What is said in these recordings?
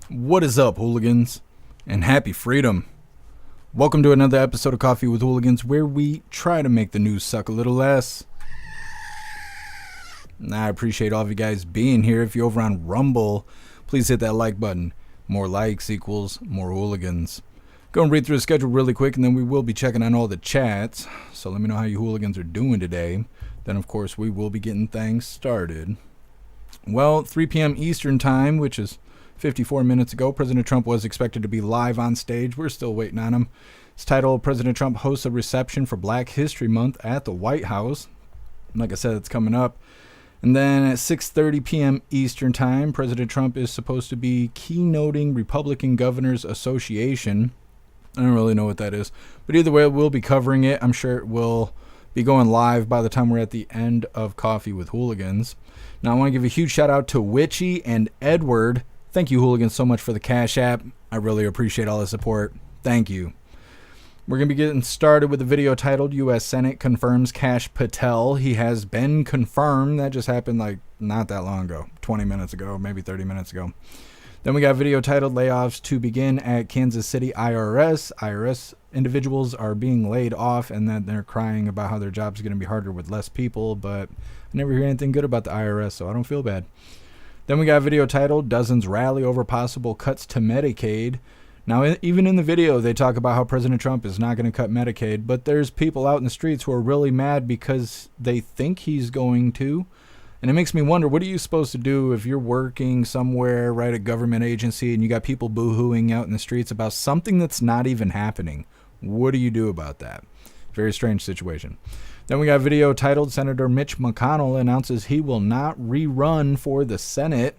What is up, hooligans? And happy freedom. Welcome to another episode of Coffee with Hooligans, where we try to make the news suck a little less. I appreciate all of you guys being here. If you're over on Rumble, please hit that like button. More likes equals more hooligans. Go and read through the schedule really quick, and then we will be checking on all the chats. So let me know how you hooligans are doing today. Then, of course, we will be getting things started. Well, 3 p.m. Eastern time, which is 54 minutes ago, President Trump was expected to be live on stage. We're still waiting on him. It's titled, President Trump hosts a reception for Black History Month at the White House. Like I said, it's coming up. And then at 6:30 p.m. Eastern time, President Trump is supposed to be keynoting Republican Governors Association. I don't really know what that is. But either way, we'll be covering it. I'm sure it will be going live by the time we're at the end of Coffee with Hooligans. Now, I want to give a huge shout out to Witchy and Edward. Thank you, hooligans, so much for the Cash App. I really appreciate all the support. Thank you. We're going to be getting started with a video titled U.S. Senate Confirms Kash Patel. He has been confirmed. That just happened like not that long ago, 20 minutes ago, maybe 30 minutes ago. Then we got a video titled Layoffs to Begin at Kansas City IRS. IRS individuals are being laid off, and then they're crying about how their job's going to be harder with less people. But I never hear anything good about the IRS, so I don't feel bad. Then we got a video titled Dozens Rally Over Possible Cuts to Medicaid. Now, even in the video, they talk about how President Trump is not going to cut Medicaid, but there's people out in the streets who are really mad because they think he's going to. And it makes me wonder, what are you supposed to do if you're working somewhere, right, a government agency, and you got people boo-hooing out in the streets about something that's not even happening? What do you do about that? Very strange situation. Then we got a video titled Senator Mitch McConnell announces he will not rerun for the Senate.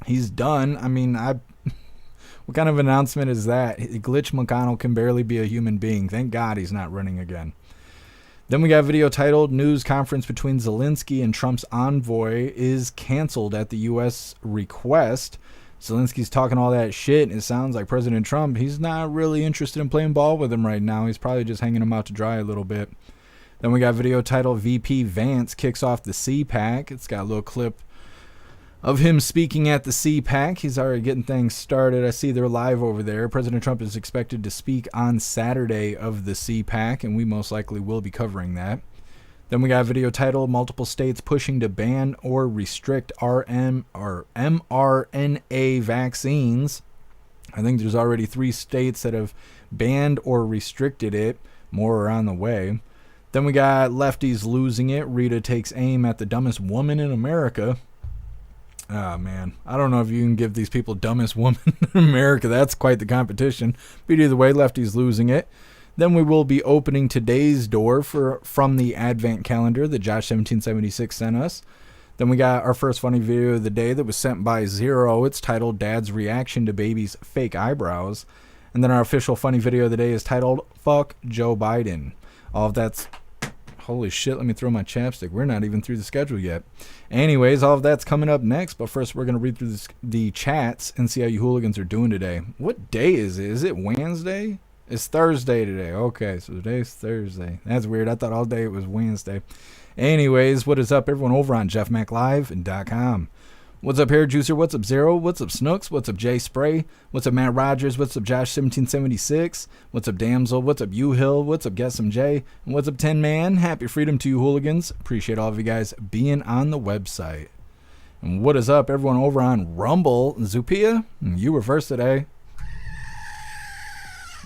He's done. I mean, what kind of announcement is that? Glitch McConnell can barely be a human being. Thank God he's not running again. Then we got a video titled News Conference Between Zelenskyy and Trump's Envoy is Canceled at the U.S. Request. Zelensky's talking all that shit, and it sounds like President Trump, he's not really interested in playing ball with him right now. He's probably just hanging him out to dry a little bit. Then we got a video titled VP Vance kicks off the CPAC. It's got a little clip of him speaking at the CPAC. He's already getting things started. I see they're live over there. President Trump is expected to speak on Saturday of the CPAC, and we most likely will be covering that. Then we got a video titled Multiple States Pushing to Ban or Restrict mRNA Vaccines. I think there's already 3 states that have banned or restricted it. More are on the way. Then we got Lefties losing it. Rita takes aim at the dumbest woman in America. Oh, man. I don't know if you can give these people dumbest woman in America. That's quite the competition. But either way, Lefties losing it. Then we will be opening today's door from the Advent calendar that Josh 1776 sent us. Then we got our first funny video of the day that was sent by Zero. It's titled Dad's Reaction to Baby's Fake Eyebrows. And then our official funny video of the day is titled Fuck Joe Biden. All of that's... Holy shit, let me throw my chapstick. We're not even through the schedule yet. Anyways, all of that's coming up next. But first, we're going to read through the chats and see how you hooligans are doing today. What day is it? Is it Wednesday? It's Thursday today. Okay, so today's Thursday. That's weird. I thought all day it was Wednesday. Anyways, what is up, everyone, over on jeffmaclive.com. What's up, Hair Juicer? What's up, Zero? What's up, Snooks? What's up, Jay Spray? What's up, Matt Rogers? What's up, Josh 1776? What's up, Damsel? What's up, You Hill? What's up, Get Some J? And what's up, 10 Man? Happy freedom to you, hooligans. Appreciate all of you guys being on the website. And what is up, everyone, over on Rumble? Zupia, you were first today.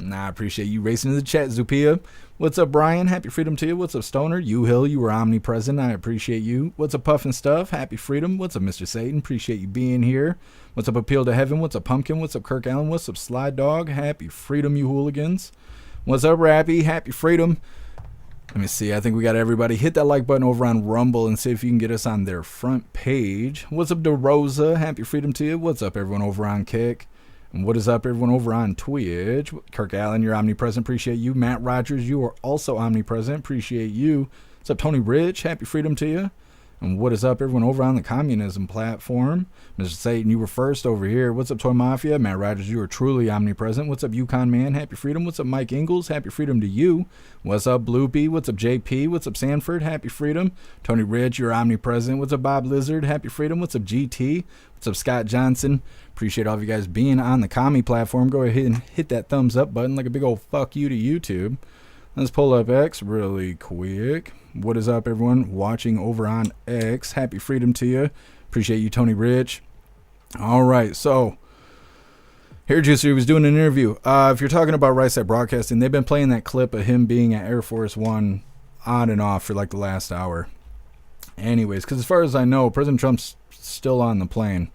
I appreciate you racing to the chat, Zupia. What's up, Brian? Happy freedom to you. What's up, Stoner? You Hill, you were omnipresent. I appreciate you. What's up, Puff and Stuff? Happy freedom. What's up, Mr. Satan? Appreciate you being here. What's up, Appeal to Heaven? What's up, Pumpkin? What's up, Kirk Allen? What's up, Sly Dog? Happy freedom, you hooligans. What's up, Rappy? Happy freedom. Let me see. I think we got everybody. Hit that like button over on Rumble and see if you can get us on their front page. What's up, DeRosa? Happy freedom to you. What's up, everyone over on Kick? And what is up, everyone over on Twitch? Kirk Allen, you're omnipresent. Appreciate you. Matt Rogers, you are also omnipresent. Appreciate you. What's up, Tony Rich? Happy freedom to you. And what is up, everyone over on the communism platform? Mr. Satan, you were first over here. What's up, Toy Mafia? Matt Rogers, you are truly omnipresent. What's up, Yukon Man? Happy freedom. What's up, Mike Ingalls? Happy freedom to you. What's up, Bloopy? What's up, JP? What's up, Sanford? Happy freedom. Tony Rich, you're omnipresent. What's up, Bob Lizard? Happy freedom. What's up, GT? What's up, Scott Johnson? Appreciate all of you guys being on the commie platform. Go ahead and hit that thumbs up button like a big old fuck you to YouTube. Let's pull up X really quick. What is up, everyone watching over on X? Happy freedom to you. Appreciate you, Tony Rich. All right, so here, Juicer was doing an interview. If you're talking about Right Side Broadcasting, they've been playing that clip of him being at Air Force One on and off for like the last hour. Anyways, because as far as I know, President Trump's still on the plane.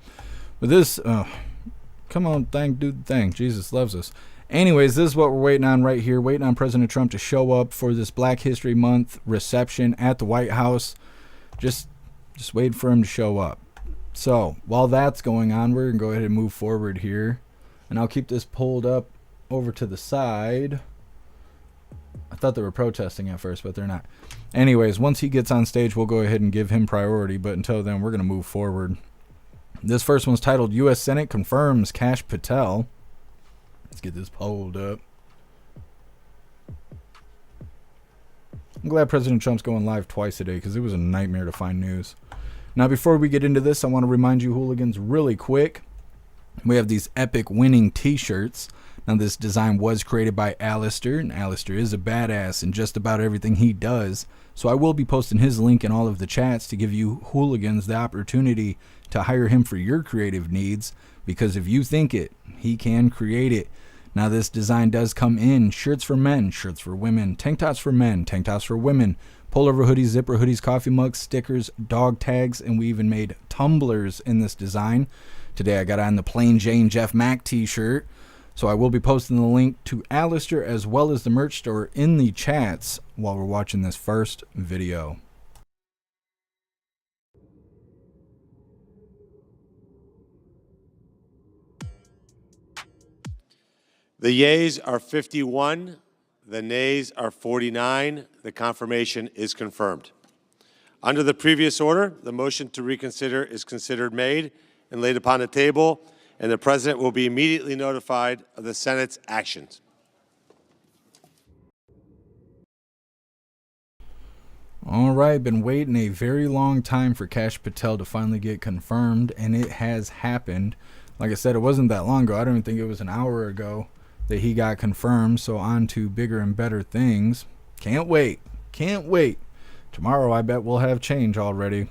But this, come on, do the thing. Jesus loves us. Anyways, this is what we're waiting on right here. Waiting on President Trump to show up for this Black History Month reception at the White House. Just wait for him to show up. So, while that's going on, we're going to go ahead and move forward here. And I'll keep this pulled up over to the side. I thought they were protesting at first, but they're not. Anyways, once he gets on stage, we'll go ahead and give him priority. But until then, we're going to move forward. This first one's titled, U.S. Senate Confirms Kash Patel. Let's get this pulled up. I'm glad President Trump's going live twice a day because it was a nightmare to find news. Now, before we get into this, I want to remind you hooligans really quick. We have these epic winning t-shirts. Now, this design was created by Alistair, and Alistair is a badass in just about everything he does. So I will be posting his link in all of the chats to give you hooligans the opportunity to hire him for your creative needs. Because if you think it, he can create it. Now, this design does come in shirts for men, shirts for women, tank tops for men, tank tops for women, pullover hoodies, zipper hoodies, coffee mugs, stickers, dog tags, and we even made tumblers in this design. Today I got on the plain Jane Jeff Mac t-shirt. So I will be posting the link to Alistair as well as the merch store in the chats while we're watching this first video. The yeas are 51, the nays are 49. The confirmation is confirmed. Under the previous order, the motion to reconsider is considered made and laid upon the table, and the President will be immediately notified of the Senate's actions. All right, been waiting a very long time for Kash Patel to finally get confirmed, and it has happened. Like I said, it wasn't that long ago. I don't even think it was an hour ago that he got confirmed, so on to bigger and better things. Can't wait. Can't wait. Tomorrow, I bet we'll have change already.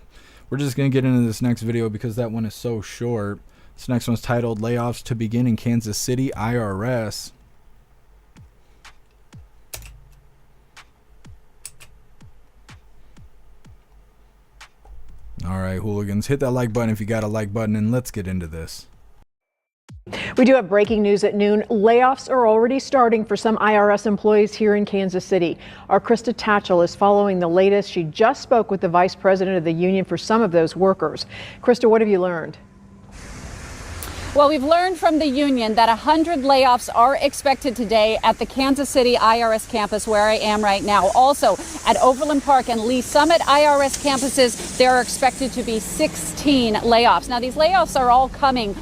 We're just going to get into this next video because that one is so short. This next one's titled, Layoffs to Begin in Kansas City IRS. All right, hooligans, hit that like button if you got a like button, and let's get into this. We do have breaking news at noon. Layoffs are already starting for some IRS employees here in Kansas City. Our Krista Tatchell is following the latest. She just spoke with the vice president of the union for some of those workers. Krista, what have you learned? Well, we've learned from the union that 100 layoffs are expected today at the Kansas City IRS campus where I am right now. Also, at Overland Park and Lee Summit IRS campuses, there are expected to be 16 layoffs. Now, these layoffs are all coming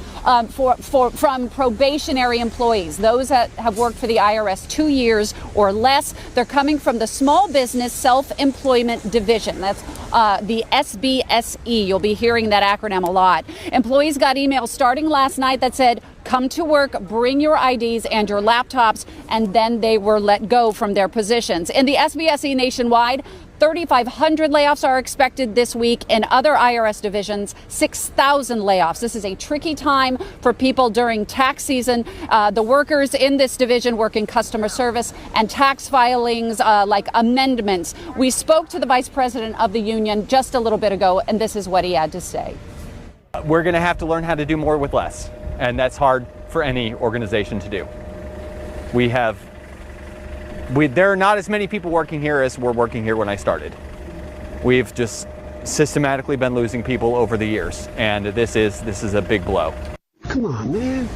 from probationary employees, those that have worked for the IRS 2 years or less. They're coming from the Small Business Self-Employment Division. That's the SBSE. You'll be hearing that acronym a lot. Employees got emails starting last night that said, come to work, bring your IDs and your laptops, and then they were let go from their positions. In the SBSE nationwide, 3,500 layoffs are expected this week. In other IRS divisions, 6,000 layoffs. This is a tricky time for people during tax season. The workers in this division work in customer service and tax filings like amendments. We spoke to the vice president of the union just a little bit ago, and this is what he had to say. We're going to have to learn how to do more with less, and that's hard for any organization to do. There are not as many people working here as were working here when I started. We've just systematically been losing people over the years, and this is a big blow. Come on, man.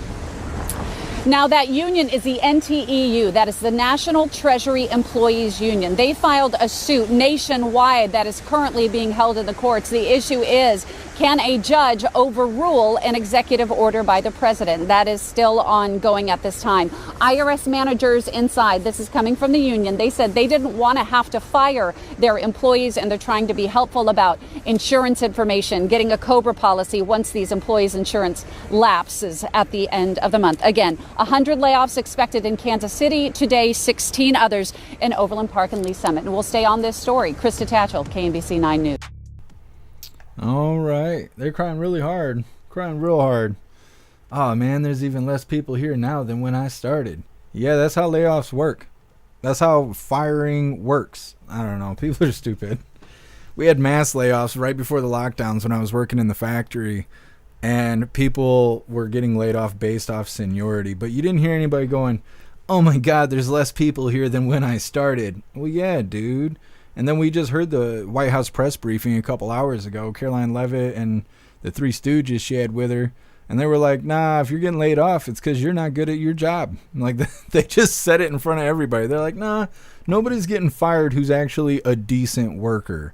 Now, that union is the NTEU. That is the National Treasury Employees Union. They filed a suit nationwide that is currently being held in the courts. The issue is, can a judge overrule an executive order by the president? That is still ongoing at this time. IRS managers inside, this is coming from the union, they said they didn't want to have to fire their employees, and they're trying to be helpful about insurance information, getting a COBRA policy once these employees' insurance lapses at the end of the month. Again, 100 layoffs expected in Kansas City today, 16 others in Overland Park and Lee Summit. And we'll stay on this story. Krista Tatchell, KNBC 9 News. All right. They're crying really hard. Crying real hard. Oh, man, there's even less people here now than when I started. Yeah, that's how layoffs work. That's how firing works. I don't know. People are stupid. We had mass layoffs right before the lockdowns when I was working in the factory, and people were getting laid off based off seniority. But you didn't hear anybody going, oh, my God, there's less people here than when I started. Well, yeah, dude. And then we just heard the White House press briefing a couple hours ago. Caroline Leavitt and the three stooges she had with her. And they were like, nah, if you're getting laid off, it's because you're not good at your job. Like, they just said it in front of everybody. They're like, nah, nobody's getting fired who's actually a decent worker.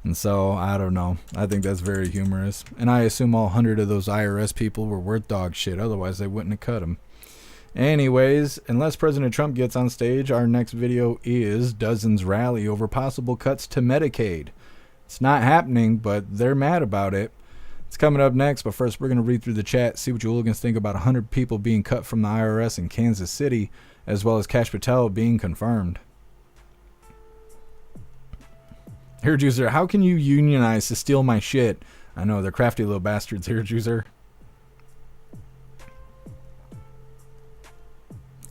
And so, I don't know. I think that's very humorous. And I assume all 100 of those IRS people were worth dog shit. Otherwise, they wouldn't have cut them. Anyways, unless President Trump gets on stage, our next video is dozens rally over possible cuts to Medicaid. It's not happening, but they're mad about it. It's coming up next, but first we're going to read through the chat, see what you hooligans think about 100 people being cut from the IRS in Kansas City, as well as Kash Patel being confirmed. Here, Juicer, how can you unionize to steal my shit? I know, they're crafty little bastards here, Juicer.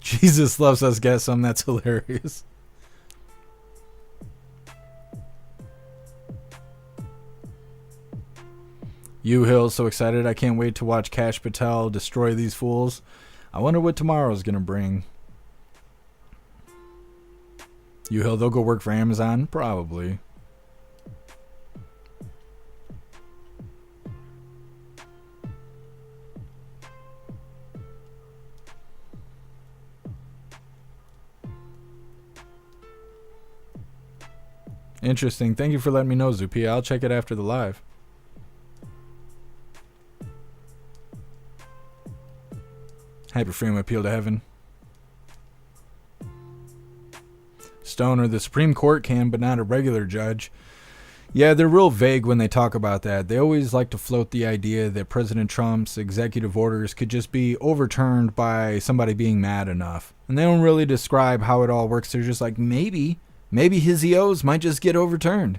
Jesus loves us, get some. That's hilarious. Hill, so excited. I can't wait to watch Kash Patel destroy these fools. I wonder what tomorrow's going to bring. Hill, they'll go work for Amazon? Probably. Interesting. Thank you for letting me know, Zupia. I'll check it after the live. Happy freedom appeal to heaven. Stoner, the Supreme Court can, but not a regular judge. Yeah, they're real vague when they talk about that. They always like to float the idea that President Trump's executive orders could just be overturned by somebody being mad enough. And they don't really describe how it all works. They're just like, maybe his EOs might just get overturned.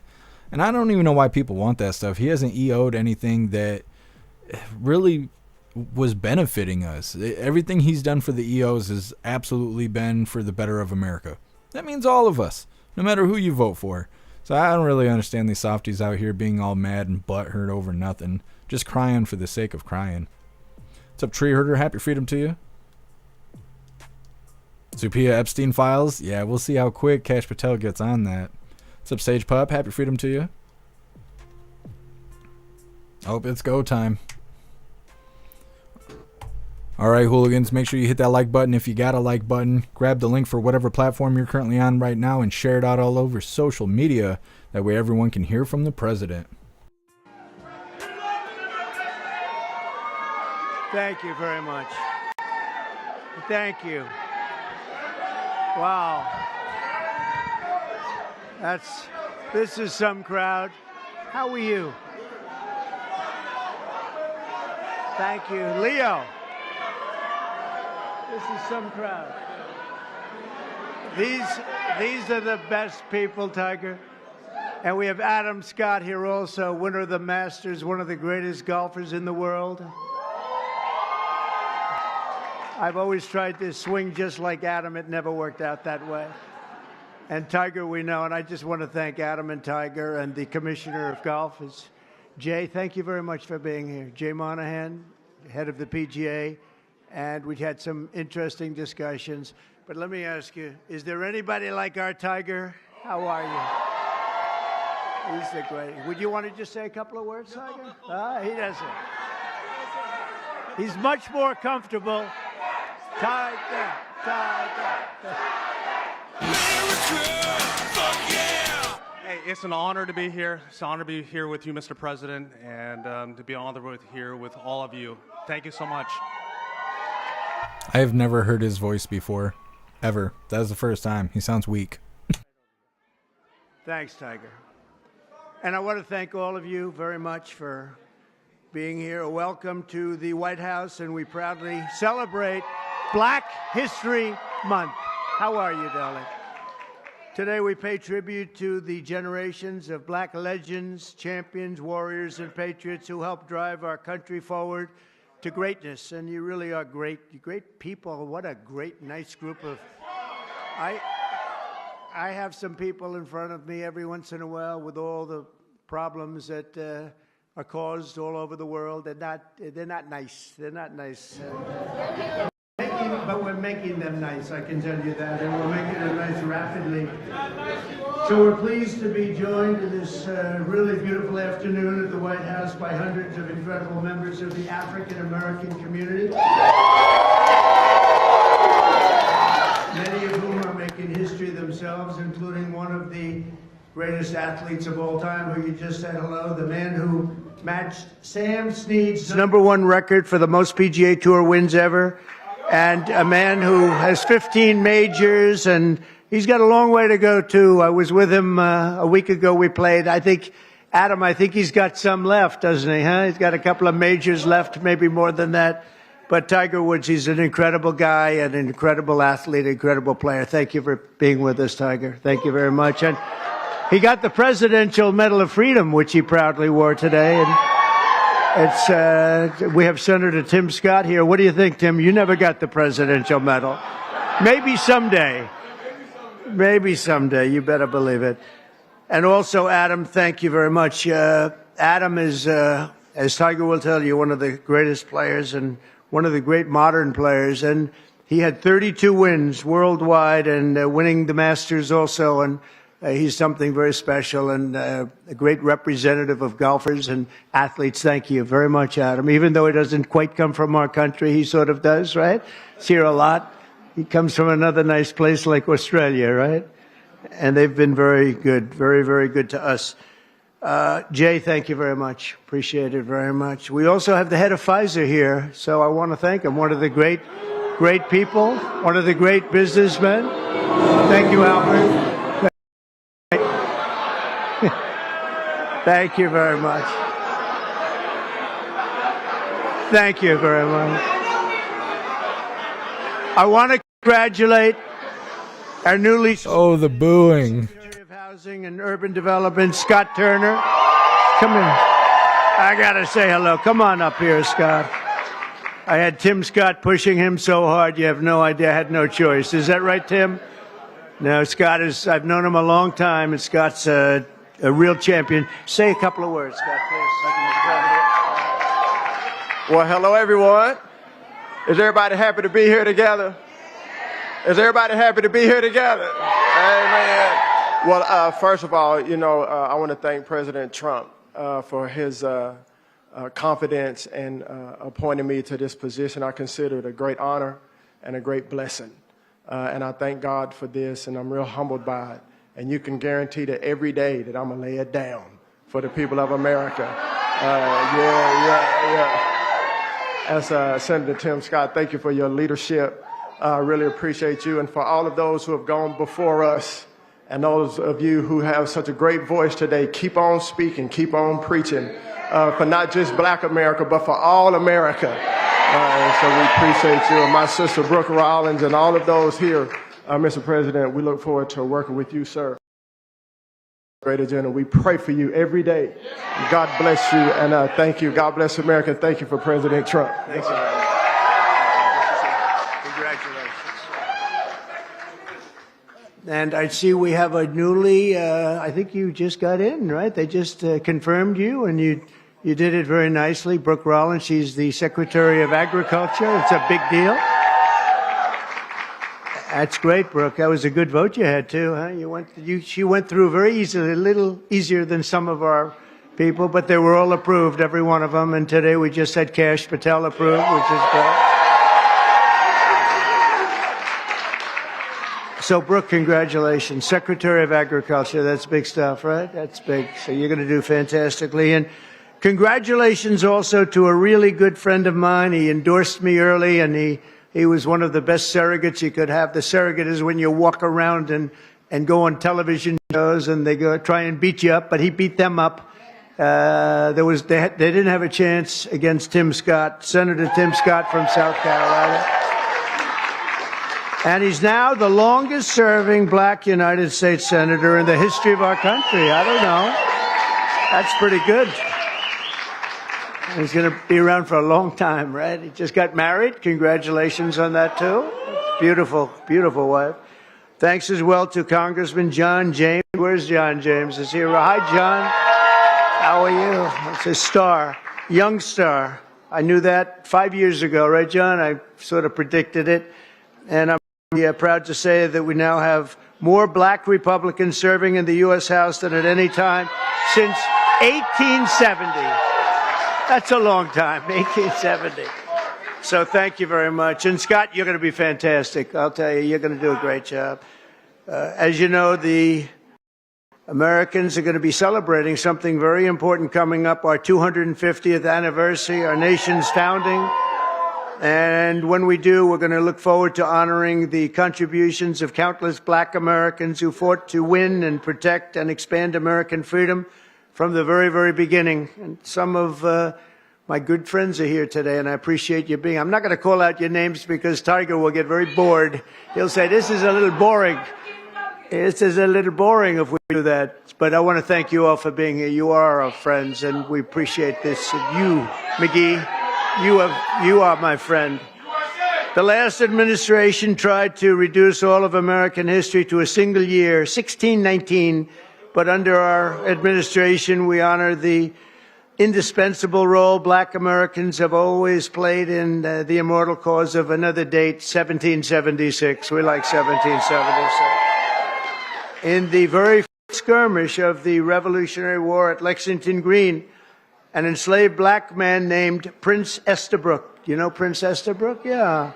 And I don't even know why people want that stuff. He hasn't EO'd anything that really was benefiting us. Everything he's done for the EOs has absolutely been for the better of America. That means all of us, no matter who you vote for. So I don't really understand these softies out here being all mad and butthurt over nothing. Just crying for the sake of crying. What's up, Tree Herder? Happy freedom to you. Zupia Epstein files? Yeah, we'll see how quick Kash Patel gets on that. What's up, Sage Pup? Happy freedom to you. Oh, it's go time. Alright, hooligans, make sure you hit that like button if you got a like button. Grab the link for whatever platform you're currently on right now and share it out all over social media. That way everyone can hear from the president. Thank you very much. Thank you. Wow. This is some crowd. How are you? Thank you. Leo. This is some crowd. These are the best people, Tiger. And we have Adam Scott here also, winner of the Masters, one of the greatest golfers in the world. I've always tried to swing just like Adam. It never worked out that way. And Tiger, we know, and I just want to thank Adam and Tiger and the Commissioner of Golf. Jay, thank you very much for being here. Jay Monahan, head of the PGA. And we had some interesting discussions. But let me ask you, is there anybody like our Tiger? How are you? He's the great. Would you want to just say a couple of words, Tiger? He doesn't. He's much more comfortable Tiger, Tiger. Hey, it's an honor to be here. It's an honor to be here with you, Mr. President, and to be honored here with all of you. Thank you so much. I have never heard his voice before, ever. That was the first time. He sounds weak. Thanks, Tiger. And I want to thank all of you very much for being here. Welcome to the White House, and we proudly celebrate Black History Month. How are you, darling? Today we pay tribute to the generations of black legends, champions, warriors, and patriots who helped drive our country forward to greatness. And you really are great people. What a great, nice group of... I have some people in front of me every once in a while with all the problems that are caused all over the world. They're not nice. They're not nice. But we're making them nice, I can tell you that, and we're making them nice rapidly. So we're pleased to be joined in this really beautiful afternoon at the White House by hundreds of incredible members of the African American community, many of whom are making history themselves, including one of the greatest athletes of all time, who you just said hello, the man who matched Sam Snead's #1 record for the most PGA Tour wins ever, and a man who has 15 majors, and he's got a long way to go, too. I was with him a week ago. We played. I think he's got some left, doesn't he, huh? He's got a couple of majors left, maybe more than that. But Tiger Woods, he's an incredible guy, an incredible athlete, incredible player. Thank you for being with us, Tiger. Thank you very much. And he got the Presidential Medal of Freedom, which he proudly wore today. And we have Senator Tim Scott here. What do you think, Tim? You never got the Presidential Medal. Maybe someday. Maybe someday. You better believe it. And also, Adam, thank you very much. Adam is, as Tiger will tell you, one of the greatest players and one of the great modern players. And he had 32 wins worldwide and winning the Masters also. And he's something very special and a great representative of golfers and athletes. Thank you very much, Adam. Even though he doesn't quite come from our country, he sort of does, right? He's here a lot. He comes from another nice place like Australia, right? And they've been very good, very, very good to us. Jay, thank you very much. Appreciate it very much. We also have the head of Pfizer here, so I want to thank him. One of the great people, one of the great businessmen. Thank you, Albert. Thank you very much. Thank you very much. I want to congratulate our newly... Oh, the booing. Secretary of Housing and Urban Development, Scott Turner. Come in. I got to say hello. Come on up here, Scott. I had Tim Scott pushing him so hard, you have no idea. I had no choice. Is that right, Tim? No, Scott is... I've known him a long time, and Scott's a real champion. Say a couple of words, Scott, please. Well, hello, everyone. Is everybody happy to be here together? Is everybody happy to be here together? Amen. Well, first of all, I want to thank President Trump for his confidence and appointing me to this position. I consider it a great honor and a great blessing. And I thank God for this, and I'm real humbled by it. And you can guarantee that every day that I'm going to lay it down for the people of America. As Senator Tim Scott, thank you for your leadership. I really appreciate you. And for all of those who have gone before us and those of you who have such a great voice today, keep on speaking, keep on preaching for not just Black America, but for all America. So we appreciate you. And my sister Brooke Rollins and all of those here. Mr. President, we look forward to working with you, sir. Great agenda. We pray for you every day. God bless you, and thank you. God bless America, and thank you for President Trump. Thanks, Congratulations. And I see we have a newly, I think you just got in, right? They just confirmed you, and you did it very nicely. Brooke Rollins, she's the Secretary of Agriculture. It's a big deal. That's great, Brooke. That was a good vote you had, too, huh? She went through very easily, a little easier than some of our people, but they were all approved, every one of them. And today we just had Kash Patel approved, which is great. So, Brooke, congratulations. Secretary of Agriculture, that's big stuff, right? That's big. So you're going to do fantastically. And congratulations also to a really good friend of mine. He endorsed me early, and he was one of the best surrogates you could have. The surrogate is when you walk around and go on television shows, and they go try and beat you up, but he beat them up. They didn't have a chance against Tim Scott, Senator Tim Scott from South Carolina. And he's now the longest serving black United States senator in the history of our country. I don't know. That's pretty good. He's going to be around for a long time, right? He just got married. Congratulations on that, too. Beautiful, beautiful wife. Thanks as well to Congressman John James. Where's John James? Is he here? Hi, John. How are you? It's a star, young star. I knew that 5 years ago, right, John? I sort of predicted it. And I'm proud to say that we now have more black Republicans serving in the U.S. House than at any time since 1870. That's a long time, 1870. So thank you very much. And Scott, you're going to be fantastic. I'll tell you, you're going to do a great job. As you know, the Americans are going to be celebrating something very important coming up, our 250th anniversary, our nation's founding. And when we do, we're going to look forward to honoring the contributions of countless black Americans who fought to win and protect and expand American freedom from the very, very beginning. And some of my good friends are here today, and I appreciate you being. I'm not going to call out your names because Tiger will get very bored. He'll say, this is a little boring. This is a little boring if we do that. But I want to thank you all for being here. You are our friends, and we appreciate this. And you, McGee, you are my friend. The last administration tried to reduce all of American history to a single year, 1619. But under our administration, we honor the indispensable role black Americans have always played in the immortal cause of another date, 1776. We like 1776. In the very first skirmish of the Revolutionary War at Lexington Green, an enslaved black man named Prince Estabrook, you know Prince Estabrook? Yeah.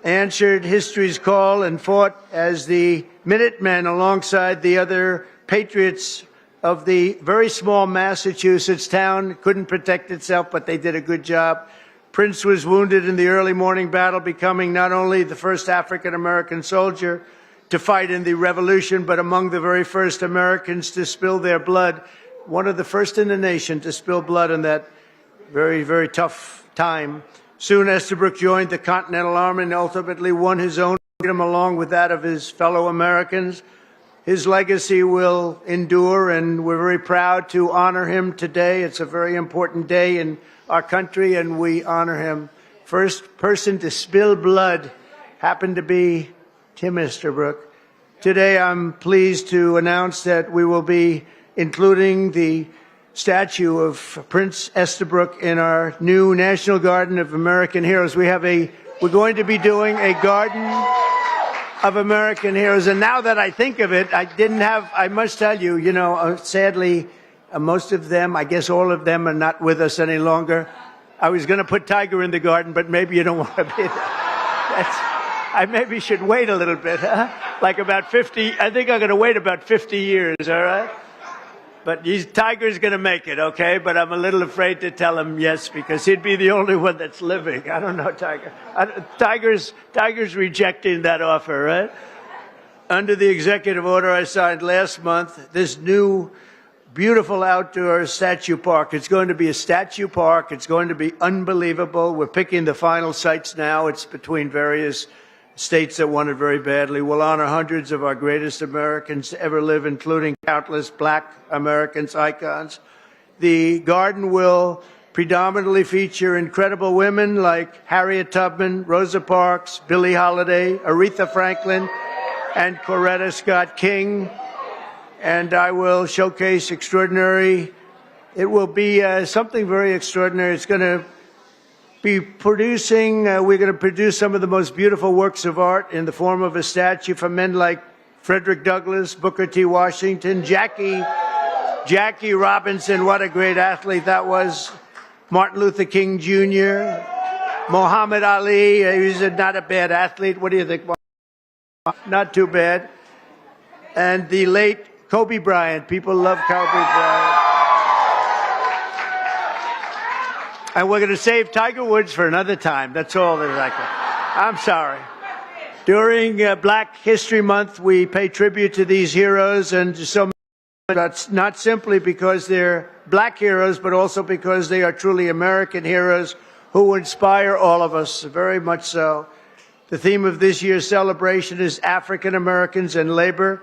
Answered history's call and fought as the Minutemen alongside the other patriots of the very small Massachusetts town. Couldn't protect itself, but they did a good job. Prince was wounded in the early morning battle, becoming not only the first African-American soldier to fight in the Revolution, but among the very first Americans to spill their blood. One of the first in the nation to spill blood in that very, very tough time. Soon Estabrook joined the Continental Army and ultimately won his own freedom along with that of his fellow Americans. His legacy will endure, and we're very proud to honor him today. It's a very important day in our country, and we honor him. First person to spill blood happened to be Tim Estabrook. Today I'm pleased to announce that we will be including the statue of Prince Estabrook in our new National Garden of American Heroes. We're going to be doing a Garden of American Heroes. And now that I think of it, I must tell you, sadly, most of them, I guess all of them are not with us any longer. I was going to put Tiger in the garden, but maybe you don't want to be there. I maybe should wait a little bit, huh? Like about 50, I think I'm going to wait about 50 years, all right? But Tiger's going to make it, okay? But I'm a little afraid to tell him yes, because he'd be the only one that's living. I don't know, Tiger. Tiger's rejecting that offer, right? Under the executive order I signed last month, this new beautiful outdoor statue park. It's going to be a statue park. It's going to be unbelievable. We're picking the final sites now. It's between various states that want it very badly. We'll honor hundreds of our greatest Americans to ever live, including countless black Americans, icons. The garden will predominantly feature incredible women like Harriet Tubman, Rosa Parks, Billie Holiday, Aretha Franklin, and Coretta Scott King. And I will showcase it will be something very extraordinary. It's going to be we're going to produce some of the most beautiful works of art in the form of a statue from men like Frederick Douglass, Booker T. Washington, Jackie Robinson, what a great athlete that was, Martin Luther King Jr., Muhammad Ali, he was not a bad athlete. What do you think? Not too bad. And the late Kobe Bryant. People love Kobe Bryant. And we're going to save Tiger Woods for another time. That's all that I can. I'm sorry. During Black History Month, we pay tribute to these heroes, and so many. That's not simply because they're black heroes, but also because they are truly American heroes who inspire all of us, very much so. The theme of this year's celebration is African Americans and labor,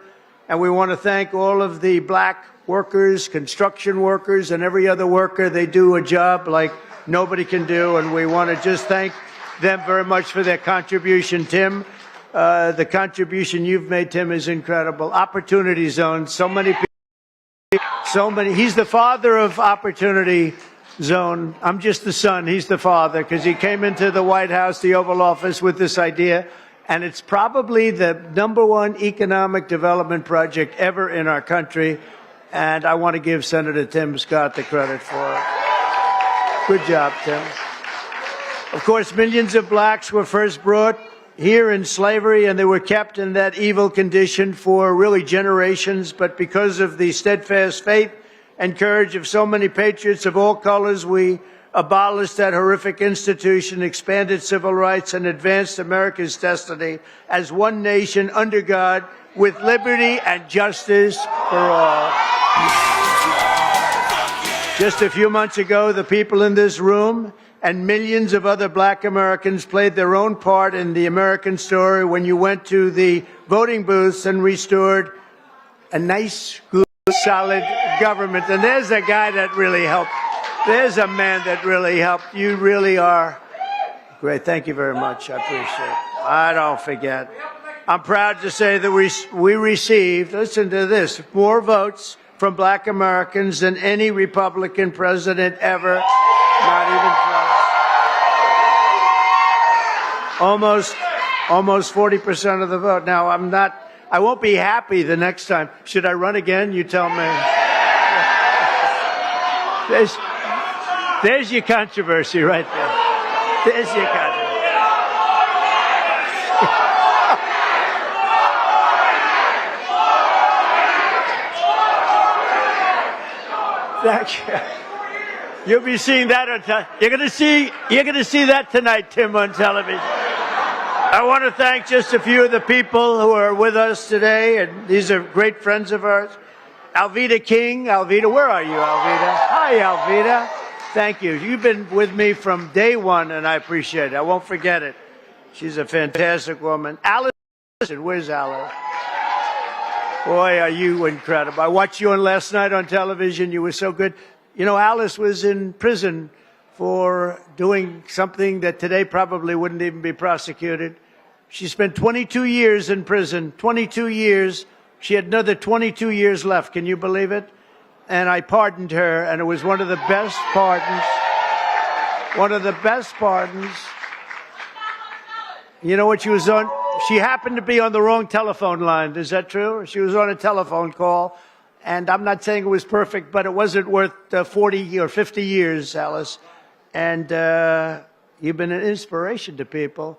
and we want to thank all of the black workers, construction workers, and every other worker. They do a job like nobody can do, and we want to just thank them very much for their contribution. Tim, the contribution you've made, Tim, is incredible. Opportunity Zone, so many people, he's the father of Opportunity Zone. I'm just the son, he's the father, because he came into the White House, the Oval Office, with this idea, and it's probably the #1 economic development project ever in our country, and I want to give Senator Tim Scott the credit for it. Good job, Tim. Of course, millions of blacks were first brought here in slavery, and they were kept in that evil condition for really generations. But because of the steadfast faith and courage of so many patriots of all colors, we abolished that horrific institution, expanded civil rights, and advanced America's destiny as one nation under God, with liberty and justice for all. Just a few months ago, the people in this room and millions of other black Americans played their own part in the American story when you went to the voting booths and restored a nice, good, solid government. And there's a guy that really helped. There's a man that really helped. You really are great. Thank you very much. I appreciate it. I don't forget. I'm proud to say that we received, listen to this, more votes from black Americans than any Republican president ever. Not even close. Almost 40% of the vote. Now, I won't be happy the next time. Should I run again? You tell me. There's your controversy right there. There's your controversy. Thank you. You'll be seeing that on you're going to see that tonight, Tim, on television. I want to thank just a few of the people who are with us today, and these are great friends of ours. Alveda King. Alveda, where are you, Alveda? Hi, Alveda. Thank you. You've been with me from day one, and I appreciate it. I won't forget it. She's a fantastic woman. Alice, where's Alice? Boy, are you incredible. I watched you on last night on television. You were so good. You know, Alice was in prison for doing something that today probably wouldn't even be prosecuted. She spent 22 years in prison, 22 years. She had another 22 years left. Can you believe it? And I pardoned her, and it was one of the best pardons. One of the best pardons. You know what she was on? She happened to be on the wrong telephone line. Is that true? She was on a telephone call. And I'm not saying it was perfect, but it wasn't worth 40 or 50 years, Alice. And you've been an inspiration to people.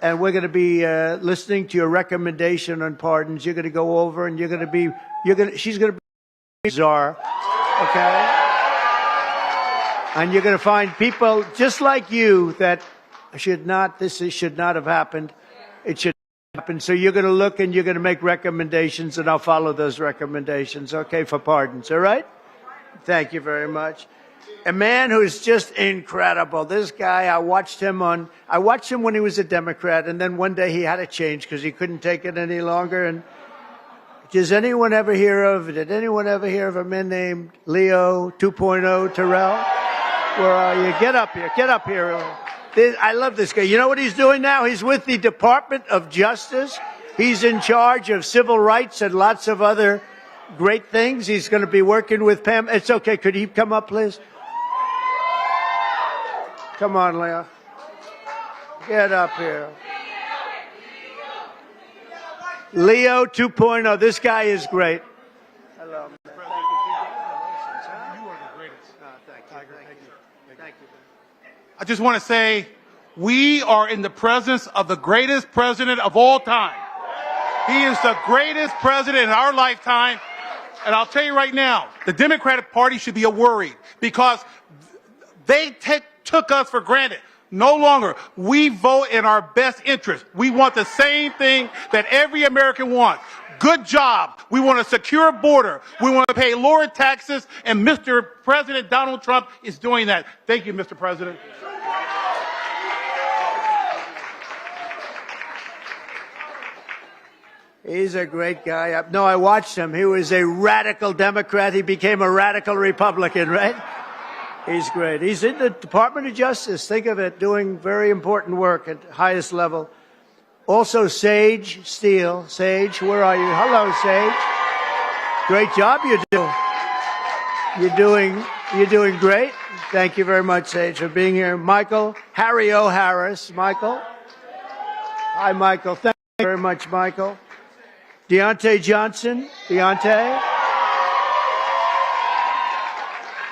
And we're going to be listening to your recommendation on pardons. You're going to go over, and she's going to be czar, okay? And you're going to find people just like you that should not have happened. It should happen. So you're going to look and you're going to make recommendations, and I'll follow those recommendations, okay, for pardons, all right? Thank you very much. A man who's just incredible. This guy, I watched him when he was a Democrat, and then one day he had to change because he couldn't take it any longer. And did anyone ever hear of a man named Leo 2.0 Terrell? Where are you? Get up here. I love this guy. You know what he's doing now? He's with the Department of Justice. He's in charge of civil rights and lots of other great things. He's going to be working with Pam. It's okay. Could he come up, please? Come on, Leo. Get up here. Leo 2.0. This guy is great. Hello, man. Thank you. You are the greatest. Thank you. I just want to say we are in the presence of the greatest president of all time. He is the greatest president in our lifetime. And I'll tell you right now, the Democratic Party should be worried because they took us for granted. No longer. We vote in our best interest. We want the same thing that every American wants. Good job. We want a secure border. We want to pay lower taxes, and Mr. President Donald Trump is doing that. Thank you, Mr. President. He's a great guy. No, I watched him. He was a radical Democrat. He became a radical Republican, right? He's great. He's in the Department of Justice. Think of it, doing very important work at highest level. Also, Sage Steele. Sage, where are you? Hello, Sage. Great job you do. You're doing great. Thank you very much, Sage, for being here. Michael, Harry O. Harris. Michael. Hi, Michael. Thank you very much, Michael. Deontay Johnson. Deontay.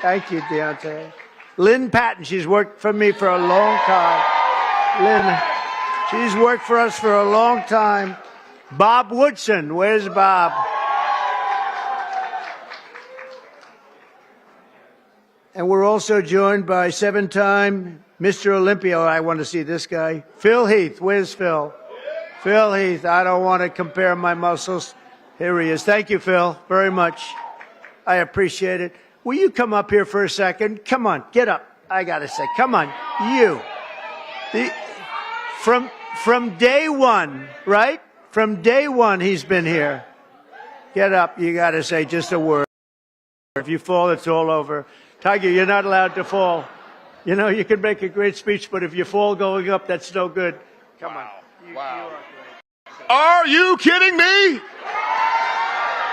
Thank you, Deontay. Lynn Patton, she's worked for me for a long time. Lynn, she's worked for us for a long time. Bob Woodson, where's Bob? And we're also joined by seven-time Mr. Olympia. I want to see this guy. Phil Heath, where's Phil? Phil Heath, I don't want to compare my muscles. Here he is. Thank you, Phil, very much. I appreciate it. Will you come up here for a second? Come on, get up. I got to say, come on, you. From day one, right? From day one, he's been here. Get up. You got to say just a word. If you fall, it's all over. Tiger, you're not allowed to fall. You know, you can make a great speech, but if you fall going up, that's no good. Come on. Wow. Are you kidding me?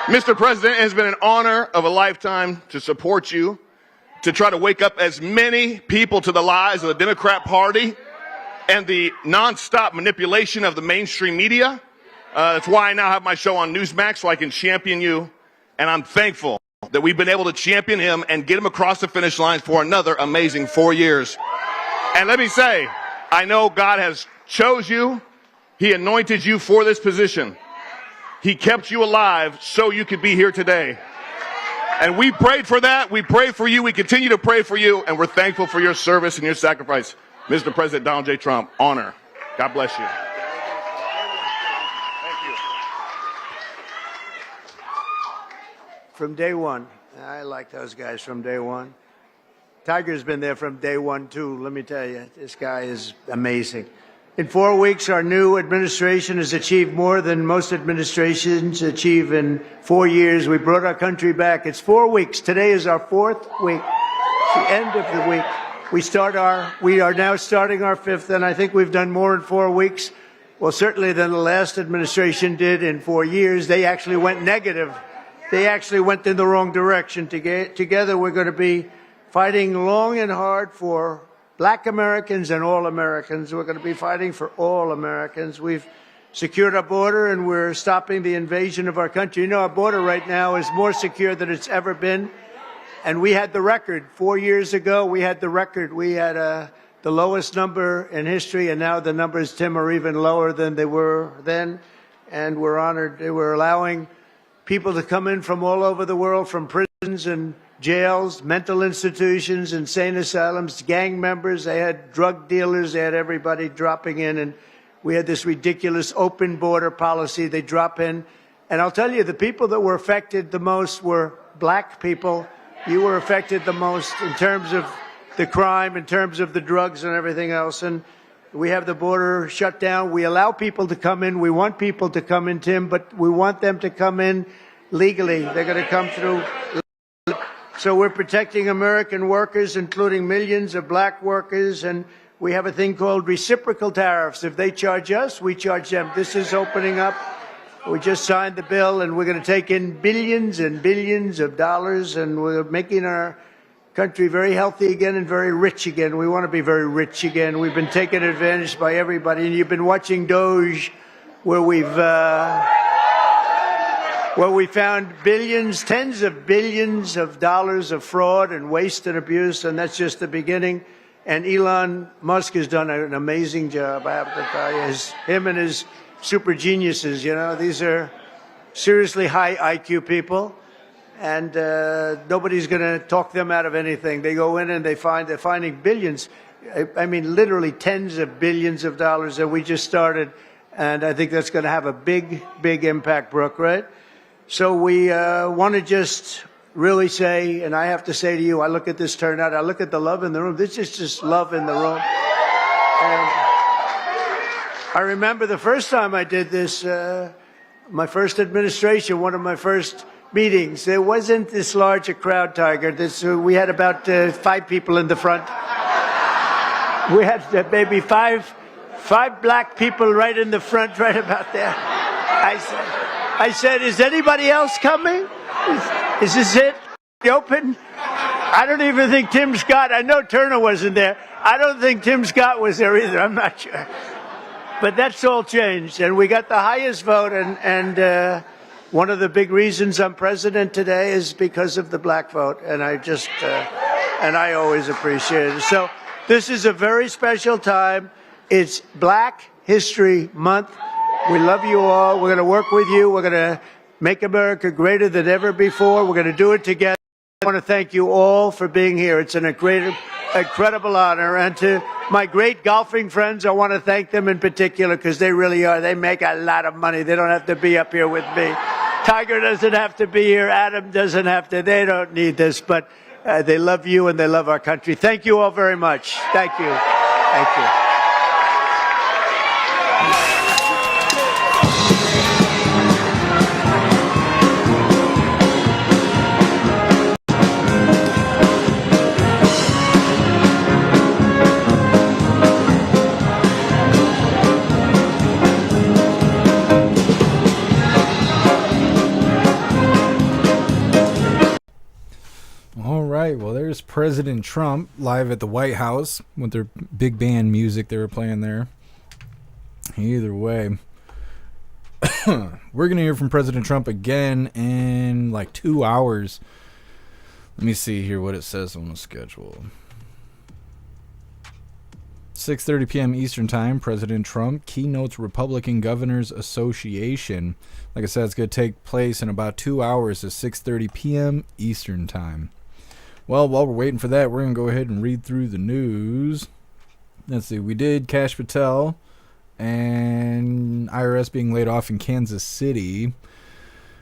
Mr. President, it has been an honor of a lifetime to support you, to try to wake up as many people to the lies of the Democrat Party and the nonstop manipulation of the mainstream media. That's why I now have my show on Newsmax, so I can champion you. And I'm thankful that we've been able to champion him and get him across the finish line for another amazing 4 years. And let me say, I know God has chose you. He anointed you for this position. He kept you alive so you could be here today. And we prayed for that. We prayed for you. We continue to pray for you. And we're thankful for your service and your sacrifice. Mr. President Donald J. Trump, honor. God bless you. Thank you. From day one. I like those guys from day one. Tiger's been there from day one, too. Let me tell you, this guy is amazing. In 4 weeks, our new administration has achieved more than most administrations achieve in 4 years. We brought our country back. It's 4 weeks. Today is our 4th week. It's the end of the week. We are now starting our 5th, and I think we've done more in 4 weeks. Well, certainly than the last administration did in 4 years. They actually went negative. They actually went in the wrong direction. Together, we're going to be fighting long and hard for Black Americans and all Americans. We're going to be fighting for all Americans. We've secured our border, and we're stopping the invasion of our country. You know, our border right now is more secure than it's ever been. And we had the record. 4 years ago, we had the record. We had the lowest number in history, and now the numbers, Tim, are even lower than they were then. And we're honored. We're allowing people to come in from all over the world, from prisons and jails, mental institutions, insane asylums, gang members. They had drug dealers. They had everybody dropping in. And we had this ridiculous open border policy. They drop in. And I'll tell you, the people that were affected the most were Black people. You were affected the most in terms of the crime, in terms of the drugs and everything else. And we have the border shut down. We allow people to come in. We want people to come in, Tim, but we want them to come in legally. They're going to come through. So we're protecting American workers, including millions of Black workers, and we have a thing called reciprocal tariffs. If they charge us, we charge them. This is opening up. We just signed the bill, and we're going to take in billions and billions of dollars, and we're making our country very healthy again and very rich again. We want to be very rich again. We've been taken advantage by everybody, and you've been watching Doge, where we found billions, tens of billions of dollars of fraud and waste and abuse, and that's just the beginning. And Elon Musk has done an amazing job, I have to tell you. Him and his super geniuses, you know. These are seriously high IQ people, and nobody's going to talk them out of anything. They go in and they're finding billions. I mean, literally tens of billions of dollars that we just started, and I think that's going to have a big, big impact, Brooke, right? So we want to just really say, and I have to say to you, I look at this turnout, I look at the love in the room. This is just love in the room. And I remember the first time I did this, my first administration, one of my first meetings, there wasn't this large a crowd, Tiger. We had about 5 people in the front. We had maybe five black people right in the front, right about there. I said, is anybody else coming? Is this it? Open? I don't even think Tim Scott, I know Turner wasn't there. I don't think Tim Scott was there either. I'm not sure. But that's all changed. And we got the highest vote. And one of the big reasons I'm president today is because of the black vote. And I always appreciate it. So this is a very special time. It's Black History Month. We love you all. We're going to work with you. We're going to make America greater than ever before. We're going to do it together. I want to thank you all for being here. It's an incredible honor. And to my great golfing friends, I want to thank them in particular because they really are. They make a lot of money. They don't have to be up here with me. Tiger doesn't have to be here. Adam doesn't have to. They don't need this. But they love you and they love our country. Thank you all very much. Thank you. Thank you. Well, there's President Trump live at the White House with their big band music they were playing there. Either way, we're going to hear from President Trump again in like 2 hours. Let me see here what it says on the schedule. 6:30 p.m. Eastern Time, President Trump keynotes Republican Governors Association. Like I said, it's going to take place in about 2 hours at 6:30 p.m. Eastern Time. Well, while we're waiting for that, we're going to go ahead and read through the news. Let's see. We did Kash Patel and IRS being laid off in Kansas City.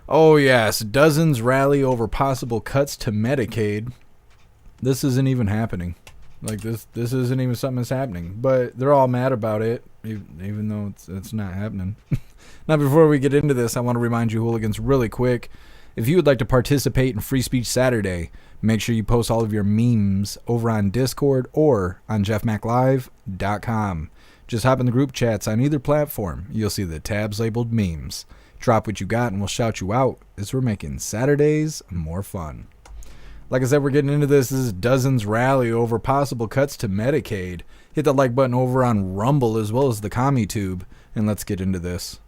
Oh, yes. Dozens rally over possible cuts to Medicaid. This isn't even happening. Like, this isn't even something that's happening. But they're all mad about it, even though it's not happening. Now, before we get into this, I want to remind you, hooligans, really quick. If you would like to participate in Free Speech Saturday, make sure you post all of your memes over on Discord or on jeffmaclive.com. Just hop in the group chats on either platform. You'll see the tabs labeled memes. Drop what you got and we'll shout you out as we're making Saturdays more fun. Like I said, we're getting into this. This is Dozens rally over possible cuts to Medicaid. Hit the like button over on Rumble as well as the CommuTube, and let's get into this.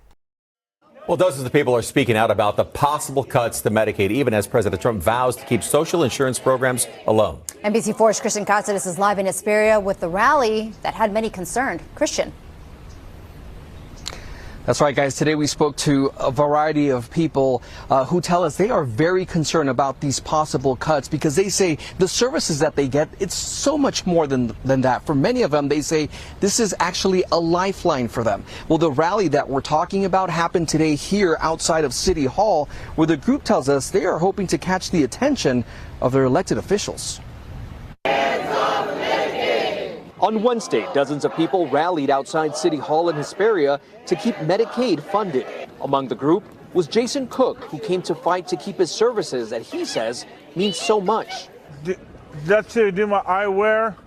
Well, dozens of people are speaking out about the possible cuts to Medicaid, even as President Trump vows to keep social insurance programs alone. NBC4's Christian Katsidis is live in Hesperia with the rally that had many concerned. Christian. That's right, guys. Today we spoke to a variety of people who tell us they are very concerned about these possible cuts because they say the services that they get, it's so much more than that. For many of them, they say this is actually a lifeline for them. Well, the rally that we're talking about happened today here outside of City Hall, where the group tells us they are hoping to catch the attention of their elected officials. On Wednesday, dozens of people rallied outside City Hall in Hesperia to keep Medicaid funded. Among the group was Jason Cook, who came to fight to keep his services that he says means so much. Just to do my eyewear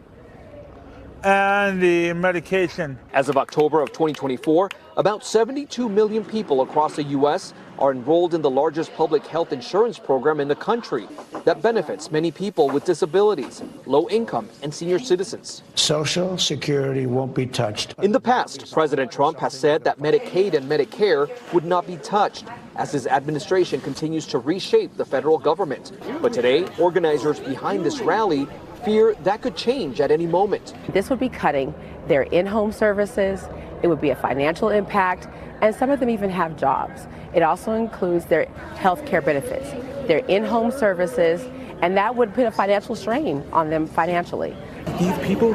and the medication. As of October of 2024, about 72 million people across the U.S. are enrolled in the largest public health insurance program in the country that benefits many people with disabilities, low income, and senior citizens. Social Security won't be touched. In the past, President Trump has said that Medicaid and Medicare would not be touched as his administration continues to reshape the federal government. But today, organizers behind this rally fear that could change at any moment. This would be cutting their in-home services It would be a financial impact, and some of them even have jobs. It also includes their health care benefits, their in-home services, and that would put a financial strain on them financially. These people,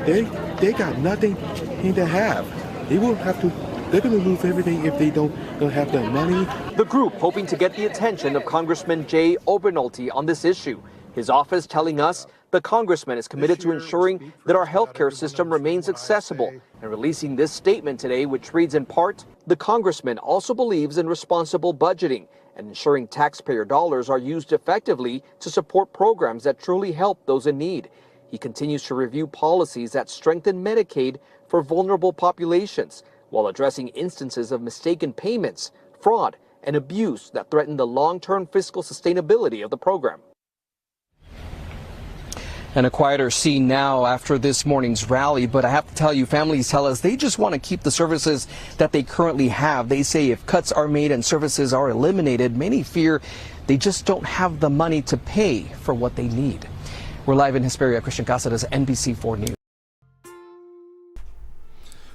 they got nothing to have. They will have to. They're going to lose everything if they don't have that money. The group hoping to get the attention of Congressman Jay Obernolte on this issue. His office telling us the congressman is committed to ensuring that our healthcare system remains accessible, and releasing this statement today, which reads in part, the congressman also believes in responsible budgeting and ensuring taxpayer dollars are used effectively to support programs that truly help those in need. He continues to review policies that strengthen Medicaid for vulnerable populations, while addressing instances of mistaken payments, fraud, and abuse that threaten the long-term fiscal sustainability of the program. And a quieter scene now after this morning's rally, but I have to tell you, families tell us they just want to keep the services that they currently have. They say if cuts are made and services are eliminated, many fear they just don't have the money to pay for what they need. We're live in Hesperia. Christian Cáceres, NBC4 News.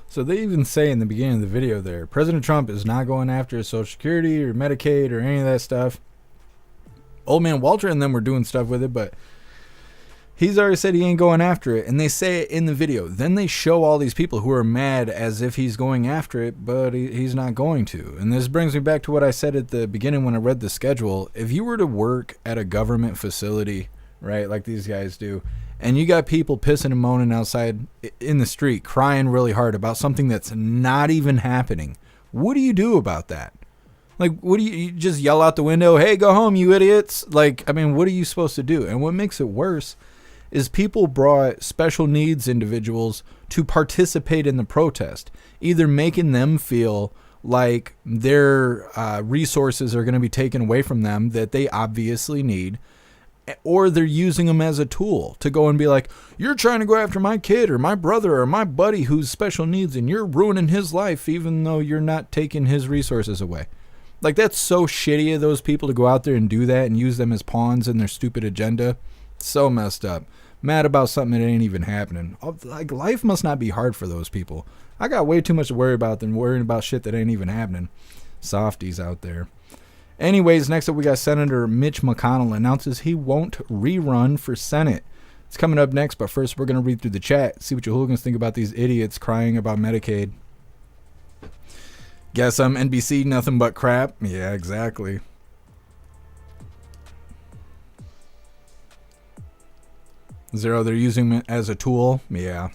So they even say in the beginning of the video there, President Trump is not going after Social Security or Medicaid or any of that stuff. Old man Walter and them were doing stuff with it, but he's already said he ain't going after it, and they say it in the video. Then they show all these people who are mad as if he's going after it, but he's not going to. And this brings me back to what I said at the beginning when I read the schedule. If you were to work at a government facility, right, like these guys do, and you got people pissing and moaning outside in the street, crying really hard about something that's not even happening, what do you do about that? Like, what do you just yell out the window, hey, go home, you idiots? Like, I mean, what are you supposed to do? And what makes it worse is people brought special needs individuals to participate in the protest, either making them feel like their resources are going to be taken away from them that they obviously need, or they're using them as a tool to go and be like, you're trying to go after my kid or my brother or my buddy who's special needs and you're ruining his life even though you're not taking his resources away. Like, that's so shitty of those people to go out there and do that and use them as pawns in their stupid agenda. So messed up. Mad about something that ain't even happening. Like, life must not be hard for those people. I got way too much to worry about than worrying about shit that ain't even happening. Softies out there. Anyways, next up we got Senator Mitch McConnell announces he won't rerun for Senate. It's coming up next, but first we're going to read through the chat, see what you hooligans think about these idiots crying about Medicaid. Guess I'm NBC, nothing but crap. Yeah, exactly. Zero, they're using it as a tool. Yeah.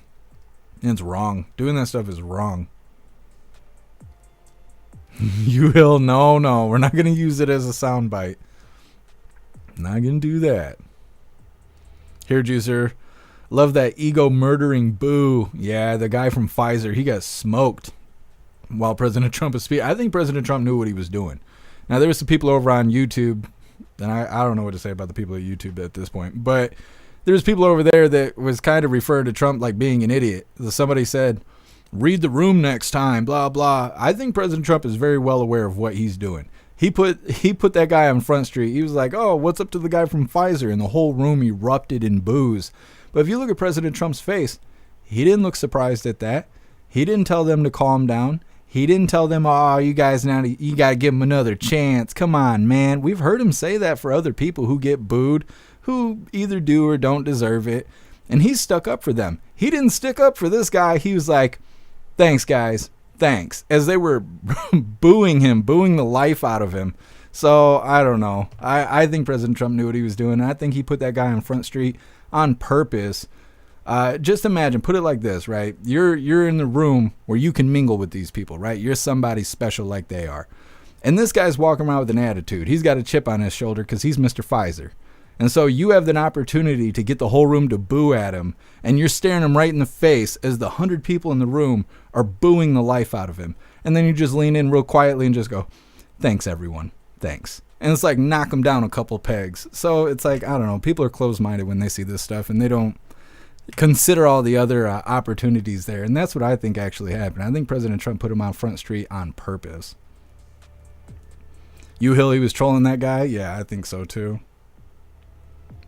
It's wrong. Doing that stuff is wrong. You will. No, we're not going to use it as a soundbite. Not going to do that. Here, Juicer. Love that ego murdering boo. Yeah, the guy from Pfizer, he got smoked while President Trump was speaking. I think President Trump knew what he was doing. Now, there were some people over on YouTube, and I don't know what to say about the people at YouTube at this point, but there's people over there that was kind of referring to Trump like being an idiot. Somebody said, read the room next time, blah, blah. I think President Trump is very well aware of what he's doing. He put that guy on Front Street. He was like, oh, what's up to the guy from Pfizer? And the whole room erupted in boos. But if you look at President Trump's face, he didn't look surprised at that. He didn't tell them to calm down. He didn't tell them, oh, you guys, now you got to give him another chance. Come on, man. We've heard him say that for other people who get booed, who either do or don't deserve it. And he stuck up for them. He didn't stick up for this guy. He was like, thanks, guys. Thanks. As they were booing him, booing the life out of him. So, I don't know. I think President Trump knew what he was doing. And I think he put that guy on Front Street on purpose. Just imagine, put it like this, right? You're in the room where you can mingle with these people, right? You're somebody special like they are. And this guy's walking around with an attitude. He's got a chip on his shoulder because he's Mr. Pfizer. And so you have an opportunity to get the whole room to boo at him, and you're staring him right in the face as the 100 people in the room are booing the life out of him. And then you just lean in real quietly and just go, thanks, everyone. Thanks. And it's like knock them down a couple pegs. So it's like, I don't know, people are closed-minded when they see this stuff, and they don't consider all the other opportunities there. And that's what I think actually happened. I think President Trump put him on Front Street on purpose. Hill, he was trolling that guy? Yeah, I think so too.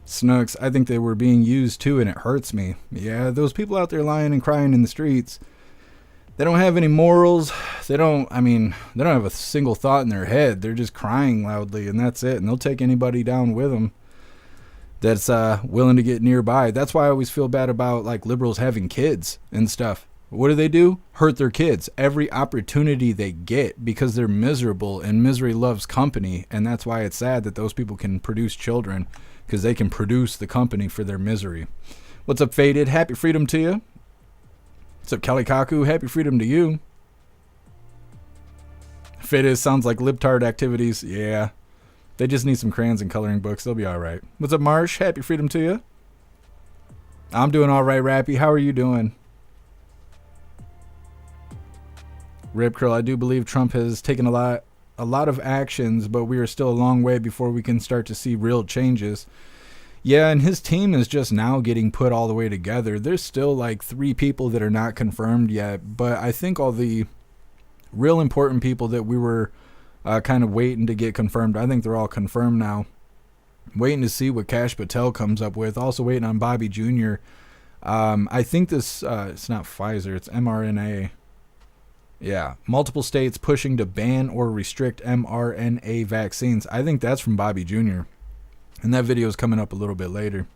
Snooks, I think they were being used too, and it hurts me. Yeah, those people out there lying and crying in the streets, They don't have any morals. They don't have a single thought in their head. They're just crying loudly, and that's it. And they'll take anybody down with them that's willing to get nearby. That's why I always feel bad about like liberals having kids and stuff. What do? Hurt their kids every opportunity they get because they're miserable, and misery loves company. And that's why it's sad that those people can produce children, because they can produce the company for their misery. What's up, Faded? Happy freedom to you. What's up, Kelly Kaku? Happy freedom to you. Faded sounds like libtard activities. Yeah. They just need some crayons and coloring books. They'll be all right. What's up, Marsh? Happy freedom to you. I'm doing all right, Rappy. How are you doing? Rip Curl, I do believe Trump has taken a lot of actions, but we are still a long way before we can start to see real changes. Yeah, and his team is just now getting put all the way together. There's still like 3 people that are not confirmed yet, but I think all the real important people that we were kind of waiting to get confirmed, I think they're all confirmed now. Waiting to see what Kash Patel comes up with. Also waiting on Bobby Jr. I think this, it's not Pfizer, it's mRNA. Yeah, multiple states pushing to ban or restrict mRNA vaccines. I think that's from Bobby Jr. And that video is coming up a little bit later.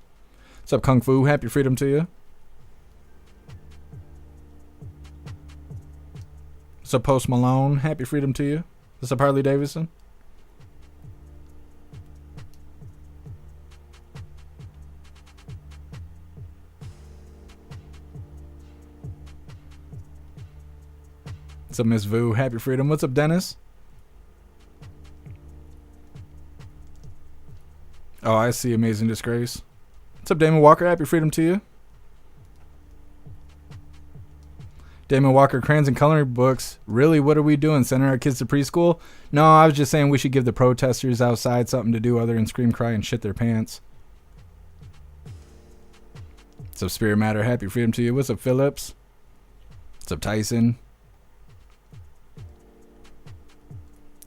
What's up, Kung Fu? Happy freedom to you. What's up, Post Malone? Happy freedom to you. What's up, Harley Davidson? What's up, Miss Vu? Happy freedom. What's up, Dennis? Oh, I see. Amazing Disgrace. What's up, Damon Walker? Happy freedom to you. Damon Walker, crayons and coloring books. Really? What are we doing? Sending our kids to preschool? No, I was just saying we should give the protesters outside something to do other than scream, cry, and shit their pants. What's up, Spirit Matter? Happy freedom to you. What's up, Phillips? What's up, Tyson?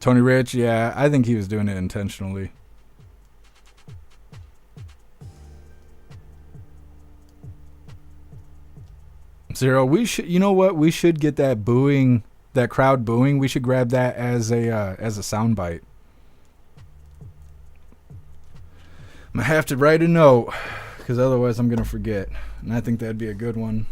Tony Rich, yeah, I think he was doing it intentionally. Zero, we should, you know what? We should get that booing, that crowd booing. We should grab that as a soundbite. I'm gonna have to write a note, because otherwise I'm gonna forget. And I think that'd be a good one.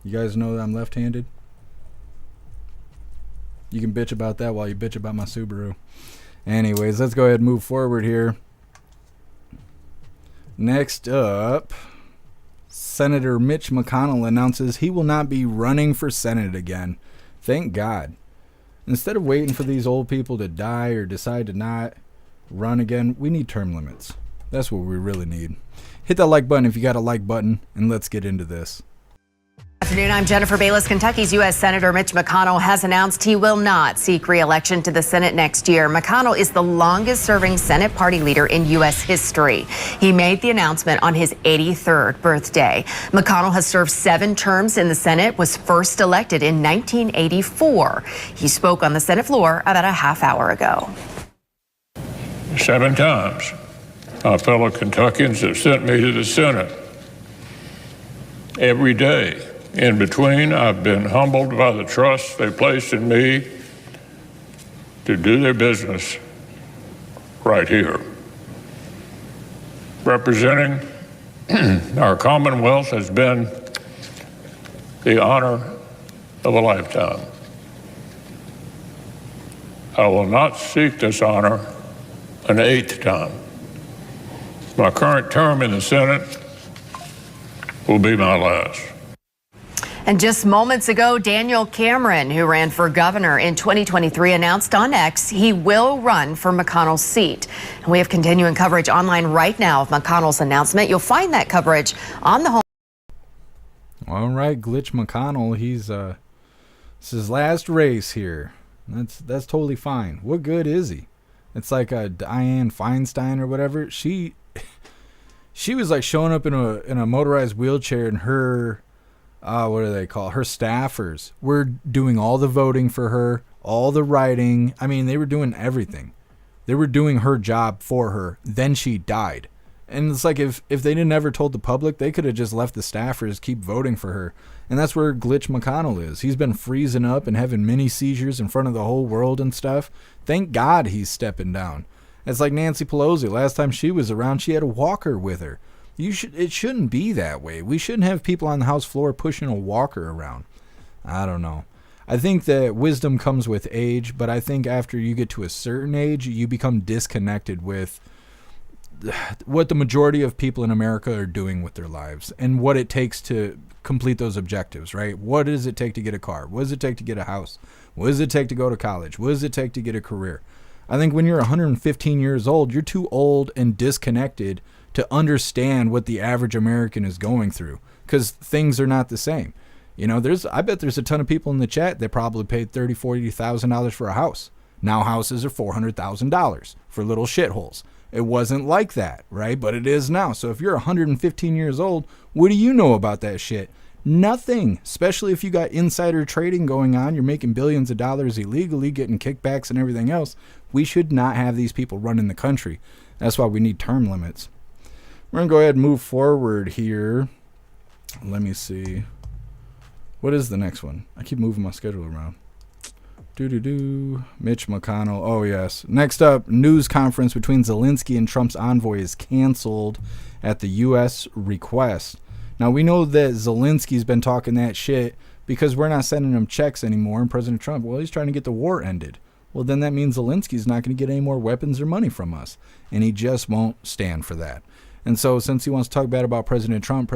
You guys know that I'm left-handed? You can bitch about that while you bitch about my Subaru. Anyways, let's go ahead and move forward here. Next up, Senator Mitch McConnell announces he will not be running for Senate again. Thank God. Instead of waiting for these old people to die or decide to not run again, we need term limits. That's what we really need. Hit that like button if you got a like button, and let's get into this. Afternoon, I'm Jennifer Bayless. Kentucky's U.S. Senator Mitch McConnell has announced he will not seek re-election to the Senate next year. McConnell is the longest-serving Senate party leader in U.S. history. He made the announcement on his 83rd birthday. McConnell has served 7 terms in the Senate, was first elected in 1984. He spoke on the Senate floor about a half hour ago. 7 times, my fellow Kentuckians have sent me to the Senate. Every day in between, I've been humbled by the trust they placed in me to do their business right here. Representing our Commonwealth has been the honor of a lifetime. I will not seek this honor an 8th time. My current term in the Senate will be my last. And just moments ago, Daniel Cameron, who ran for governor in 2023, announced on X he will run for McConnell's seat. And we have continuing coverage online right now of McConnell's announcement. You'll find that coverage on the home. All right, Glitch McConnell, he's it's his last race here. That's totally fine. What good is he? It's like a Dianne Feinstein or whatever. She was like showing up in a motorized wheelchair, and her what do they call her staffers were doing all the voting for her, all the writing. I mean, they were doing everything. They were doing her job for her. Then she died. And it's like if they didn't ever told the public, they could have just left the staffers keep voting for her. And that's where Glitch McConnell is. He's been freezing up and having mini seizures in front of the whole world and stuff. Thank God he's stepping down. It's like Nancy Pelosi. Last time she was around, she had a walker with her. It shouldn't be that way. We shouldn't have people on the House floor pushing a walker around. I don't know. I think that wisdom comes with age, but I think after you get to a certain age, you become disconnected with what the majority of people in America are doing with their lives and what it takes to complete those objectives, right? What does it take to get a car? What does it take to get a house? What does it take to go to college? What does it take to get a career? I think when you're 115 years old, you're too old and disconnected to understand what the average American is going through because things are not the same. You know, I bet there's a ton of people in the chat that probably paid $30,000, $40,000 for a house. Now houses are $400,000 for little shitholes. It wasn't like that, right? But it is now. So if you're 115 years old, what do you know about that shit? Nothing. Especially if you got insider trading going on. You're making billions of dollars illegally, getting kickbacks and everything else. We should not have these people running the country. That's why we need term limits. We're going to go ahead and move forward here. Let me see. What is the next one? I keep moving my schedule around. Mitch McConnell. Oh, yes. Next up, news conference between Zelenskyy and Trump's envoy is canceled at the U.S. request. Now, we know that Zelensky's been talking that shit because we're not sending him checks anymore. And President Trump, well, he's trying to get the war ended. Well, then that means Zelensky's not going to get any more weapons or money from us. And he just won't stand for that. And so since he wants to talk bad about President Trump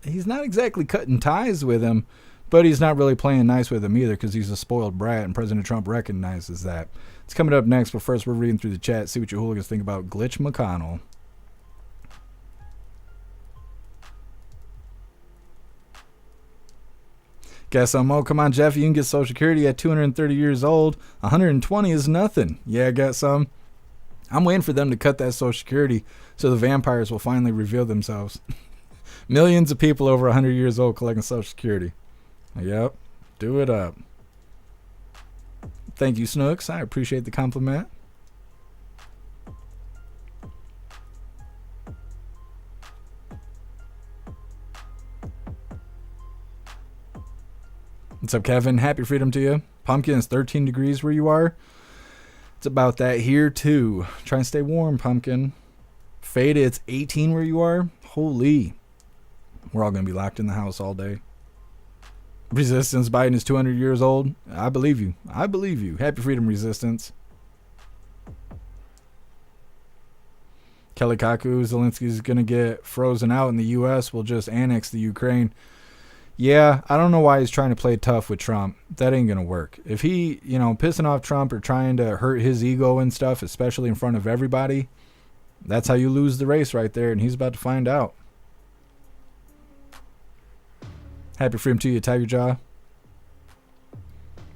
he's not exactly cutting ties with him. But he's not really playing nice with him either because he's a spoiled brat, and President Trump recognizes that. It's coming up next, but first we're reading through the chat, see what your hooligans think about Glitch McConnell. Guess I'm, oh, come on, Jeff, you can get Social Security at 230 years old. 120 is nothing. Yeah, I got some. I'm waiting for them to cut that Social Security so the vampires will finally reveal themselves. Millions of people over 100 years old collecting Social Security. Yep, do it up. Thank you, Snooks. I appreciate the compliment. What's up, Kevin? Happy freedom to you. Pumpkin is 13 degrees where you are. It's about that here, too. Try and stay warm, Pumpkin. Fade, it's 18 where you are. Holy. We're all going to be locked in the house all day. Resistance, Biden is 200 years old. I believe you. I believe you. Happy freedom, Resistance. Kelly Kaku, Zelensky's going to get frozen out and the U.S. will just annex the Ukraine. Yeah, I don't know why he's trying to play tough with Trump. That ain't going to work. If he, pissing off Trump or trying to hurt his ego and stuff, especially in front of everybody, that's how you lose the race right there, and he's about to find out. Happy freedom to you, Tiger Jaw.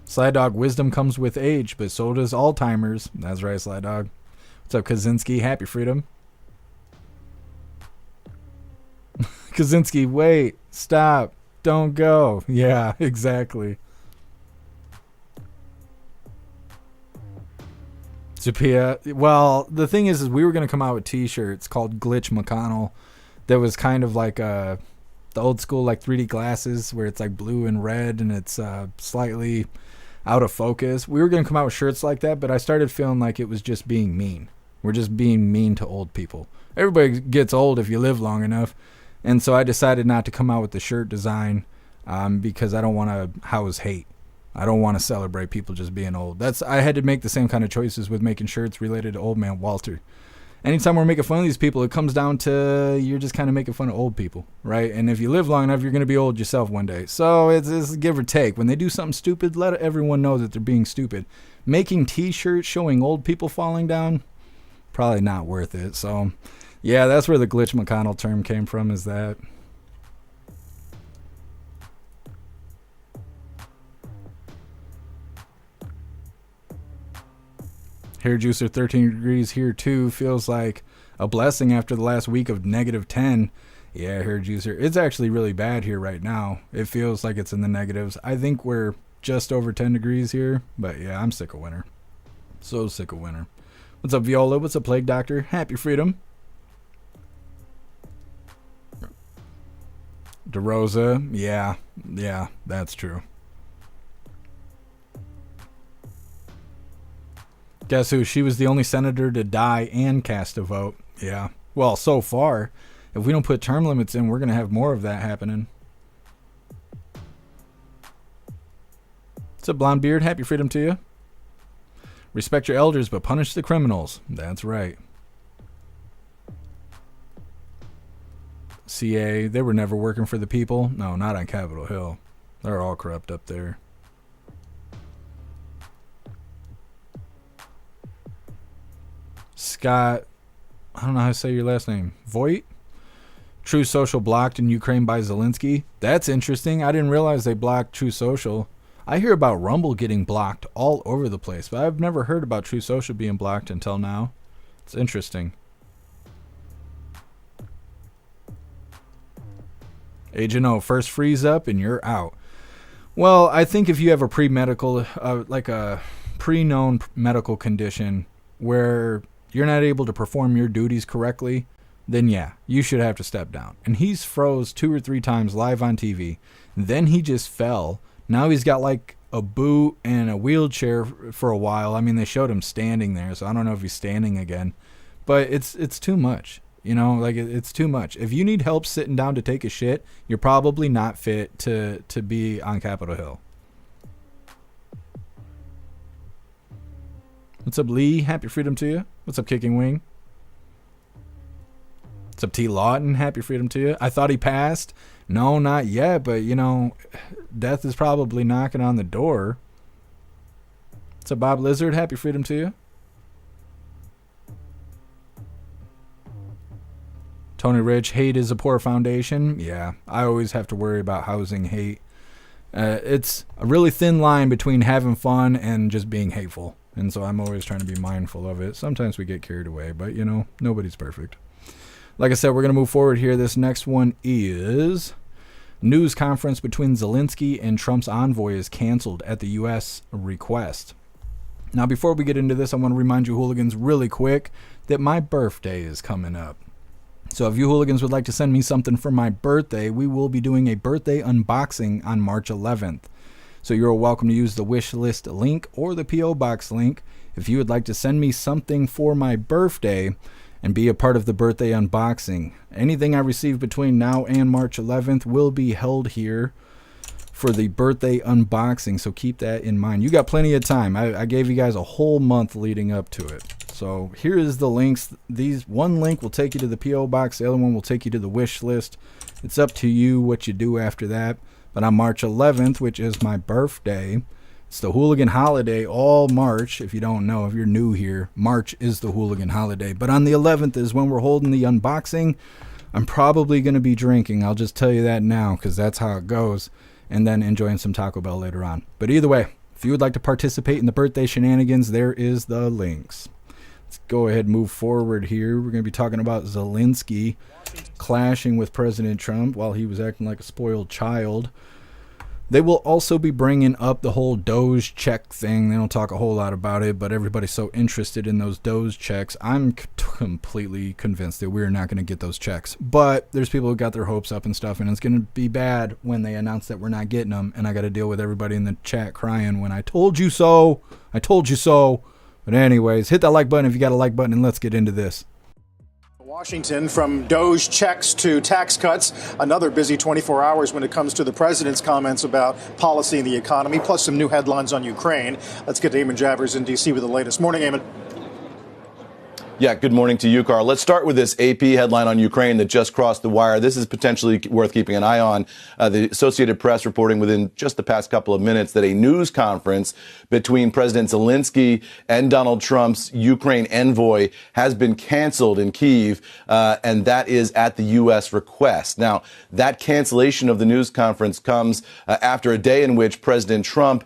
Sly Dog, wisdom comes with age, but so does Alzheimer's. That's right, Sly Dog. What's up, Kaczynski? Happy freedom. Kaczynski, wait, stop, don't go. Yeah, exactly. Sophia, well, the thing is we were going to come out with t-shirts called Glitch McConnell that was kind of like the old school like 3D glasses where it's like blue and red and it's slightly out of focus. We were going to come out with shirts like that, but I started feeling like it was just being mean. We're just being mean to old people. Everybody gets old if you live long enough. And so I decided not to come out with the shirt design because I don't want to house hate. I don't want to celebrate people just being old. I had to make the same kind of choices with making shirts related to Old Man Walter. Anytime we're making fun of these people, it comes down to you're just kind of making fun of old people, right? And if you live long enough, you're going to be old yourself one day. So it's give or take. When they do something stupid, let everyone know that they're being stupid. Making t-shirts showing old people falling down, probably not worth it. So, yeah, that's where the Glitch McConnell term came from, is that. Hair juicer 13 degrees here too feels like a blessing after the last week of -10. Yeah, hair juicer. It's actually really bad here right now. It feels like it's in the negatives. I think we're just over 10 degrees here, but yeah, I'm sick of winter. So sick of winter. What's up, Viola? What's up, Plague Doctor? Happy Freedom. DeRosa, yeah, that's true. Guess who? She was the only senator to die and cast a vote. Yeah. Well, so far, if we don't put term limits in, we're going to have more of that happening. What's up, Blonde Beard? Happy Freedom to you. Respect your elders, but punish the criminals. That's right. CA, they were never working for the people. No, not on Capitol Hill. They're all corrupt up there. Scott, I don't know how to say your last name. Voigt? True Social blocked in Ukraine by Zelenskyy. That's interesting. I didn't realize they blocked True Social. I hear about Rumble getting blocked all over the place, but I've never heard about True Social being blocked until now. It's interesting. Agent O, first freeze up and you're out. Well, I think if you have a pre-medical, like a pre-known medical condition where you're not able to perform your duties correctly, then yeah, you should have to step down. And he's froze 2 or 3 times live on TV. Then he just fell. Now he's got like a boot and a wheelchair for a while. I mean, they showed him standing there, so I don't know if he's standing again. But it's too much. You know, like it's too much. If you need help sitting down to take a shit, you're probably not fit to be on Capitol Hill. What's up, Lee? Happy Freedom to you. What's up, Kicking Wing? What's up, T. Lawton? Happy Freedom to you. I thought he passed. No, not yet, but, you know, death is probably knocking on the door. What's up, Bob Lizard? Happy Freedom to you. Tony Rich, hate is a poor foundation. Yeah, I always have to worry about housing hate. It's a really thin line between having fun and just being hateful. And so I'm always trying to be mindful of it. Sometimes we get carried away, but, you know, nobody's perfect. Like I said, we're going to move forward here. This next one is news conference between Zelenskyy and Trump's envoy is canceled at the U.S. request. Now, before we get into this, I want to remind you hooligans really quick that my birthday is coming up. So if you hooligans would like to send me something for my birthday, we will be doing a birthday unboxing on March 11th. So you're welcome to use the wish list link or the P.O. Box link if you would like to send me something for my birthday and be a part of the birthday unboxing. Anything I receive between now and March 11th will be held here for the birthday unboxing, so keep that in mind. You got plenty of time. I gave you guys a whole month leading up to it. So here is the links. One link will take you to the P.O. Box. The other one will take you to the wish list. It's up to you what you do after that. But on March 11th, which is my birthday, it's the Hooligan holiday all March. If you don't know, if you're new here, March is the Hooligan holiday. But on the 11th is when we're holding the unboxing. I'm probably going to be drinking. I'll just tell you that now because that's how it goes. And then enjoying some Taco Bell later on. But either way, if you would like to participate in the birthday shenanigans, there is the links. Let's go ahead and move forward here. We're going to be talking about Zelenskyy clashing with President Trump while he was acting like a spoiled child. They will also be bringing up the whole Doge check thing. They don't talk a whole lot about it, but everybody's so interested in those Doge checks. I'm completely convinced that we're not going to get those checks. But there's people who got their hopes up and stuff, and it's going to be bad when they announce that we're not getting them. And I got to deal with everybody in the chat crying when I told you so. I told you so. But anyways, hit that like button if you got a like button, and let's get into this. Washington, from Doge checks to tax cuts, another busy 24 hours when it comes to the president's comments about policy and the economy, plus some new headlines on Ukraine. Let's get to Eamon Javers in D.C. with the latest. Morning, Eamon. Yeah, good morning to you, Carl. Let's start with this AP headline on Ukraine that just crossed the wire. This is potentially worth keeping an eye on. The Associated Press reporting within just the past couple of minutes that a news conference between President Zelenskyy and Donald Trump's Ukraine envoy has been canceled in Kyiv, and that is at the U.S. request. Now, that cancellation of the news conference comes after a day in which President Trump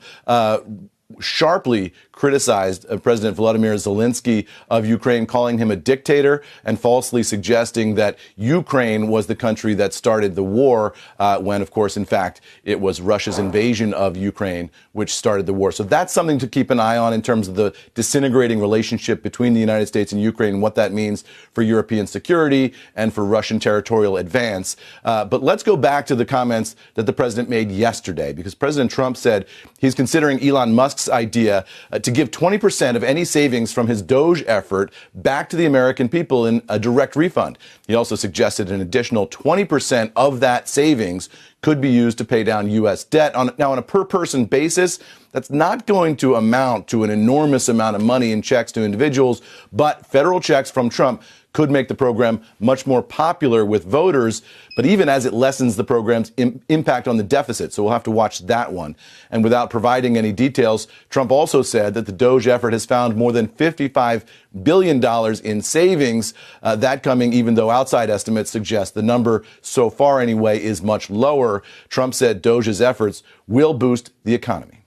sharply criticized President Volodymyr Zelenskyy of Ukraine, calling him a dictator and falsely suggesting that Ukraine was the country that started the war, when, of course, in fact, it was Russia's invasion of Ukraine which started the war. So that's something to keep an eye on in terms of the disintegrating relationship between the United States and Ukraine and what that means for European security and for Russian territorial advance. But let's go back to the comments that the president made yesterday, because President Trump said he's considering Elon Musk's idea to give 20% of any savings from his Doge effort back to the American people in a direct refund. He also suggested an additional 20% of that savings could be used to pay down U.S. debt. Now, on a per-person basis, that's not going to amount to an enormous amount of money in checks to individuals, but federal checks from Trump could make the program much more popular with voters, but even as it lessens the program's impact on the deficit. So we'll have to watch that one. And without providing any details, Trump also said that the Doge effort has found more than $55 billion in savings, that coming even though outside estimates suggest the number so far anyway is much lower. Trump said Doge's efforts will boost the economy.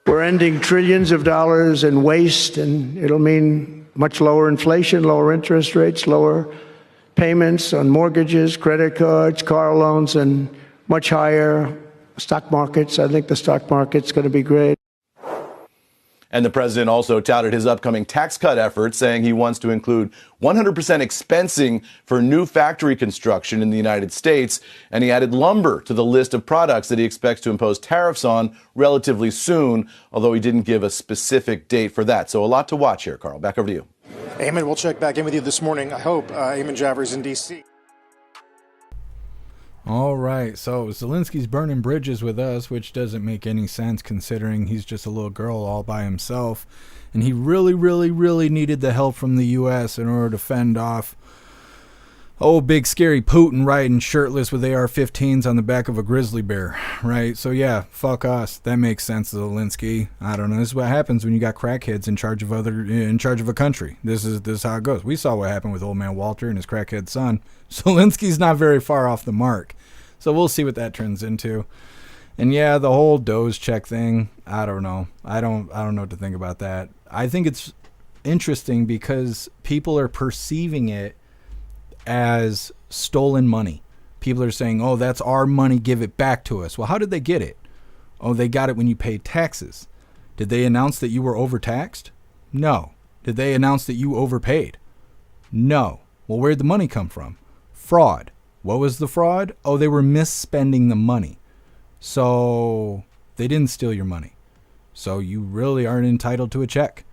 We're ending trillions of dollars in waste, and it'll mean much lower inflation, lower interest rates, lower payments on mortgages, credit cards, car loans, and much higher stock markets. I think the stock market's going to be great. And the president also touted his upcoming tax cut efforts, saying he wants to include 100% expensing for new factory construction in the United States. And he added lumber to the list of products that he expects to impose tariffs on relatively soon, although he didn't give a specific date for that. So a lot to watch here, Carl. Back over to you. Eamon, we'll check back in with you this morning, I hope. Eamon Javers in D.C. All right, so Zelensky's burning bridges with us, which doesn't make any sense considering he's just a little girl all by himself. And he really, really, really needed the help from the U.S. in order to fend off big scary Putin riding shirtless with AR-15s on the back of a grizzly bear, right? So yeah, fuck us. That makes sense, Zelensky. I don't know. This is what happens when you got crackheads in charge of a country. This is how it goes. We saw what happened with old man Walter and his crackhead son. Zelensky's not very far off the mark. So we'll see what that turns into. And yeah, the whole Doge check thing, I don't know. I don't know what to think about that. I think it's interesting because people are perceiving it as stolen money. People are saying, oh, that's our money, give it back to us. Well, how did they get it? Oh, they got it when you paid taxes. Did they announce that you were overtaxed? No. Did they announce that you overpaid? No. Well, where'd the money come from? Fraud. What was the fraud? Oh, they were misspending the money. So they didn't steal your money. So you really aren't entitled to a check.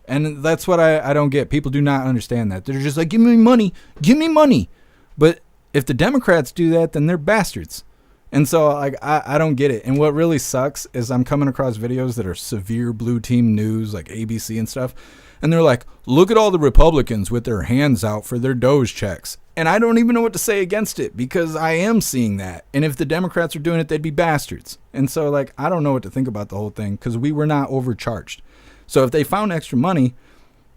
And that's what I don't get. People do not understand that. They're just like, give me money. Give me money. But if the Democrats do that, then they're bastards. And so I don't get it. And what really sucks is I'm coming across videos that are severe blue team news, like ABC and stuff. And they're like, look at all the Republicans with their hands out for their Doge checks. And I don't even know what to say against it because I am seeing that. And if the Democrats are doing it, they'd be bastards. And so, like, I don't know what to think about the whole thing because we were not overcharged. So if they found extra money,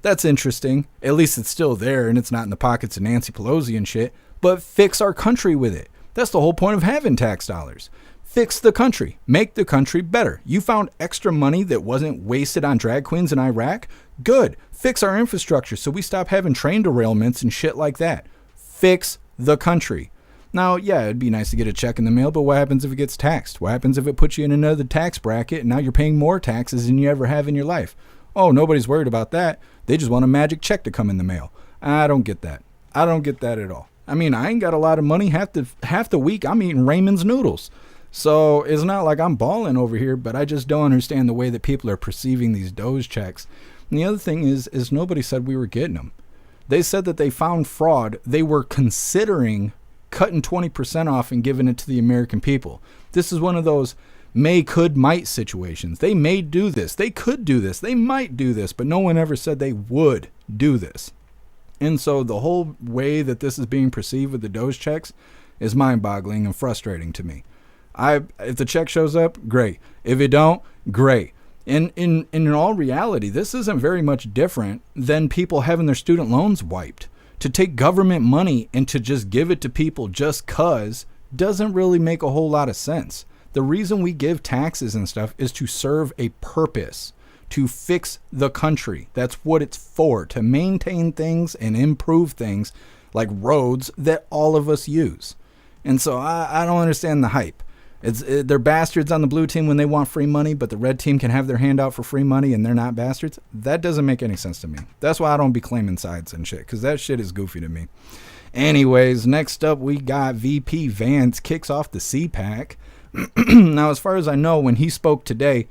that's interesting. At least it's still there and it's not in the pockets of Nancy Pelosi and shit. But fix our country with it. That's the whole point of having tax dollars. Fix the country. Make the country better. You found extra money that wasn't wasted on drag queens in Iraq? Good. Fix our infrastructure so we stop having train derailments and shit like that. Fix the country. Now, yeah, it'd be nice to get a check in the mail, but what happens if it gets taxed? What happens if it puts you in another tax bracket and now you're paying more taxes than you ever have in your life? Oh, nobody's worried about that. They just want a magic check to come in the mail. I don't get that. I don't get that at all. I mean, I ain't got a lot of money. Half the week I'm eating Raymond's noodles. So it's not like I'm balling over here, but I just don't understand the way that people are perceiving these Doge checks. And the other thing is nobody said we were getting them. They said that they found fraud. They were considering cutting 20% off and giving it to the American people. This is one of those may, could, might situations. They may do this. They could do this. They might do this, but no one ever said they would do this. And so the whole way that this is being perceived with the Doge checks is mind-boggling and frustrating to me. If the check shows up, great. If it don't, great. And in all reality, this isn't very much different than people having their student loans wiped. To take government money and to just give it to people just 'cause doesn't really make a whole lot of sense. The reason we give taxes and stuff is to serve a purpose, to fix the country. That's what it's for, to maintain things and improve things like roads that all of us use. And so I don't understand the hype. They're bastards on the blue team when they want free money, but the red team can have their hand out for free money and they're not bastards. That doesn't make any sense to me. That's why I don't be claiming sides and shit, because that shit is goofy to me. Anyways, next up we got VP Vance kicks off the CPAC. Now, as far as I know, when he spoke today,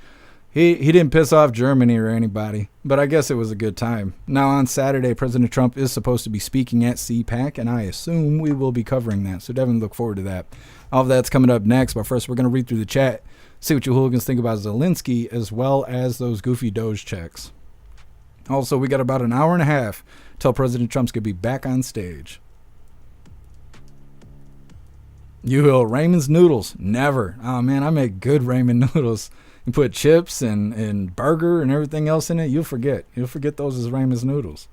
he didn't piss off Germany or anybody, but I guess it was a good time. Now, on Saturday, President Trump is supposed to be speaking at CPAC, and I assume we will be covering that, so definitely look forward to that. All of that's coming up next, but first we're going to read through the chat, see what you hooligans think about Zelenskyy, as well as those goofy Doge checks. Also, we got about an hour and a half till President Trump's going to be back on stage. You will Raymond's noodles. Never. Oh, man, I make good Raymond noodles. You put chips and burger and everything else in it, you'll forget. You'll forget those as Raymond's noodles.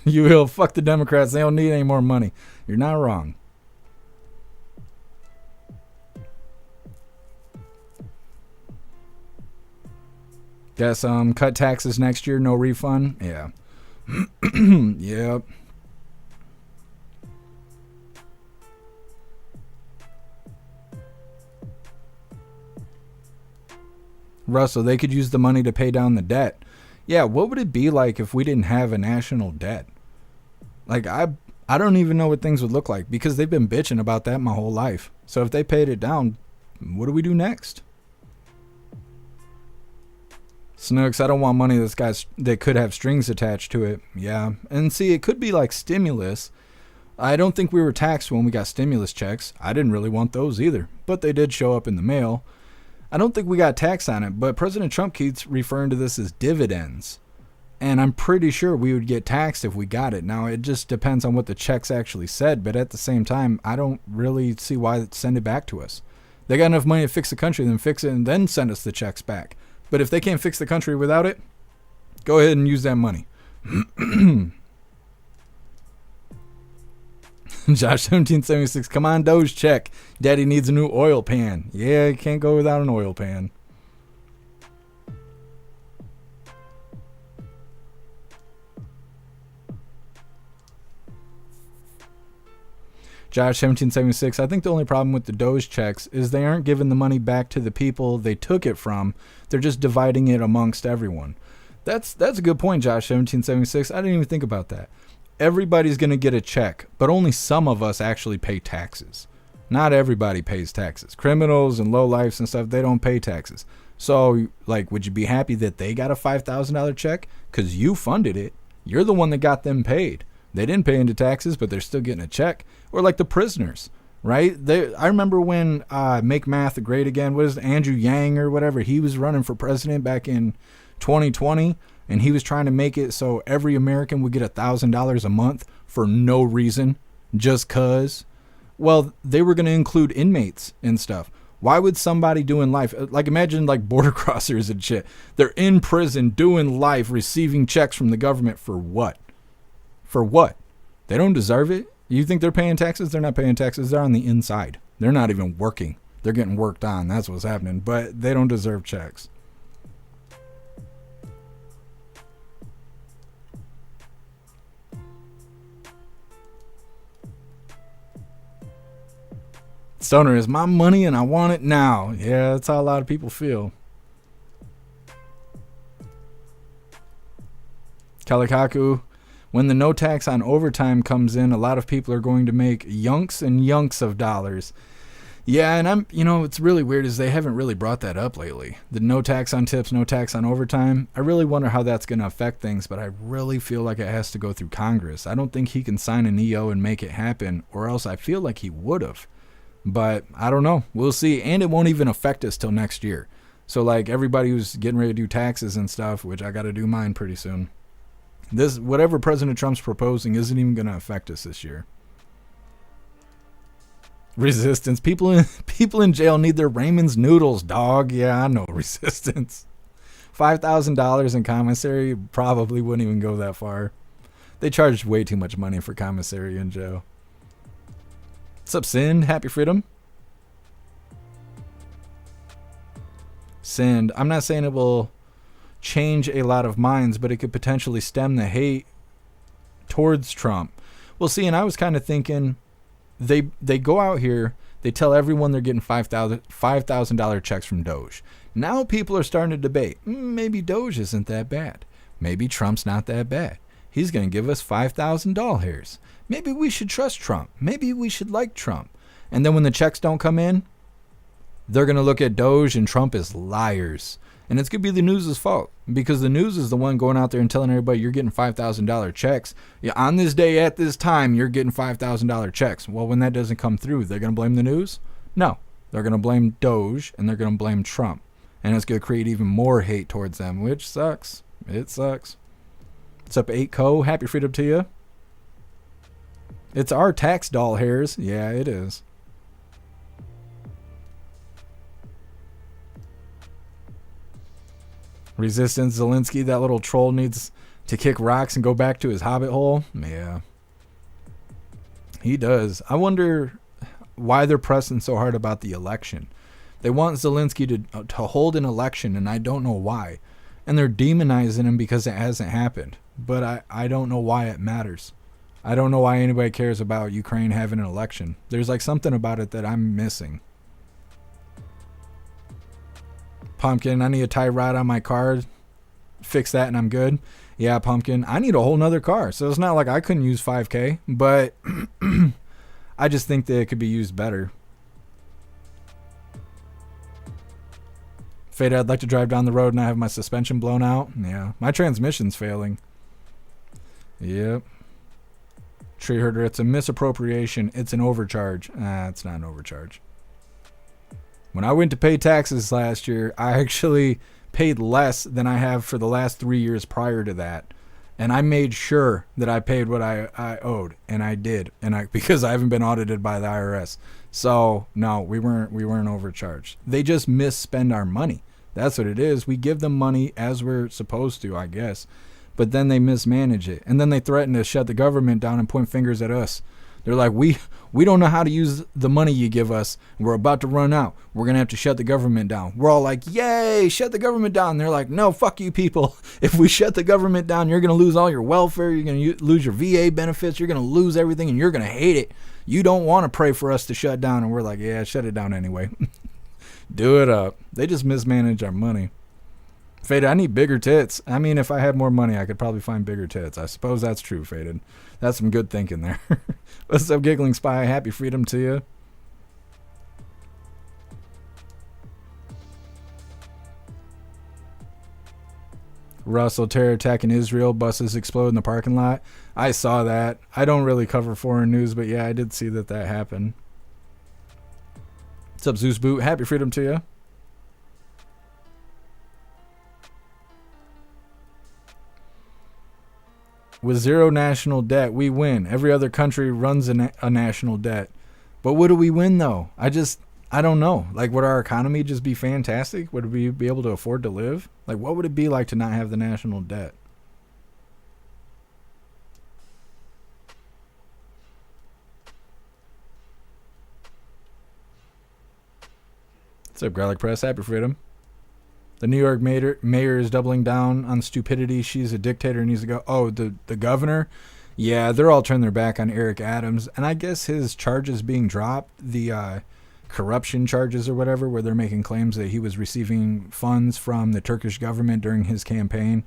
You will. Fuck the Democrats. They don't need any more money. You're not wrong. Guess cut taxes next year, no refund. Yeah. Yep. Russell, they could use the money to pay down the debt. Yeah, what would it be like if we didn't have a national debt? Like, I don't even know what things would look like, because they've been bitching about that my whole life. So if they paid it down, what do we do next? Snooks, I don't want money that could have strings attached to it. Yeah, and see, it could be like stimulus. I don't think we were taxed when we got stimulus checks. I didn't really want those either, but they did show up in the mail. I don't think we got taxed on it, but President Trump keeps referring to this as dividends. And I'm pretty sure we would get taxed if we got it. Now, it just depends on what the checks actually said, but at the same time, I don't really see why they'd send it back to us. They got enough money to fix the country, then fix it, and then send us the checks back. But if they can't fix the country without it, go ahead and use that money. Josh 1776, come on, Doge check. Daddy needs a new oil pan. Yeah, you can't go without an oil pan. Josh 1776, I think the only problem with the Doge checks is they aren't giving the money back to the people they took it from. They're just dividing it amongst everyone. That's a good point, Josh 1776. I didn't even think about that. Everybody's going to get a check, but only some of us actually pay taxes. Not everybody pays taxes. Criminals and lowlifes and stuff, they don't pay taxes. So, like, would you be happy that they got a $5,000 check? Because you funded it. You're the one that got them paid. They didn't pay into taxes, but they're still getting a check. Or like the prisoners, right? I remember when Make Math Great Again, was Andrew Yang or whatever, he was running for president back in 2020, and he was trying to make it so every American would get $1,000 a month for no reason, just cause. Well, they were going to include inmates and stuff. Why would somebody doing life, like imagine like border crossers and shit, they're in prison doing life, receiving checks from the government for what? For what? They don't deserve it. You think they're paying taxes? They're not paying taxes. They're on the inside. They're not even working. They're getting worked on. That's what's happening. But they don't deserve checks. Stoner is my money and I want it now. Yeah, that's how a lot of people feel. Kalikaku. When the no tax on overtime comes in, a lot of people are going to make yunks and yunks of dollars. Yeah, and it's really weird is they haven't really brought that up lately. The no tax on tips, no tax on overtime. I really wonder how that's going to affect things, but I really feel like it has to go through Congress. I don't think he can sign an EO and make it happen, or else I feel like he would have. But I don't know. We'll see. And it won't even affect us till next year. So like everybody who's getting ready to do taxes and stuff, which I got to do mine pretty soon. This, whatever President Trump's proposing, isn't even going to affect us this year. Resistance. People in jail need their Raymond's noodles, dog. Yeah, I know. Resistance. $5,000 in commissary probably wouldn't even go that far. They charged way too much money for commissary in jail. What's up, Sind? Happy freedom. Sind, I'm not saying it will change a lot of minds, but it could potentially stem the hate towards Trump. Well, see, and I was kind of thinking, they go out here, they tell everyone they're getting $5,000 checks from Doge. Now people are starting to debate, maybe Doge isn't that bad. Maybe Trump's not that bad. He's going to give us $5,000. Maybe we should trust Trump. Maybe we should like Trump. And then when the checks don't come in, they're going to look at Doge and Trump as liars. And it's going to be the news's fault, because the news is the one going out there and telling everybody you're getting $5,000 checks. Yeah, on this day at this time, you're getting $5,000 checks. Well, when that doesn't come through, they're going to blame the news? No. They're going to blame Doge, and they're going to blame Trump. And it's going to create even more hate towards them, which sucks. It sucks. What's up, 8Co? Happy freedom to you. It's our tax doll hairs. Yeah, it is. Resistance, Zelenskyy, that little troll needs to kick rocks and go back to his hobbit hole. Yeah. He does. I wonder why they're pressing so hard about the election. They want Zelenskyy to hold an election, and I don't know why. And they're demonizing him because it hasn't happened. But I don't know why it matters. I don't know why anybody cares about Ukraine having an election. There's like something about it that I'm missing. Pumpkin, I need a tie rod on my car. Fix that and I'm good. Yeah, Pumpkin, I need a whole nother car. So it's not like I couldn't use $5,000, but I just think that it could be used better. Fade, I'd like to drive down the road and I have my suspension blown out. Yeah, my transmission's failing. Yep. Tree herder, it's a misappropriation. It's an overcharge. It's not an overcharge. When I went to pay taxes last year, I actually paid less than I have for the last 3 years prior to that. And I made sure that I paid what I owed, and I did. Because I haven't been audited by the IRS. So, no, we weren't overcharged. They just misspend our money. That's what it is. We give them money as we're supposed to, I guess. But then they mismanage it. And then they threaten to shut the government down and point fingers at us. They're like, we don't know how to use the money you give us. We're about to run out. We're going to have to shut the government down. We're all like, yay, shut the government down. They're like, no, fuck you people. If we shut the government down, you're going to lose all your welfare. You're going to lose your VA benefits. You're going to lose everything, and you're going to hate it. You don't want to pray for us to shut down. And we're like, yeah, shut it down anyway. Do it up. They just mismanage our money. Faded, I need bigger tits. I mean, if I had more money, I could probably find bigger tits. I suppose that's true, Faded. That's some good thinking there. What's up, Giggling Spy? Happy freedom to you. Russell, terror attack in Israel. Buses explode in the parking lot. I saw that. I don't really cover foreign news, but yeah, I did see that happened. What's up, Zeus Boot? Happy freedom to you. With zero national debt, we win. Every other country runs a national debt. But what do we win, though? I don't know. Like, would our economy just be fantastic? Would we be able to afford to live? Like, what would it be like to not have the national debt? What's up, Garlic Press? Happy freedom. The New York mayor is doubling down on stupidity. She's a dictator and needs to go. Oh, the governor? Yeah, they're all turning their back on Eric Adams. And I guess his charges being dropped, the corruption charges or whatever, where they're making claims that he was receiving funds from the Turkish government during his campaign.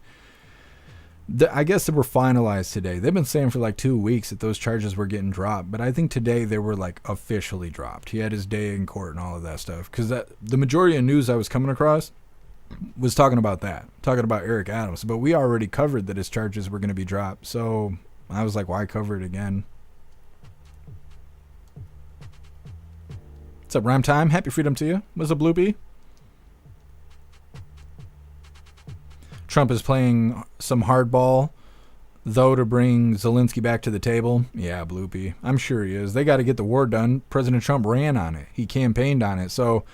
I guess they were finalized today. They've been saying for like 2 weeks that those charges were getting dropped. But I think today they were like officially dropped. He had his day in court and all of that stuff. Because the majority of news I was coming across was talking about Eric Adams, but we already covered that his charges were going to be dropped. So I was like, why cover it again? What's up, Rhyme Time? Happy freedom to you. What's up, Bloopy? Trump is playing some hardball, though, to bring Zelenskyy back to the table. Yeah, Bloopy. I'm sure he is. They got to get the war done. President Trump ran on it. He campaigned on it. So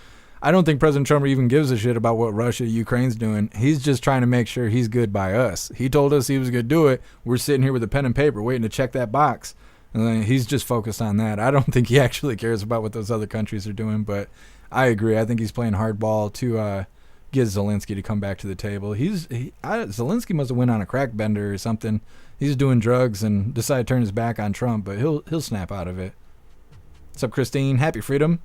I don't think President Trump even gives a shit about what Russia, Ukraine's doing. He's just trying to make sure he's good by us. He told us he was going to do it. We're sitting here with a pen and paper waiting to check that box. And then he's just focused on that. I don't think he actually cares about what those other countries are doing, but I agree. I think he's playing hardball to get Zelensky to come back to the table. Zelensky must have went on a crack bender or something. He's doing drugs and decided to turn his back on Trump, but he'll snap out of it. What's up, Christine? Happy freedom.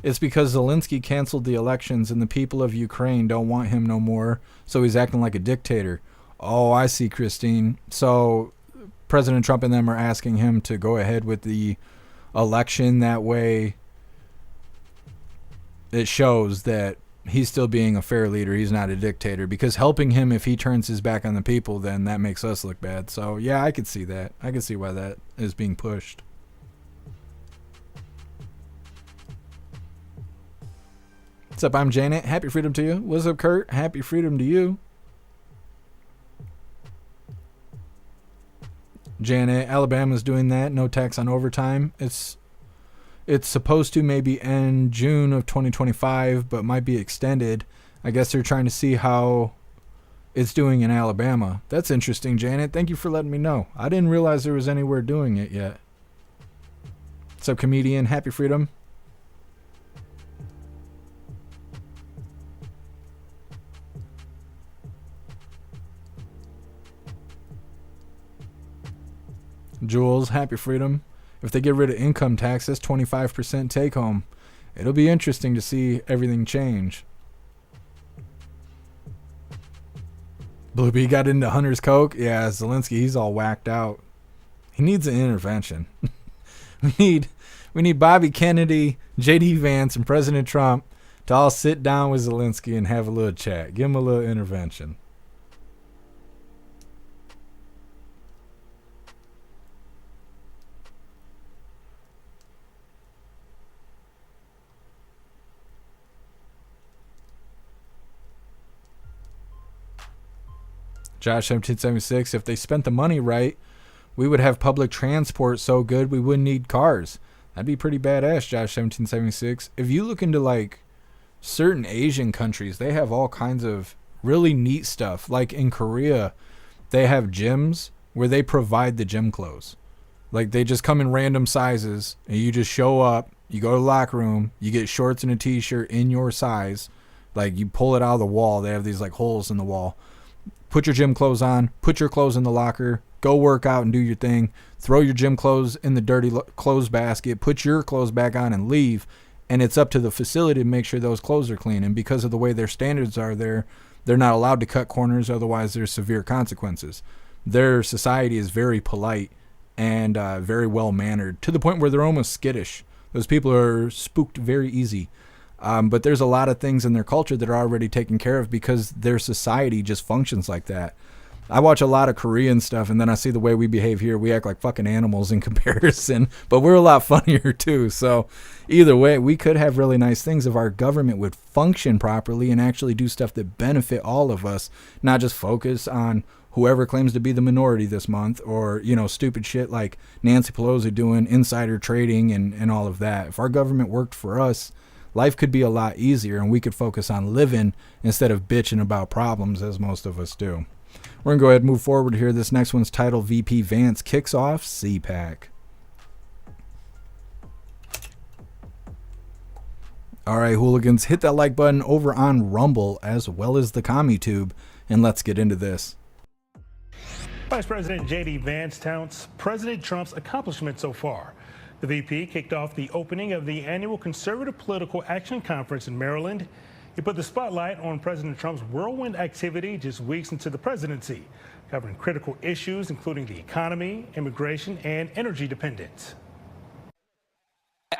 It's because Zelensky canceled the elections and the people of Ukraine don't want him no more, so he's acting like a dictator. Oh, I see, Christine. So President Trump and them are asking him to go ahead with the election. That way it shows that he's still being a fair leader. He's not a dictator, because helping him, if he turns his back on the people, then that makes us look bad. So yeah, I could see that. I could see why that is being pushed. What's up? I'm Janet. Happy freedom to you. What's up, Kurt? Happy freedom to you. Janet, Alabama's doing that. No tax on overtime. It's supposed to maybe end June of 2025, but might be extended. I guess they're trying to see how it's doing in Alabama. That's interesting, Janet. Thank you for letting me know. I didn't realize there was anywhere doing it yet. What's up, comedian? Happy freedom. Jules, happy freedom. If they get rid of income taxes, 25% take home. It'll be interesting to see everything change. Blue B got into Hunter's Coke. Yeah, Zelensky, he's all whacked out. He needs an intervention. we need Bobby Kennedy, JD Vance, and President Trump to all sit down with Zelensky and have a little chat. Give him a little intervention. Josh 1776, if they spent the money right, we would have public transport so good we wouldn't need cars. That'd be pretty badass, Josh 1776. If you look into like certain Asian countries, they have all kinds of really neat stuff. Like in Korea, they have gyms where they provide the gym clothes. Like they just come in random sizes and you just show up, you go to the locker room, you get shorts and a t-shirt in your size. Like you pull it out of the wall. They have these like holes in the wall. Put your gym clothes on, put your clothes in the locker, go work out and do your thing, throw your gym clothes in the dirty clothes basket, put your clothes back on and leave, and it's up to the facility to make sure those clothes are clean. And because of the way their standards are there, they're not allowed to cut corners, otherwise there's severe consequences. Their society is very polite and very well-mannered, to the point where they're almost skittish. Those people are spooked very easy. But there's a lot of things in their culture that are already taken care of because their society just functions like that. I watch a lot of Korean stuff, and then I see the way we behave here. We act like fucking animals in comparison, but we're a lot funnier too. So either way, we could have really nice things if our government would function properly and actually do stuff that benefit all of us, not just focus on whoever claims to be the minority this month, or, you know, stupid shit like Nancy Pelosi doing insider trading and all of that. If our government worked for us, life could be a lot easier and we could focus on living instead of bitching about problems as most of us do. We're going to go ahead and move forward here. This next one's titled VP Vance Kicks Off CPAC. All right, hooligans, hit that like button over on Rumble as well as the CommuTube, and let's get into this. Vice President J.D. Vance touts President Trump's accomplishments so far. The VP kicked off the opening of the annual Conservative Political Action Conference in Maryland. He put the spotlight on President Trump's whirlwind activity just weeks into the presidency, covering critical issues including the economy, immigration, and energy dependence.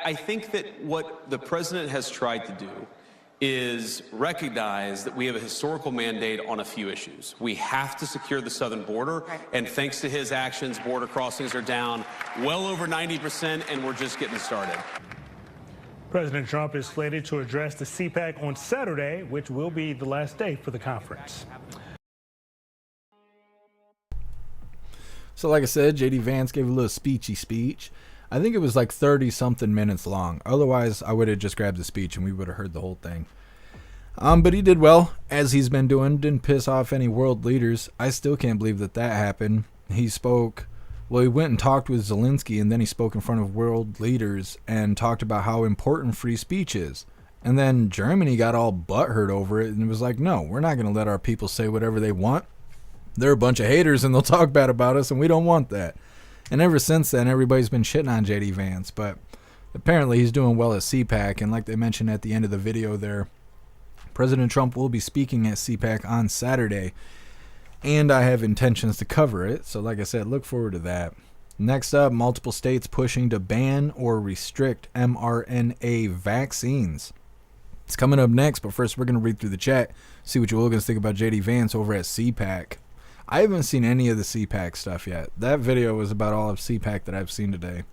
I think that what the president has tried to do is recognize that we have a historical mandate on a few issues. We have to secure the southern border, and thanks to his actions, border crossings are down well over 90%, and we're just getting started. President Trump is slated to address the CPAC on Saturday, which will be the last day for the conference. So like I said, J.D. Vance gave a little speech. I think it was like 30-something minutes long. Otherwise, I would have just grabbed the speech and we would have heard the whole thing. But he did well, as he's been doing. Didn't piss off any world leaders. I still can't believe that happened. He spoke... Well, he went and talked with Zelenskyy, and then he spoke in front of world leaders and talked about how important free speech is. And then Germany got all butthurt over it and was like, no, we're not going to let our people say whatever they want. They're a bunch of haters and they'll talk bad about us, and we don't want that. And ever since then, everybody's been shitting on JD Vance, but apparently he's doing well at CPAC, and like they mentioned at the end of the video there, President Trump will be speaking at CPAC on Saturday, and I have intentions to cover it. So like I said, look forward to that. Next up, multiple states pushing to ban or restrict mRNA vaccines. It's coming up next, but first we're going to read through the chat, see what you Hooligans think about JD Vance over at CPAC. I haven't seen any of the CPAC stuff yet. That video was about all of CPAC that I've seen today.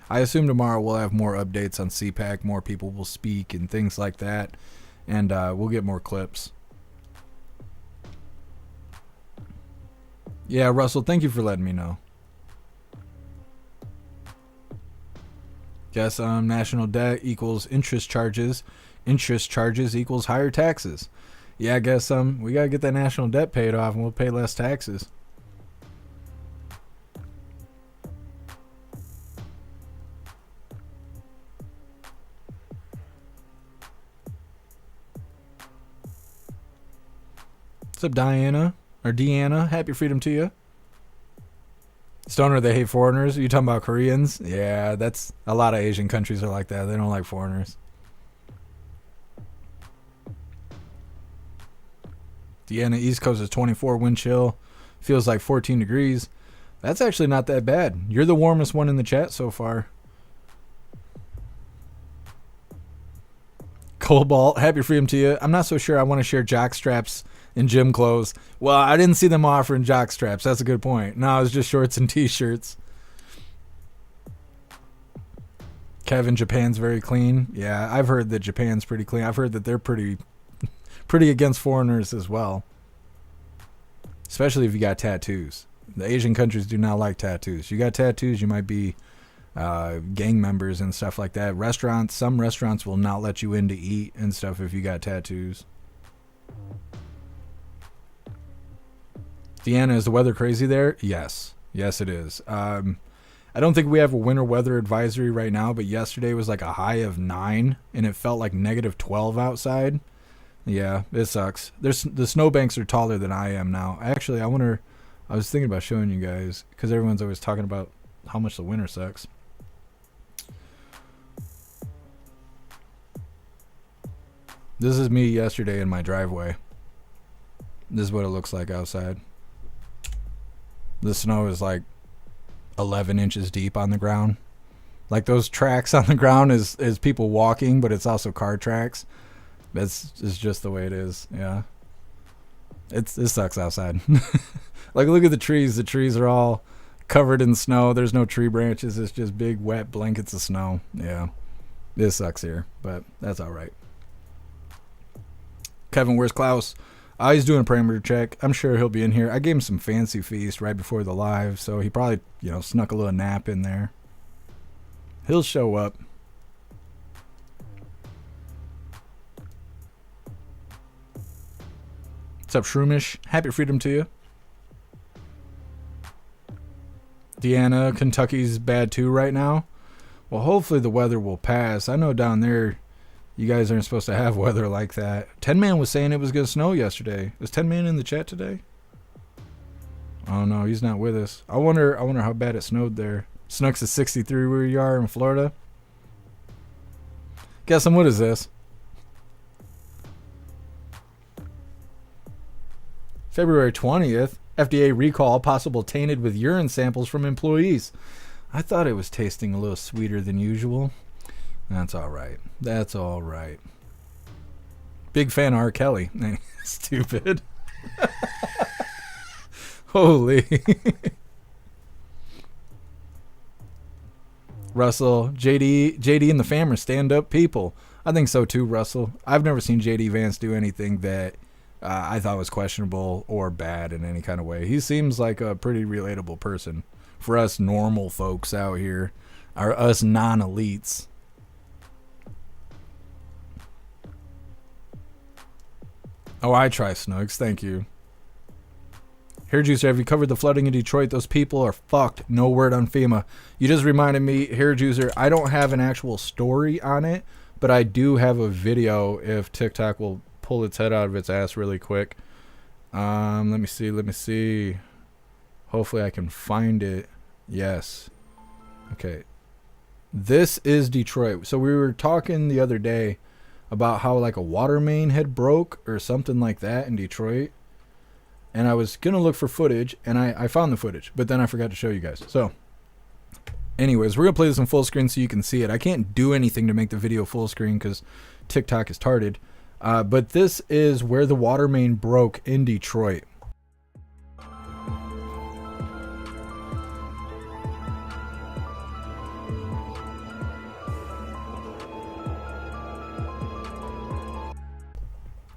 I assume tomorrow we'll have more updates on CPAC, more people will speak and things like that. And we'll get more clips. Yeah, Russell, thank you for letting me know. Guess national debt equals interest charges. Interest charges equals higher taxes. Yeah, I guess we got to get that national debt paid off and we'll pay less taxes. What's up, Diana? Or Deanna? Happy freedom to you. Stoner, they hate foreigners. Are you talking about Koreans? Yeah, that's a lot of Asian countries are like that. They don't like foreigners. Deanna, East Coast is 24, wind chill. Feels like 14 degrees. That's actually not that bad. You're the warmest one in the chat so far. Cobalt, happy freedom to you. I'm not so sure I want to share jock straps and gym clothes. Well, I didn't see them offering jock straps. That's a good point. No, it was just shorts and t-shirts. Kevin, Japan's very clean. Yeah, I've heard that Japan's pretty clean. I've heard that they're pretty against foreigners as well. Especially if you got tattoos. The Asian countries do not like tattoos. You got tattoos, you might be gang members and stuff like that. Restaurants, some restaurants will not let you in to eat and stuff if you got tattoos. Deanna, is the weather crazy there? Yes. Yes, it is. I don't think we have a winter weather advisory right now, but yesterday was like a high of 9, and it felt like negative 12 outside. Yeah, it sucks. The snowbanks are taller than I am now. Actually, I was thinking about showing you guys, because everyone's always talking about how much the winter sucks. This is me yesterday in my driveway. This is what it looks like outside. The snow is like 11 inches deep on the ground. Like those tracks on the ground is people walking, but it's also car tracks. It's just the way it is. Yeah. It sucks outside. Like, look at the trees. The trees are all covered in snow. There's no tree branches. It's just big wet blankets of snow. Yeah. This sucks here, but that's all right. Kevin, where's Klaus? He's doing a parameter check. I'm sure he'll be in here. I gave him some fancy feast right before the live, so he probably, snuck a little nap in there. He'll show up. What's up, Shroomish? Happy freedom to you. Deanna, Kentucky's bad too right now. Well, hopefully the weather will pass. I know down there you guys aren't supposed to have weather like that. 10 Man was saying it was going to snow yesterday. Is 10 Man in the chat today? Oh no, he's not with us. I wonder how bad it snowed there. Snucks is 63 where you are in Florida. Guess what is this? February 20th, FDA recall possible tainted with urine samples from employees. I thought it was tasting a little sweeter than usual. That's all right. That's all right. Big fan of R. Kelly. Stupid. Holy. Russell, JD and the fam are stand-up people. I think so too, Russell. I've never seen JD Vance do anything that I thought was questionable or bad in any kind of way. He seems like a pretty relatable person for us normal folks out here. Are us non-elites. Oh, I try, Snugs. Thank you. Hair Juicer, have you covered the flooding in Detroit? Those people are fucked. No word on FEMA. You just reminded me, Hair Juicer, I don't have an actual story on it, but I do have a video if TikTok will pull its head out of its ass really quick. Let me see. Hopefully I can find it. Yes. Okay. This is Detroit. So we were talking the other day about how like a water main had broke or something like that in Detroit. And I was going to look for footage, and I found the footage, but then I forgot to show you guys. So, anyways, we're going to play this in full screen so you can see it. I can't do anything to make the video full screen because TikTok is tarded. But this is where the water main broke in Detroit.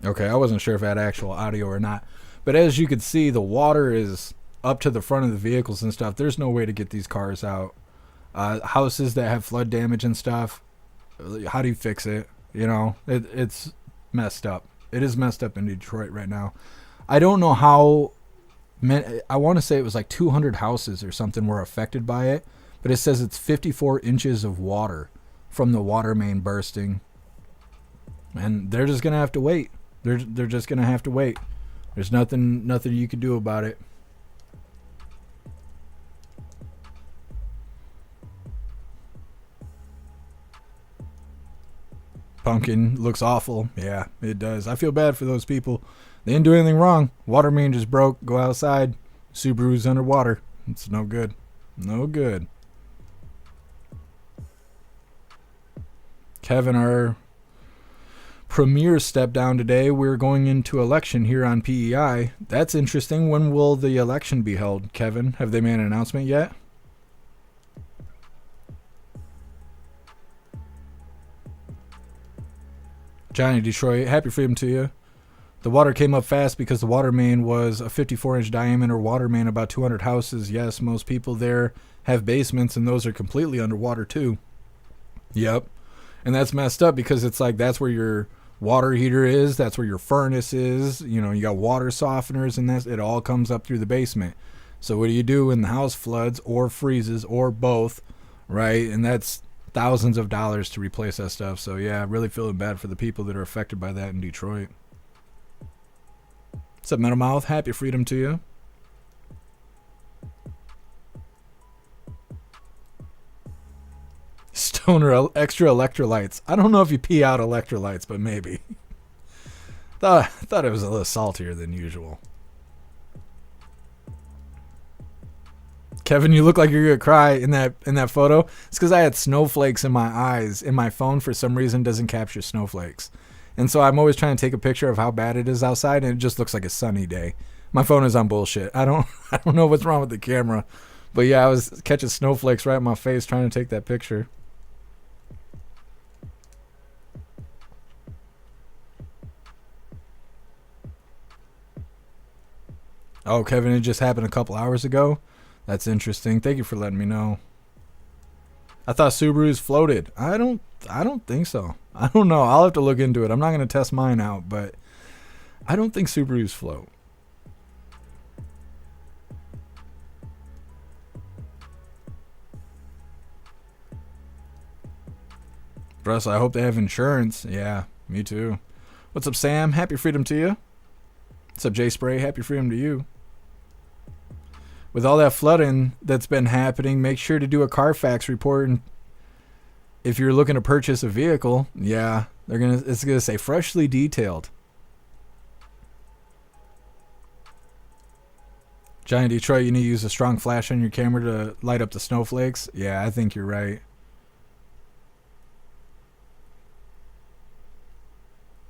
Okay, I wasn't sure if I had actual audio or not. But as you can see, the water is up to the front of the vehicles and stuff. There's no way to get these cars out. Houses that have flood damage and stuff, how do you fix it? You know, it's messed up. It is messed up in Detroit right now. I don't know how many, I want to say it was like 200 houses or something were affected by it. But it says it's 54 inches of water from the water main bursting. And they're just going to have to wait. They're just going to have to wait. There's nothing you can do about it. Pumpkin looks awful. Yeah, it does. I feel bad for those people. They didn't do anything wrong. Water main just broke. Go outside. Subaru's underwater. It's no good. No good. Kevin, our premier stepped down today. We're going into election here on PEI. That's interesting. When will the election be held, Kevin? Have they made an announcement yet? Johnny Detroit, happy freedom to you. The water came up fast because the water main was a 54-inch diameter water main, about 200 houses. Yes, most people there have basements, and those are completely underwater too. Yep. And that's messed up because it's like that's where your water heater is, that's where your furnace is, you know, you got water softeners, and it all comes up through the basement. So what do you do when the house floods or freezes or both, right? And that's thousands of dollars to replace that stuff. So yeah, really feeling bad for the people that are affected by that in Detroit. What's up, Metal Mouth? Happy freedom to you. Stoner extra electrolytes. I don't know if you pee out electrolytes, but maybe. Thought it was a little saltier than usual. Kevin, you look like you're gonna cry in that photo. It's because I had snowflakes in my eyes, and my phone for some reason doesn't capture snowflakes. And so I'm always trying to take a picture of how bad it is outside, and it just looks like a sunny day. My phone is on bullshit. I don't know what's wrong with the camera, but yeah, I was catching snowflakes right in my face trying to take that picture. Oh, Kevin, it just happened a couple hours ago. That's interesting. Thank you for letting me know. I thought Subarus floated. I don't think so. I don't know. I'll have to look into it. I'm not going to test mine out, but I don't think Subarus float. Russ, I hope they have insurance. Yeah, me too. What's up, Sam? Happy freedom to you. What's up, Jay Spray? Happy freedom to you. With all that flooding that's been happening, make sure to do a Carfax report. And if you're looking to purchase a vehicle, yeah, it's gonna say freshly detailed. Giant Detroit, you need to use a strong flash on your camera to light up the snowflakes. Yeah, I think you're right.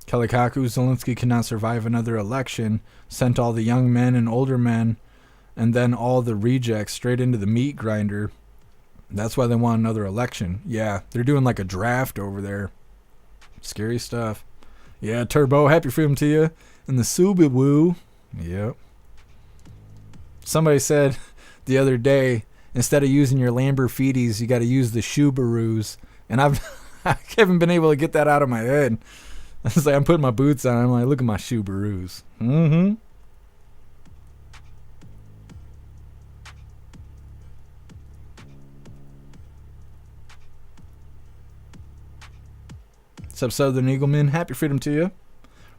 Kelly Kaku, Zelenskyy cannot survive another election. Sent all the young men and older men and then all the rejects straight into the meat grinder. That's why they want another election. Yeah, they're doing like a draft over there. Scary stuff. Yeah, Turbo, happy freedom to you. And the Subaru. Yep. Somebody said the other day, instead of using your Lamborghinis, you got to use the Subarus. And I haven't been able to get that out of my head. It's like I'm putting my boots on. I'm like, look at my Subarus. Mm-hmm. What's up, Southern Eagleman? Happy freedom to you.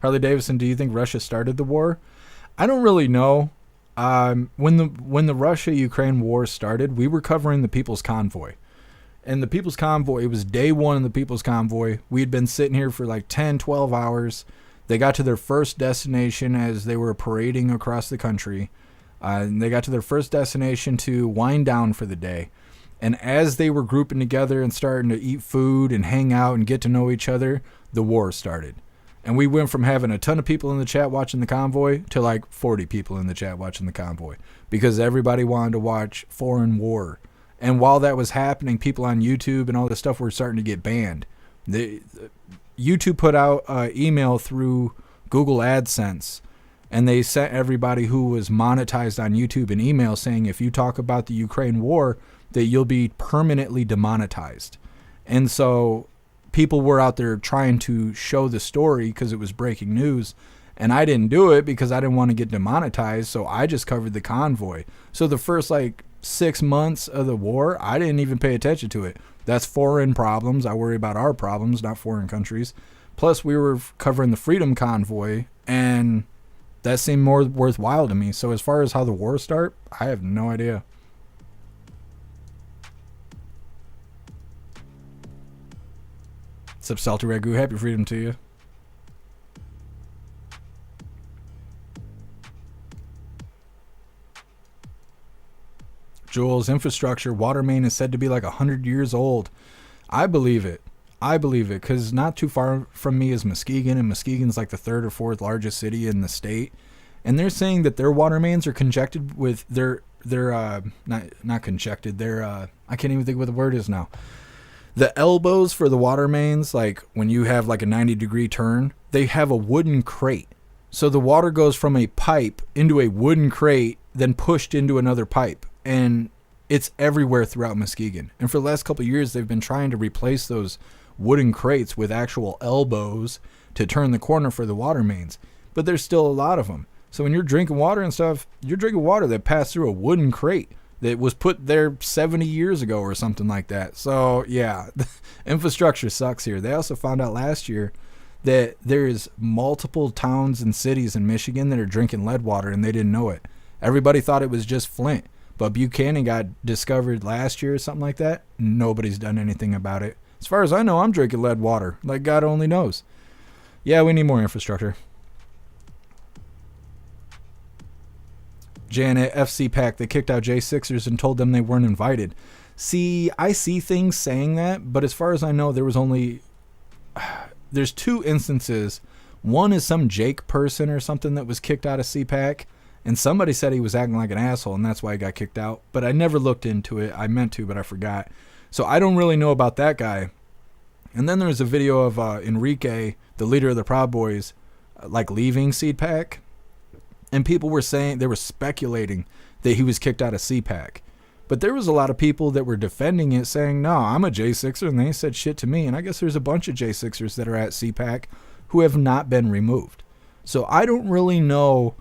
Harley Davidson, do you think Russia started the war? I don't really know. When the Russia-Ukraine war started, we were covering the People's Convoy. And the People's Convoy, it was day one of the People's Convoy. We had been sitting here for like 10, 12 hours. They got to their first destination as they were parading across the country. And they got to their first destination to wind down for the day. And as they were grouping together and starting to eat food and hang out and get to know each other, the war started. And we went from having a ton of people in the chat watching the convoy to like 40 people in the chat watching the convoy because everybody wanted to watch foreign war. And while that was happening, people on YouTube and all this stuff were starting to get banned. YouTube put out an email through Google AdSense, and they sent everybody who was monetized on YouTube an email saying if you talk about the Ukraine war, that you'll be permanently demonetized. And so people were out there trying to show the story because it was breaking news. And I didn't do it because I didn't want to get demonetized. So I just covered the convoy. So the first 6 months of the war, I didn't even pay attention to it. That's foreign problems. I worry about our problems, not foreign countries. Plus we were covering the Freedom Convoy, and that seemed more worthwhile to me. So as far as how the war started, I have no idea. What's up, Salty Ragu? Happy freedom to you. Jules, infrastructure, water main is said to be like 100 years old. I believe it. Because not too far from me is Muskegon, and Muskegon's like the 3rd or 4th largest city in the state. And they're saying that their water mains are conjected with not conjected, I can't even think what the word is now. The elbows for the water mains, like when you have like a 90-degree turn, they have a wooden crate. So the water goes from a pipe into a wooden crate, then pushed into another pipe. And it's everywhere throughout Muskegon. And for the last couple of years, they've been trying to replace those wooden crates with actual elbows to turn the corner for the water mains. But there's still a lot of them. So when you're drinking water and stuff, you're drinking water that passed through a wooden crate that was put there 70 years ago or something like that. So, yeah, infrastructure sucks here. They also found out last year that there's multiple towns and cities in Michigan that are drinking lead water, and they didn't know it. Everybody thought it was just Flint. But Buchanan got discovered last year or something like that. Nobody's done anything about it. As far as I know, I'm drinking lead water. Like God only knows. Yeah, we need more infrastructure. Janet, CPAC, they kicked out J6ers and told them they weren't invited. See, I see things saying that, but as far as I know, there's 2 instances. One is some Jake person or something that was kicked out of CPAC, and somebody said he was acting like an asshole, and that's why he got kicked out. But I never looked into it. I meant to, but I forgot. So I don't really know about that guy. And then there's a video of Enrique, the leader of the Proud Boys, leaving CPAC. And people were saying, they were speculating that he was kicked out of CPAC. But there was a lot of people that were defending it, saying, no, I'm a J6er, and they said shit to me. And I guess there's a bunch of J6ers that are at CPAC who have not been removed. So I don't really know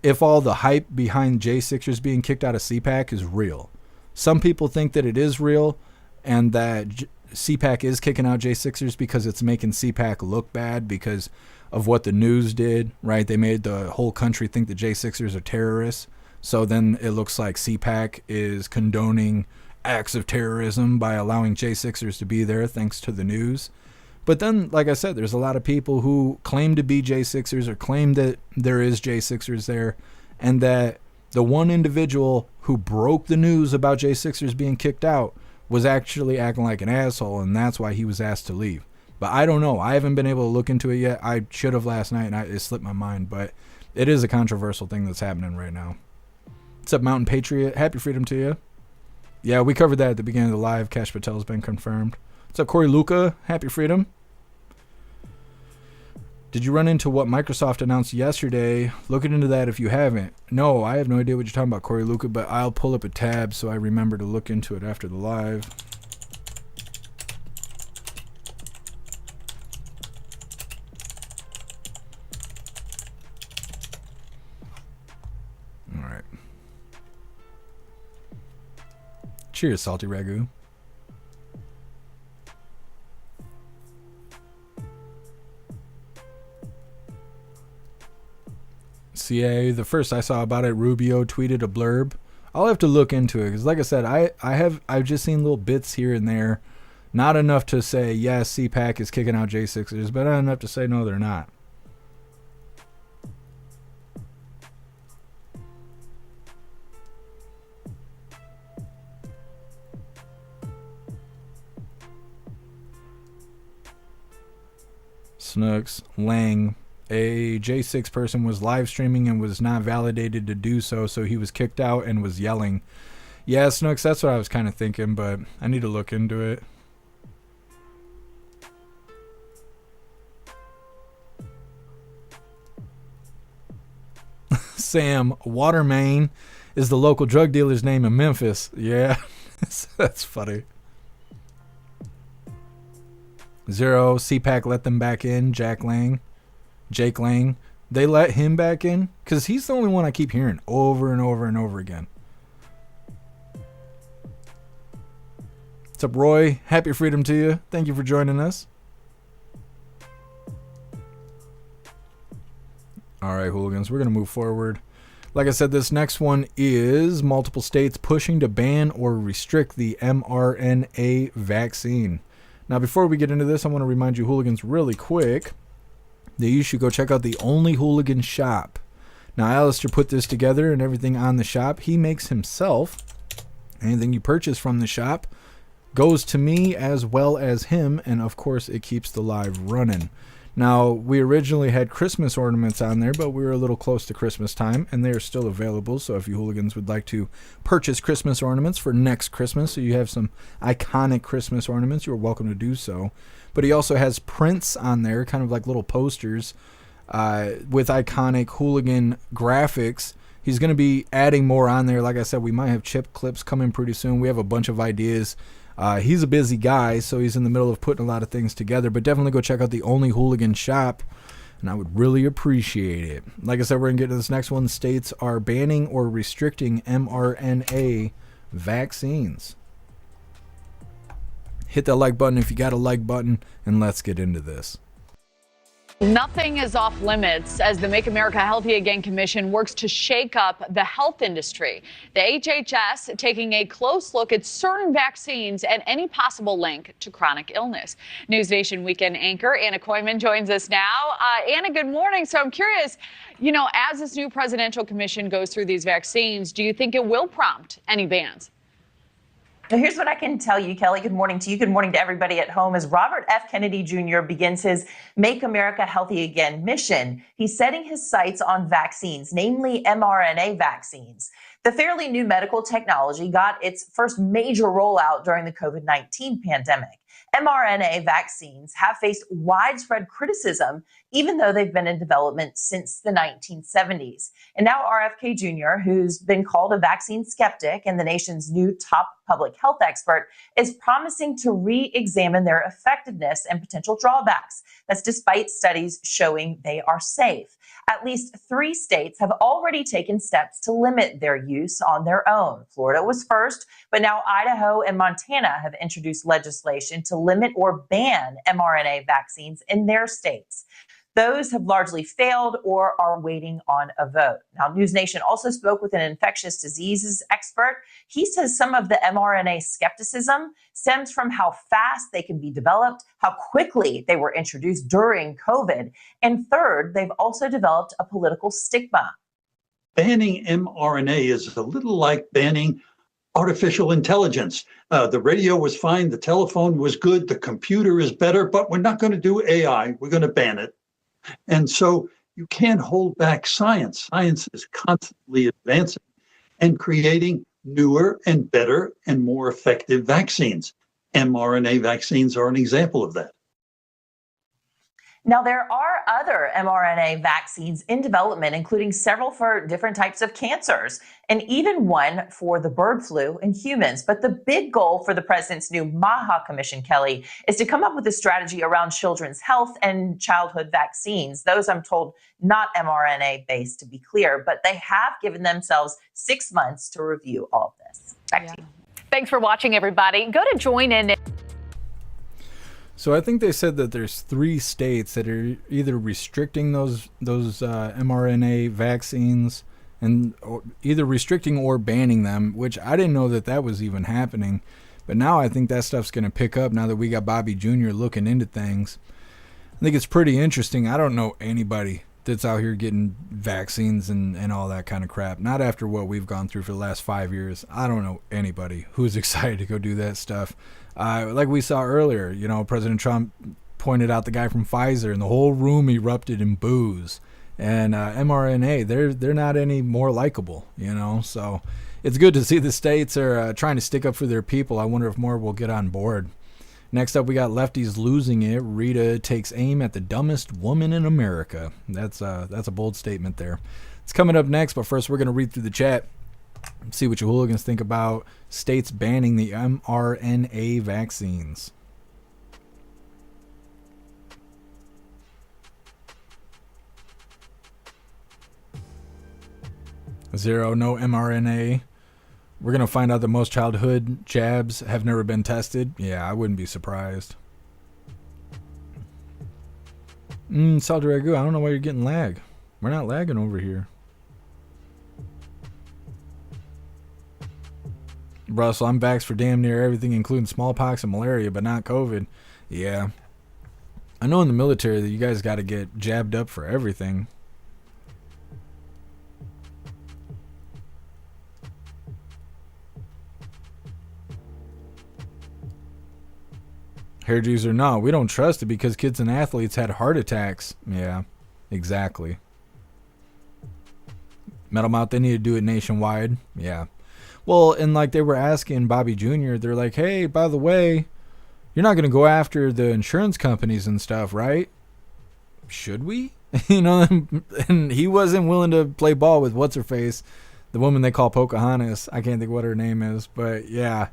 if all the hype behind J6ers being kicked out of CPAC is real. Some people think that it is real, and that CPAC is kicking out J6ers because it's making CPAC look bad because of what the news did, right? They made the whole country think the J6ers are terrorists. So then it looks like CPAC is condoning acts of terrorism by allowing J6ers to be there thanks to the news. But then, like I said, there's a lot of people who claim to be J6ers or claim that there is J6ers there, and that the one individual who broke the news about J6ers being kicked out was actually acting like an asshole, and that's why he was asked to leave. But I don't know. I haven't been able to look into it yet. I should have last night, and it slipped my mind. But it is a controversial thing that's happening right now. What's up, Mountain Patriot? Happy freedom to you. Yeah, we covered that at the beginning of the live. Kash Patel has been confirmed. What's up, Corey Luca? Happy freedom. Did you run into what Microsoft announced yesterday? Look into that if you haven't. No, I have no idea what you're talking about, Corey Luca, but I'll pull up a tab so I remember to look into it after the live. All right. Cheers, Salty Ragu. CIA, the first I saw about it, Rubio tweeted a blurb. I'll have to look into it because, like I said, I've just seen little bits here and there, not enough to say yes, CPAC is kicking out J6ers, but not enough to say no, they're not. Snooks, Lang. A J6 person was live streaming and was not validated to do so, so he was kicked out and was yelling. Yeah, Snooks, that's what I was kind of thinking, but I need to look into it. Sam, Watermain is the local drug dealer's name in Memphis. Yeah, that's funny. Zero, CPAC let them back in, Jake Lang, they let him back in because he's the only one I keep hearing over and over and over again. What's up, Roy? Happy freedom to you. Thank you for joining us. All right, hooligans, we're going to move forward. Like I said, this next one is multiple states pushing to ban or restrict the mRNA vaccine. Now, before we get into this, I want to remind you, hooligans, really quick, that you should go check out the Only Hooligan shop. Now, Alistair put this together and everything on the shop. He makes himself. Anything you purchase from the shop goes to me as well as him, and of course, it keeps the live running. Now, we originally had Christmas ornaments on there, but we were a little close to Christmas time, and they are still available. So if you hooligans would like to purchase Christmas ornaments for next Christmas, so you have some iconic Christmas ornaments, you're welcome to do so. But he also has prints on there, kind of like little posters with iconic hooligan graphics. He's going to be adding more on there. Like I said, we might have chip clips coming pretty soon. We have a bunch of ideas. He's a busy guy, so he's in the middle of putting a lot of things together. But definitely go check out the Only Hooligan shop, and I would really appreciate it. Like I said, we're going to get to this next one. States are banning or restricting mRNA vaccines. Hit that like button if you got a like button, and let's get into this. Nothing is off limits as the Make America Healthy Again Commission works to shake up the health industry. The HHS taking a close look at certain vaccines and any possible link to chronic illness. News Nation weekend anchor Anna Koyman joins us now. Anna, good morning. So I'm curious, as this new presidential commission goes through these vaccines, do you think it will prompt any bans? Now, here's what I can tell you, Kelly. Good morning to you. Good morning to everybody at home. As Robert F. Kennedy Jr. begins his Make America Healthy Again mission, he's setting his sights on vaccines, namely mRNA vaccines. The fairly new medical technology got its first major rollout during the COVID-19 pandemic. mRNA vaccines have faced widespread criticism, even though they've been in development since the 1970s. And now RFK Jr., who's been called a vaccine skeptic and the nation's new top public health expert, is promising to re-examine their effectiveness and potential drawbacks. That's despite studies showing they are safe. At least 3 states have already taken steps to limit their use on their own. Florida was first, but now Idaho and Montana have introduced legislation to limit or ban mRNA vaccines in their states. Those have largely failed or are waiting on a vote. Now, News Nation also spoke with an infectious diseases expert. He says some of the mRNA skepticism stems from how fast they can be developed, how quickly they were introduced during COVID, and third, they've also developed a political stigma. Banning mRNA is a little like banning artificial intelligence. The radio was fine, the telephone was good, the computer is better, but we're not going to do AI. We're going to ban it. And so you can't hold back science. Science is constantly advancing and creating newer and better and more effective vaccines. mRNA vaccines are an example of that. Now, there are other mRNA vaccines in development, including several for different types of cancers, and even one for the bird flu in humans. But the big goal for the president's new MAHA Commission, Kelly, is to come up with a strategy around children's health and childhood vaccines. Those, I'm told, not mRNA based, to be clear, but they have given themselves 6 months to review all of this. Back to you. Thanks for watching, everybody. Go to join in. So I think they said that there's 3 states that are either restricting those mRNA vaccines and either restricting or banning them, which I didn't know that was even happening. But now I think that stuff's going to pick up now that we got Bobby Jr. looking into things. I think it's pretty interesting. I don't know anybody that's out here getting vaccines and all that kind of crap. Not after what we've gone through for the last 5 years. I don't know anybody who's excited to go do that stuff. Like we saw earlier, President Trump pointed out the guy from Pfizer, and the whole room erupted in boos. And mRNA, they're not any more likable, So it's good to see the states are trying to stick up for their people. I wonder if more will get on board. Next up, we got Lefties losing it. Rita takes aim at the dumbest woman in America. That's a bold statement there. It's coming up next, but first we're going to read through the chat. See what you hooligans think about states banning the mRNA vaccines. Zero, no mRNA. We're going to find out that most childhood jabs have never been tested. Yeah, I wouldn't be surprised. Saudi Ragu, I don't know why you're getting lag. We're not lagging over here. Russell, I'm vaxxed for damn near everything, including smallpox and malaria, but not COVID. Yeah. I know in the military that you guys got to get jabbed up for everything. Hair juicer, no, we don't trust it because kids and athletes had heart attacks. Yeah, exactly. Metal Mouth, they need to do it nationwide. Yeah. Well, and like they were asking Bobby Jr., they're like, hey, by the way, you're not going to go after the insurance companies and stuff, right? Should we? And he wasn't willing to play ball with what's-her-face, the woman they call Pocahontas. I can't think what her name is, but yeah.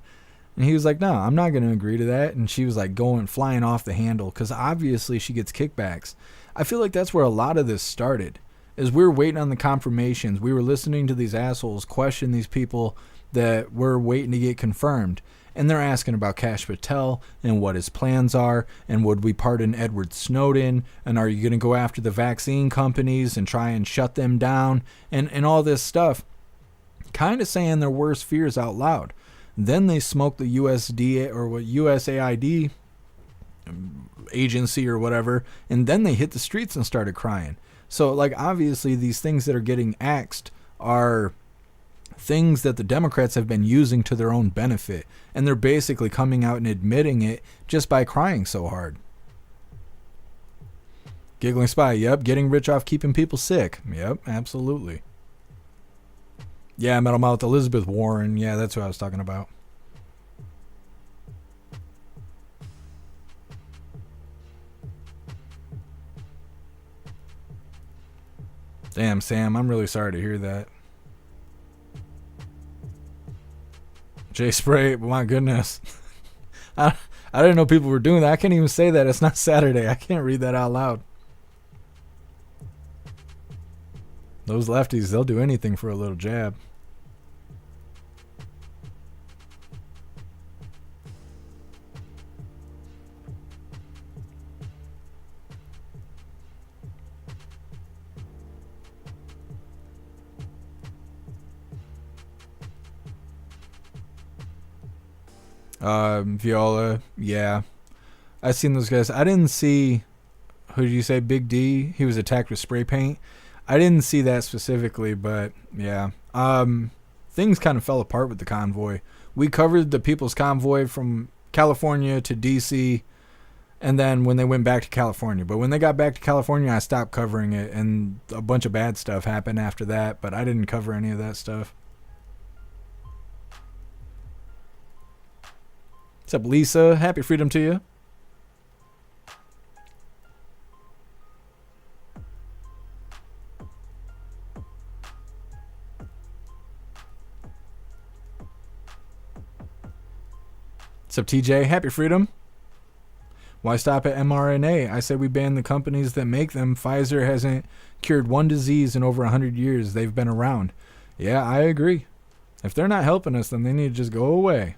And he was like, no, I'm not going to agree to that. And she was like flying off the handle because obviously she gets kickbacks. I feel like that's where a lot of this started, is we were waiting on the confirmations. We were listening to these assholes question these people that we're waiting to get confirmed. And they're asking about Kash Patel and what his plans are, and would we pardon Edward Snowden, and are you going to go after the vaccine companies and try and shut them down, and all this stuff, kind of saying their worst fears out loud. Then they smoked the USDA or what USAID agency or whatever, and then they hit the streets and started crying. So like obviously these things that are getting axed are things that the Democrats have been using to their own benefit, and they're basically coming out and admitting it just by crying so hard. Giggling Spy, yep, getting rich off keeping people sick. Yep, absolutely. Yeah, Metal Mouth, Elizabeth Warren, yeah, that's what I was talking about. Damn, Sam, I'm really sorry to hear that. Jay Spray, my goodness. I didn't know people were doing that. I can't even say that. It's not Saturday. I can't read that out loud. Those lefties, they'll do anything for a little jab. Viola, yeah. I seen those guys. I didn't see, who did you say, Big D? He was attacked with spray paint. I didn't see that specifically, but yeah. Things kind of fell apart with the convoy. We covered the People's Convoy from California to DC, and then when they went back to California. But when they got back to California, I stopped covering it, and a bunch of bad stuff happened after that, but I didn't cover any of that stuff. What's up, Lisa? Happy freedom to you. What's up, TJ? Happy freedom. Why stop at mRNA? I said we ban the companies that make them. Pfizer hasn't cured one disease in over 100 years. They've been around. Yeah, I agree. If they're not helping us, then they need to just go away.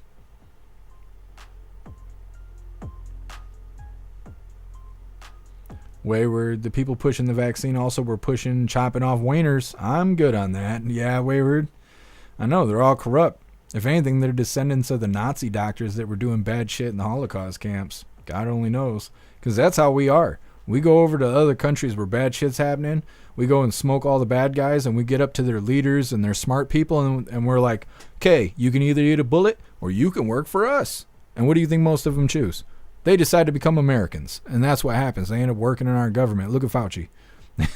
Wayward, the people pushing the vaccine also were chopping off wieners. I'm good on that. Yeah, Wayward. I know, they're all corrupt. If anything, they're descendants of the Nazi doctors that were doing bad shit in the Holocaust camps. God only knows. Because that's how we are. We go over to other countries where bad shit's happening. We go and smoke all the bad guys, and we get up to their leaders and their smart people, and we're like, okay, you can either eat a bullet or you can work for us. And what do you think most of them choose? They decide to become Americans, and that's what happens. They end up working in our government. Look at Fauci.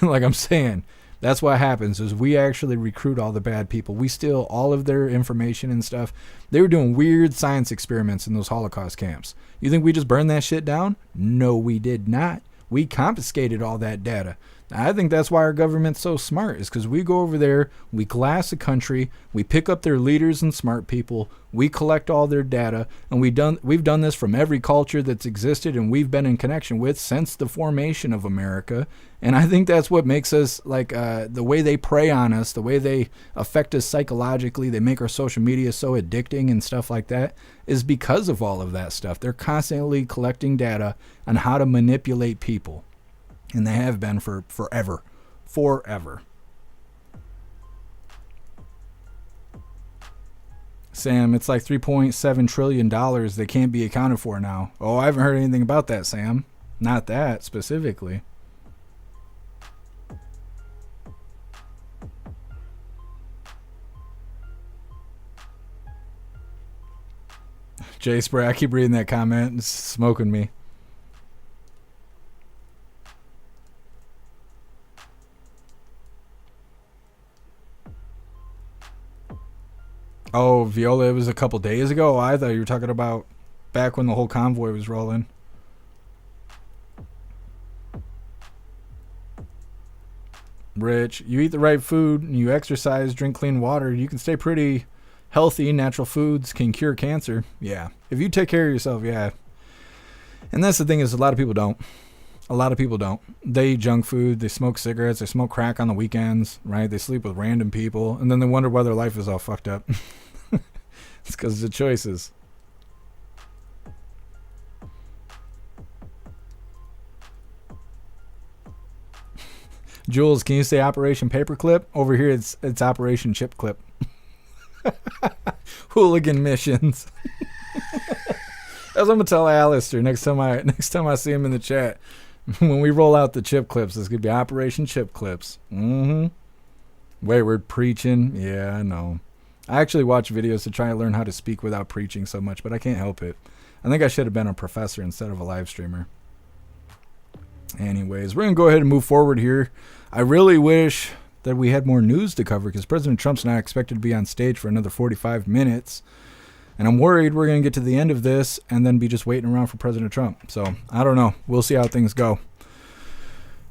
Like I'm saying, that's what happens is we actually recruit all the bad people. We steal all of their information and stuff. They were doing weird science experiments in those Holocaust camps. You think we just burned that shit down? No, we did not. We confiscated all that data. I think that's why our government's so smart, is because we go over there, we glass a country, we pick up their leaders and smart people, we collect all their data, and we've done this from every culture that's existed and we've been in connection with since the formation of America. And I think that's what makes us, like, the way they prey on us, the way they affect us psychologically, they make our social media so addicting and stuff like that, is because of all of that stuff. They're constantly collecting data on how to manipulate people. And they have been for forever. Forever. Sam, it's like $3.7 trillion that can't be accounted for now. Oh, I haven't heard anything about that, Sam. Not that specifically. Jay Spray, I keep reading that comment. It's smoking me. Oh, Viola, it was a couple days ago? Oh, I thought you were talking about back when the whole convoy was rolling. Rich, you eat the right food, and you exercise, drink clean water, you can stay pretty healthy. Natural foods can cure cancer. Yeah. If you take care of yourself, yeah. And that's the thing, is a lot of people don't. A lot of people don't. They eat junk food, they smoke cigarettes, they smoke crack on the weekends, right? They sleep with random people, and then they wonder why their life is all fucked up. It's because of the choices. Jules, can you say Operation Paperclip? Over here, it's Operation Chip Clip. Hooligan missions. That's what I'm gonna tell Alistair next time I see him in the chat. When we roll out the chip clips, it's gonna be Operation Chip Clips. Wayward preaching. Yeah, I know. I actually watch videos to try and learn how to speak without preaching so much, but I can't help it. I think I should have been a professor instead of a live streamer. Anyways, we're gonna go ahead and move forward here. I really wish that we had more news to cover, because President Trump's not expected to be on stage for another 45 minutes. And I'm worried we're going to get to the end of this and then be just waiting around for President Trump. So, I don't know. We'll see how things go.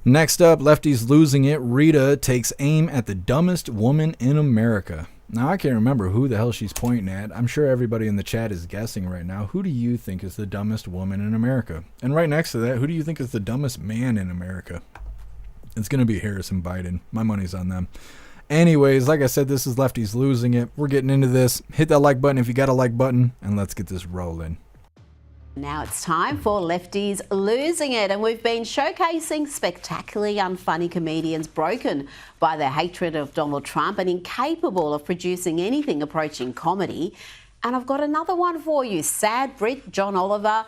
Next up, Lefties losing it. Rita takes aim at the dumbest woman in America. Now, I can't remember who the hell she's pointing at. I'm sure everybody in the chat is guessing right now. Who do you think is the dumbest woman in America? And right next to that, who do you think is the dumbest man in America? It's going to be Harris and Biden. My money's on them. Anyways, like I said, this is Lefties losing it. We're getting into this. Hit that like button if you got a like button, and let's get this rolling. Now it's time for Lefties losing it, and we've been showcasing spectacularly unfunny comedians broken by their hatred of Donald Trump and incapable of producing anything approaching comedy. And I've got another one for you, sad Brit John Oliver.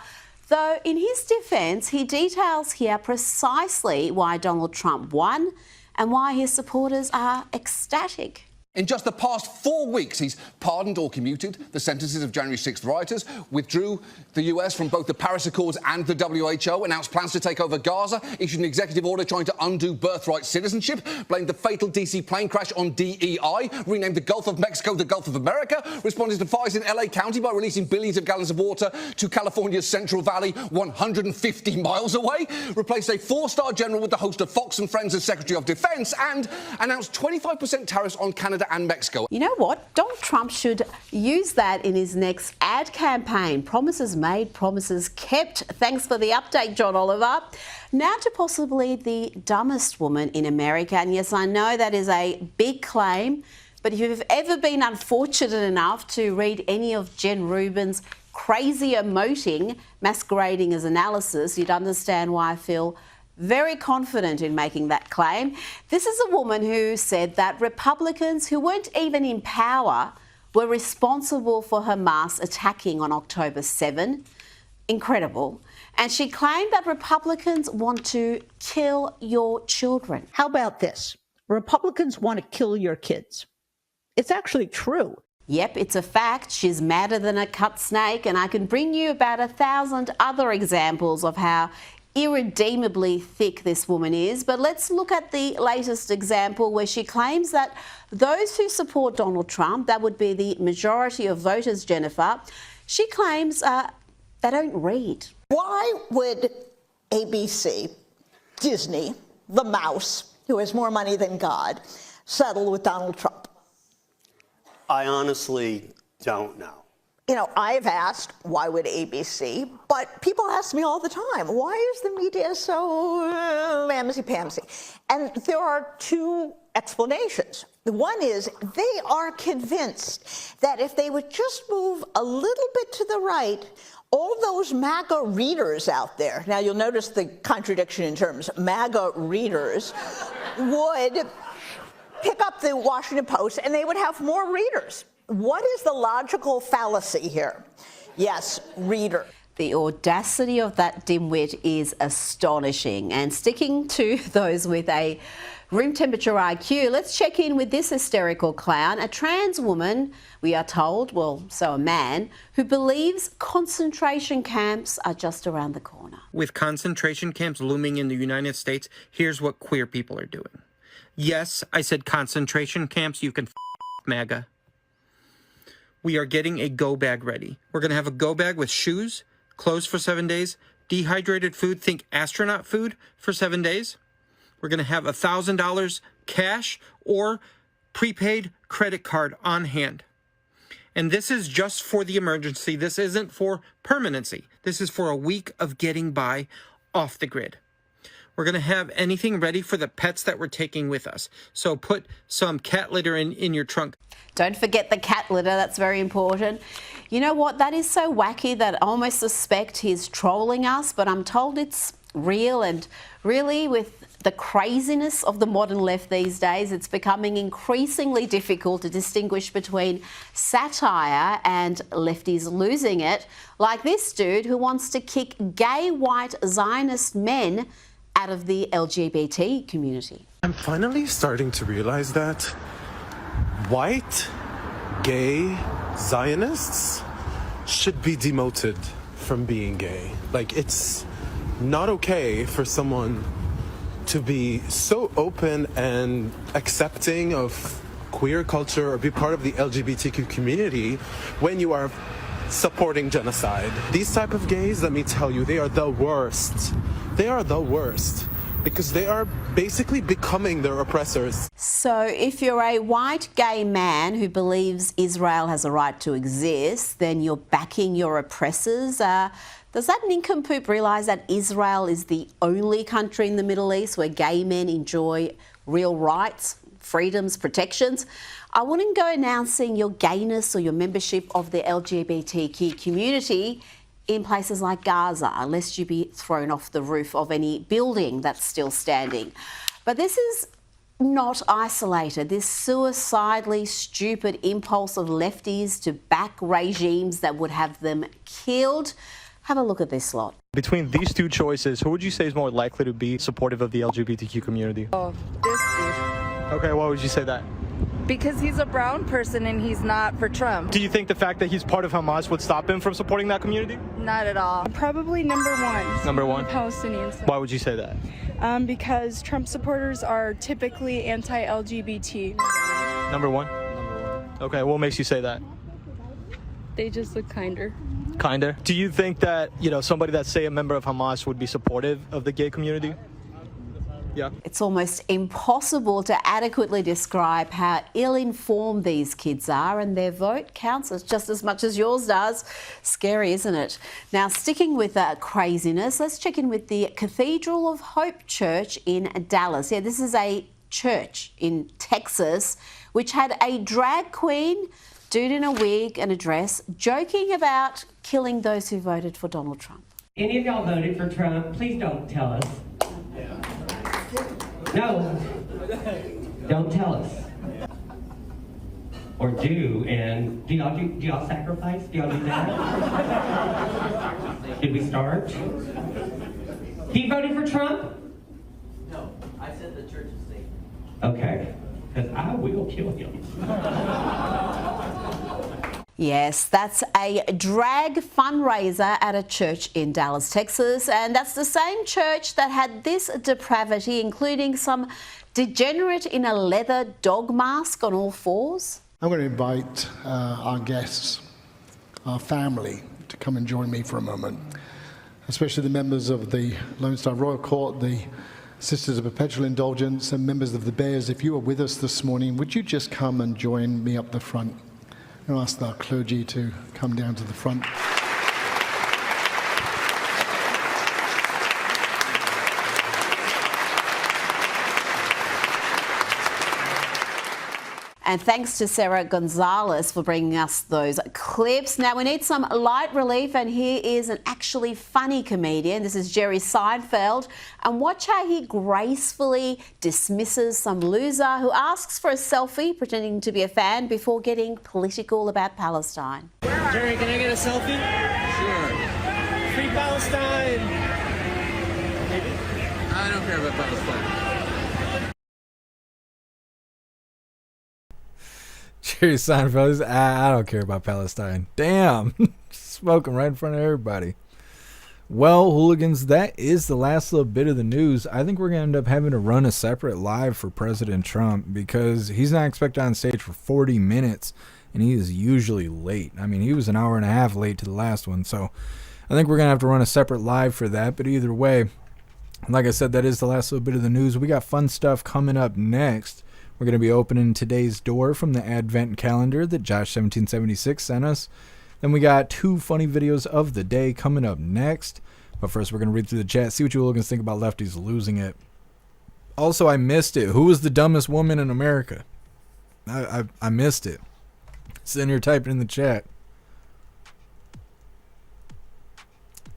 Though in his defence, he details here precisely why Donald Trump won and why his supporters are ecstatic. In just the past 4 weeks, he's pardoned or commuted the sentences of January 6th rioters, withdrew the US from both the Paris Accords and the WHO, announced plans to take over Gaza, issued an executive order trying to undo birthright citizenship, blamed the fatal DC plane crash on DEI, renamed the Gulf of Mexico the Gulf of America, responded to fires in LA County by releasing billions of gallons of water to California's Central Valley 150 miles away, replaced a 4-star general with the host of Fox and Friends as Secretary of Defense, and announced 25% tariffs on Canada's Canada and Mexico. You know what? Donald Trump should use that in his next ad campaign. Promises made, promises kept. Thanks for the update, John Oliver. Now to possibly the dumbest woman in America. And yes, I know that is a big claim, but if you've ever been unfortunate enough to read any of Jen Rubin's crazy emoting masquerading as analysis, you'd understand why I feel very confident in making that claim. This is a woman who said that Republicans who weren't even in power were responsible for Hamas attacking on October 7. Incredible. And she claimed that Republicans want to kill your children. How about this? Republicans want to kill your kids. It's actually true. Yep, it's a fact. She's madder than a cut snake, and I can bring you about 1,000 other examples of how irredeemably thick this woman is. But let's look at the latest example where she claims that those who support Donald Trump, that would be the majority of voters, Jennifer, she claims they don't read. Why would ABC, Disney, the mouse, who has more money than God, settle with Donald Trump? I honestly don't know. You know, I've asked, why would ABC? But people ask me all the time, why is the media so mamsy-pamsy? And there are two explanations. One is they are convinced that if they would just move a little bit to the right, all those MAGA readers out there, now you'll notice the contradiction in terms, MAGA readers, would pick up the Washington Post and they would have more readers. What is the logical fallacy here? Yes, reader. The audacity of that dimwit is astonishing. And sticking to those with a room temperature IQ, let's check in with this hysterical clown, a trans woman, we are told, well, so a man, who believes concentration camps are just around the corner. With concentration camps looming in the United States, here's what queer people are doing. Yes, I said concentration camps, you can MAGA. We are getting a go bag ready. We're going to have a go bag with shoes, clothes for 7 days, dehydrated food, think astronaut food for 7 days. We're going to have $1,000 cash or prepaid credit card on hand. And this is just for the emergency. This isn't for permanency. This is for a week of getting by off the grid. We're going to have anything ready for the pets that we're taking with us. So put some cat litter in your trunk. Don't forget the cat litter. That's very important. You know what? That is so wacky that I almost suspect he's trolling us, but I'm told it's real. And really, with the craziness of the modern left these days, it's becoming increasingly difficult to distinguish between satire and lefties losing it, like this dude who wants to kick gay white Zionist men out of the LGBT community. I'm finally starting to realize that white, gay Zionists should be demoted from being gay. Like, it's not okay for someone to be so open and accepting of queer culture or be part of the LGBTQ community when you are supporting genocide. These type of gays, let me tell you, they are the worst. They are the worst because they are basically becoming their oppressors. So if you're a white gay man who believes Israel has a right to exist, then you're backing your oppressors. Does that nincompoop realise that Israel is the only country in the Middle East where gay men enjoy real rights, freedoms, protections? I wouldn't go announcing your gayness or your membership of the LGBTQ community in places like Gaza, unless you be thrown off the roof of any building that's still standing. But this is not isolated. This suicidally stupid impulse of lefties to back regimes that would have them killed. Have a look at this lot. Between these two choices, who would you say is more likely to be supportive of the LGBTQ community? Oh, this dude. Okay, why would you say that? Because he's a brown person and he's not for Trump. Do you think the fact that he's part of Hamas would stop him from supporting that community? Not at all. Probably number one. Number one? Palestinians. Why would you say that? Because Trump supporters are typically anti-LGBT. Number one? Okay, what makes you say that? They just look kinder. Kinder? Do you think that, somebody that's, say, a member of Hamas would be supportive of the gay community? Yeah. It's almost impossible to adequately describe how ill-informed these kids are, and their vote counts just as much as yours does. Scary, isn't it? Now, sticking with craziness, let's check in with the Cathedral of Hope Church in Dallas. Yeah, this is a church in Texas which had a drag queen, dude in a wig and a dress, joking about killing those who voted for Donald Trump. Any of y'all voted for Trump? Please don't tell us. No, don't tell us. Or do, and do y'all sacrifice? Do y'all do that? Did we start? He voted for Trump? No, I said the church is safe. Okay, because I will kill him. Yes, that's a drag fundraiser at a church in Dallas, Texas. And that's the same church that had this depravity, including some degenerate in a leather dog mask on all fours. I'm going to invite our guests, our family, to come and join me for a moment, especially the members of the Lone Star Royal Court, the Sisters of Perpetual Indulgence, and members of the Bears. If you are with us this morning, would you just come and join me up the front? I'm going to ask our clergy to come down to the front. And thanks to Sarah Gonzalez for bringing us those clips. Now we need some light relief, and here is an actually funny comedian. This is Jerry Seinfeld, and watch how he gracefully dismisses some loser who asks for a selfie pretending to be a fan before getting political about Palestine. Jerry, can I get a selfie? Sure. Free Palestine! I don't care about Palestine. Jerry Seinfeld, I don't care about Palestine. Damn. Smoking right in front of everybody. Well, hooligans, that is the last little bit of the news. I think we're going to end up having to run a separate live for President Trump because he's not expected on stage for 40 minutes, and he is usually late. I mean, he was an hour and a half late to the last one, so I think we're going to have to run a separate live for that. But either way, like I said, that is the last little bit of the news. We got fun stuff coming up next. We're going to be opening today's door from the Advent calendar that Josh1776 sent us. Then we got 2 funny videos of the day coming up next. But first, we're going to read through the chat, see what you hooligans think about Lefties losing it. Also, I missed it. Who was the dumbest woman in America? I missed it. Sitting here typing in the chat.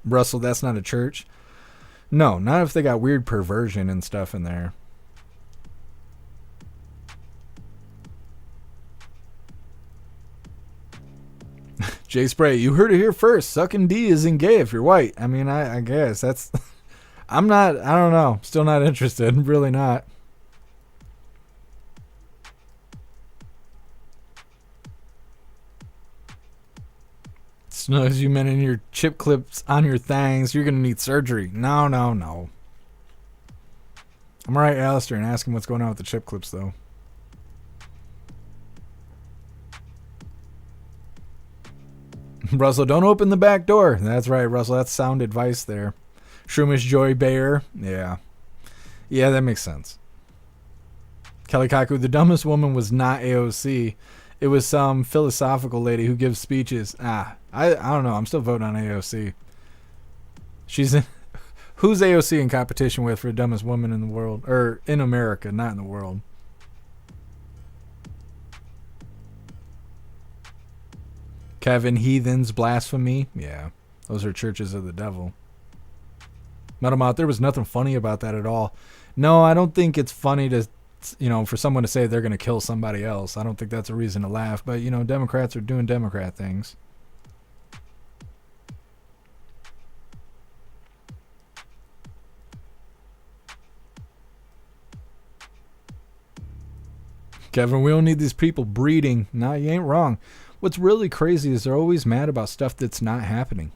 Russell, that's not a church. No, not if they got weird perversion and stuff in there. Jay Spray, you heard it here first. Sucking D isn't gay if you're white. I mean, I guess that's... I don't know. Still not interested. Really not. Snugs, you meant in your chip clips on your thangs. You're going to need surgery. No. I'm all right, Alistair, and ask him what's going on with the chip clips, though. Russell, don't open the back door. That's right, Russell. That's sound advice there. Shroomish Joy Bayer. Yeah, that makes sense. Kelly Kaku, the dumbest woman was not AOC. It was some philosophical lady who gives speeches. I don't know. I'm still voting on AOC. She's in... Who's AOC in competition with for the dumbest woman in the world? Or in America, not in the world. Kevin, heathens, blasphemy. Yeah, those are churches of the devil. Metalmouth, there was nothing funny about that at all. No, I don't think it's funny to, for someone to say they're going to kill somebody else. I don't think that's a reason to laugh. But, Democrats are doing Democrat things. Kevin, we don't need these people breeding. No, you ain't wrong. What's really crazy is they're always mad about stuff that's not happening.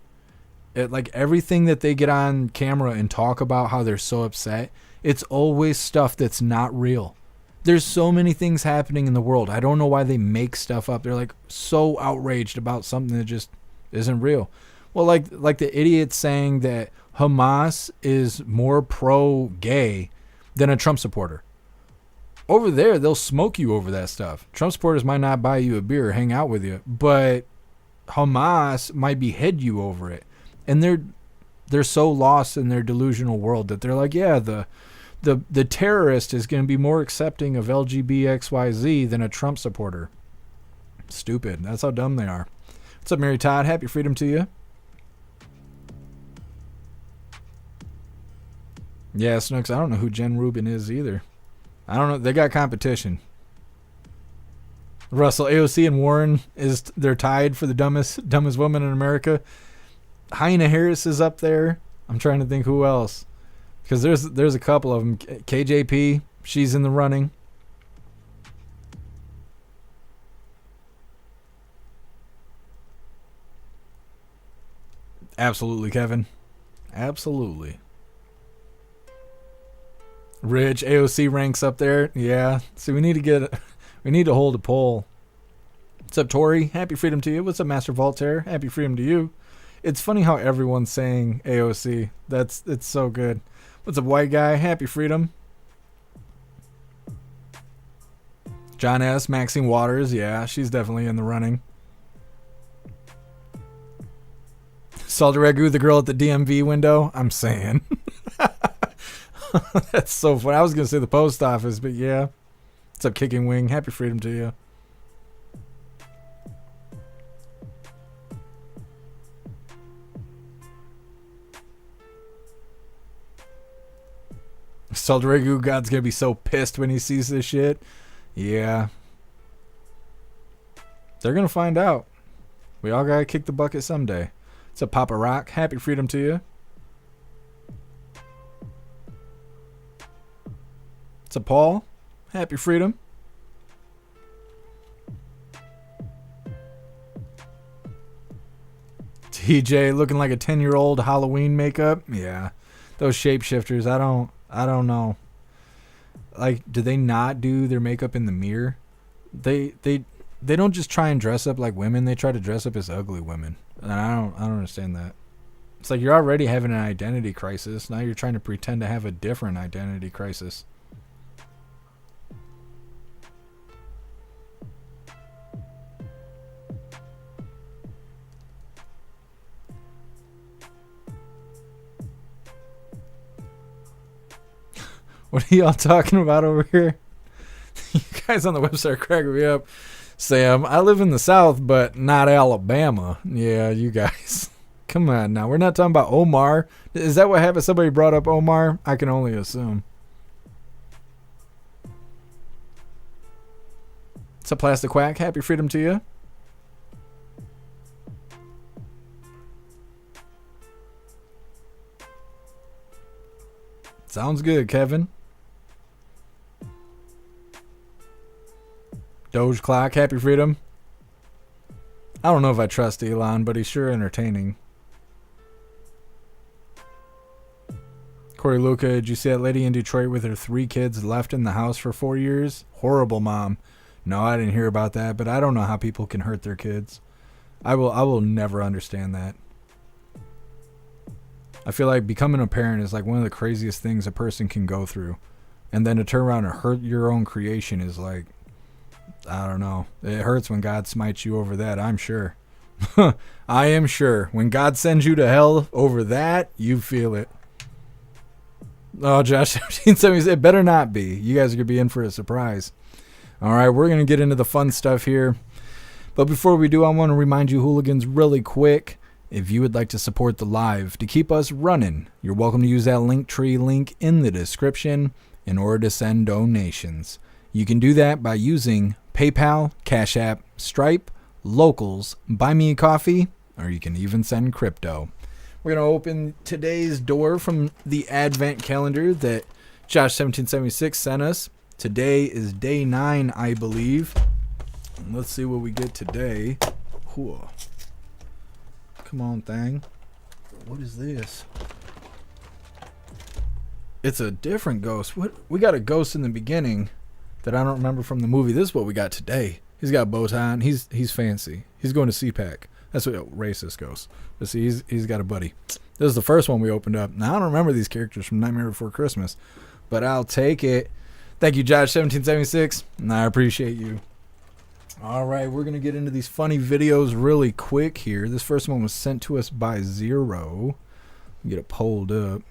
Like everything that they get on camera and talk about how they're so upset, it's always stuff that's not real. There's so many things happening in the world. I don't know why they make stuff up. They're like so outraged about something that just isn't real. Well, like the idiot saying that Hamas is more pro-gay than a Trump supporter. Over there, they'll smoke you over that stuff. Trump supporters might not buy you a beer or hang out with you, but Hamas might behead you over it. And they're so lost in their delusional world that they're like, yeah, the terrorist is going to be more accepting of LGBTXYZ than a Trump supporter. Stupid. That's how dumb they are. What's up, Mary Todd? Happy freedom to you. Yeah, Snooks, I don't know who Jen Rubin is either. I don't know. They got competition. Russell, AOC and Warren, they're tied for the dumbest woman in America. Hyena Harris is up there. I'm trying to think who else. Because there's a couple of them. KJP, she's in the running. Absolutely, Kevin. Absolutely. Rich, AOC ranks up there. Yeah. So we need to hold a poll. What's up, Tori? Happy freedom to you. What's up, Master Voltaire? Happy freedom to you. It's funny how everyone's saying AOC. It's so good. What's up, white guy? Happy freedom. John S. Maxine Waters. Yeah, she's definitely in the running. Salty Ragu, the girl at the DMV window. I'm saying. That's so funny. I was going to say the post office, but yeah. What's up, Kicking Wing? Happy freedom to you. Salty Ragu, God's going to be so pissed when he sees this shit. Yeah. They're going to find out. We all got to kick the bucket someday. What's up, Papa Rock? Happy freedom to you. What's up, Paul? Happy freedom. TJ looking like a 10-year-old Halloween makeup. Yeah. Those shapeshifters, I don't know. Like, do they not do their makeup in the mirror? They don't just try and dress up like women, they try to dress up as ugly women. And I don't understand that. It's like you're already having an identity crisis. Now you're trying to pretend to have a different identity crisis. What are y'all talking about over here? You guys on the website are cracking me up. Sam, I live in the South, but not Alabama. Yeah, you guys. Come on now. We're not talking about Omar. Is that what happened? Somebody brought up Omar? I can only assume. It's a plastic quack. Happy freedom to you. Sounds good, Kevin. Doge clock. Happy freedom. I don't know if I trust Elon, but he's sure entertaining. Corey Luca, did you see that lady in Detroit with her 3 kids left in the house for 4 years? Horrible mom. No, I didn't hear about that, but I don't know how people can hurt their kids. I will never understand that. I feel like becoming a parent is like one of the craziest things a person can go through. And then to turn around and hurt your own creation is like, I don't know. It hurts when God smites you over that, I'm sure. I am sure. When God sends you to hell over that, you feel it. Oh, Josh 1770, it better not be. You guys are going to be in for a surprise. All right, we're going to get into the fun stuff here. But before we do, I want to remind you hooligans really quick, if you would like to support the live to keep us running, you're welcome to use that Linktree link in the description in order to send donations. You can do that by using PayPal, Cash App, Stripe, Locals, Buy Me a Coffee, or you can even send crypto. We're going to open today's door from the Advent calendar that Josh1776 sent us. Today is day 9, I believe. And let's see what we get today. Whoa. Come on, thing. What is this? It's a different ghost. What? We got a ghost in the beginning that I don't remember from the movie. This is what we got today. He's got a bow tie on. He's fancy. He's going to CPAC. That's what racist ghost. But see, he's got a buddy. This is the first one we opened up. Now I don't remember these characters from Nightmare Before Christmas. but I'll take it. Thank you, Josh1776. I appreciate you. All right, we're going to get into these funny videos really quick here. This first one was sent to us by Zero. Get it pulled up.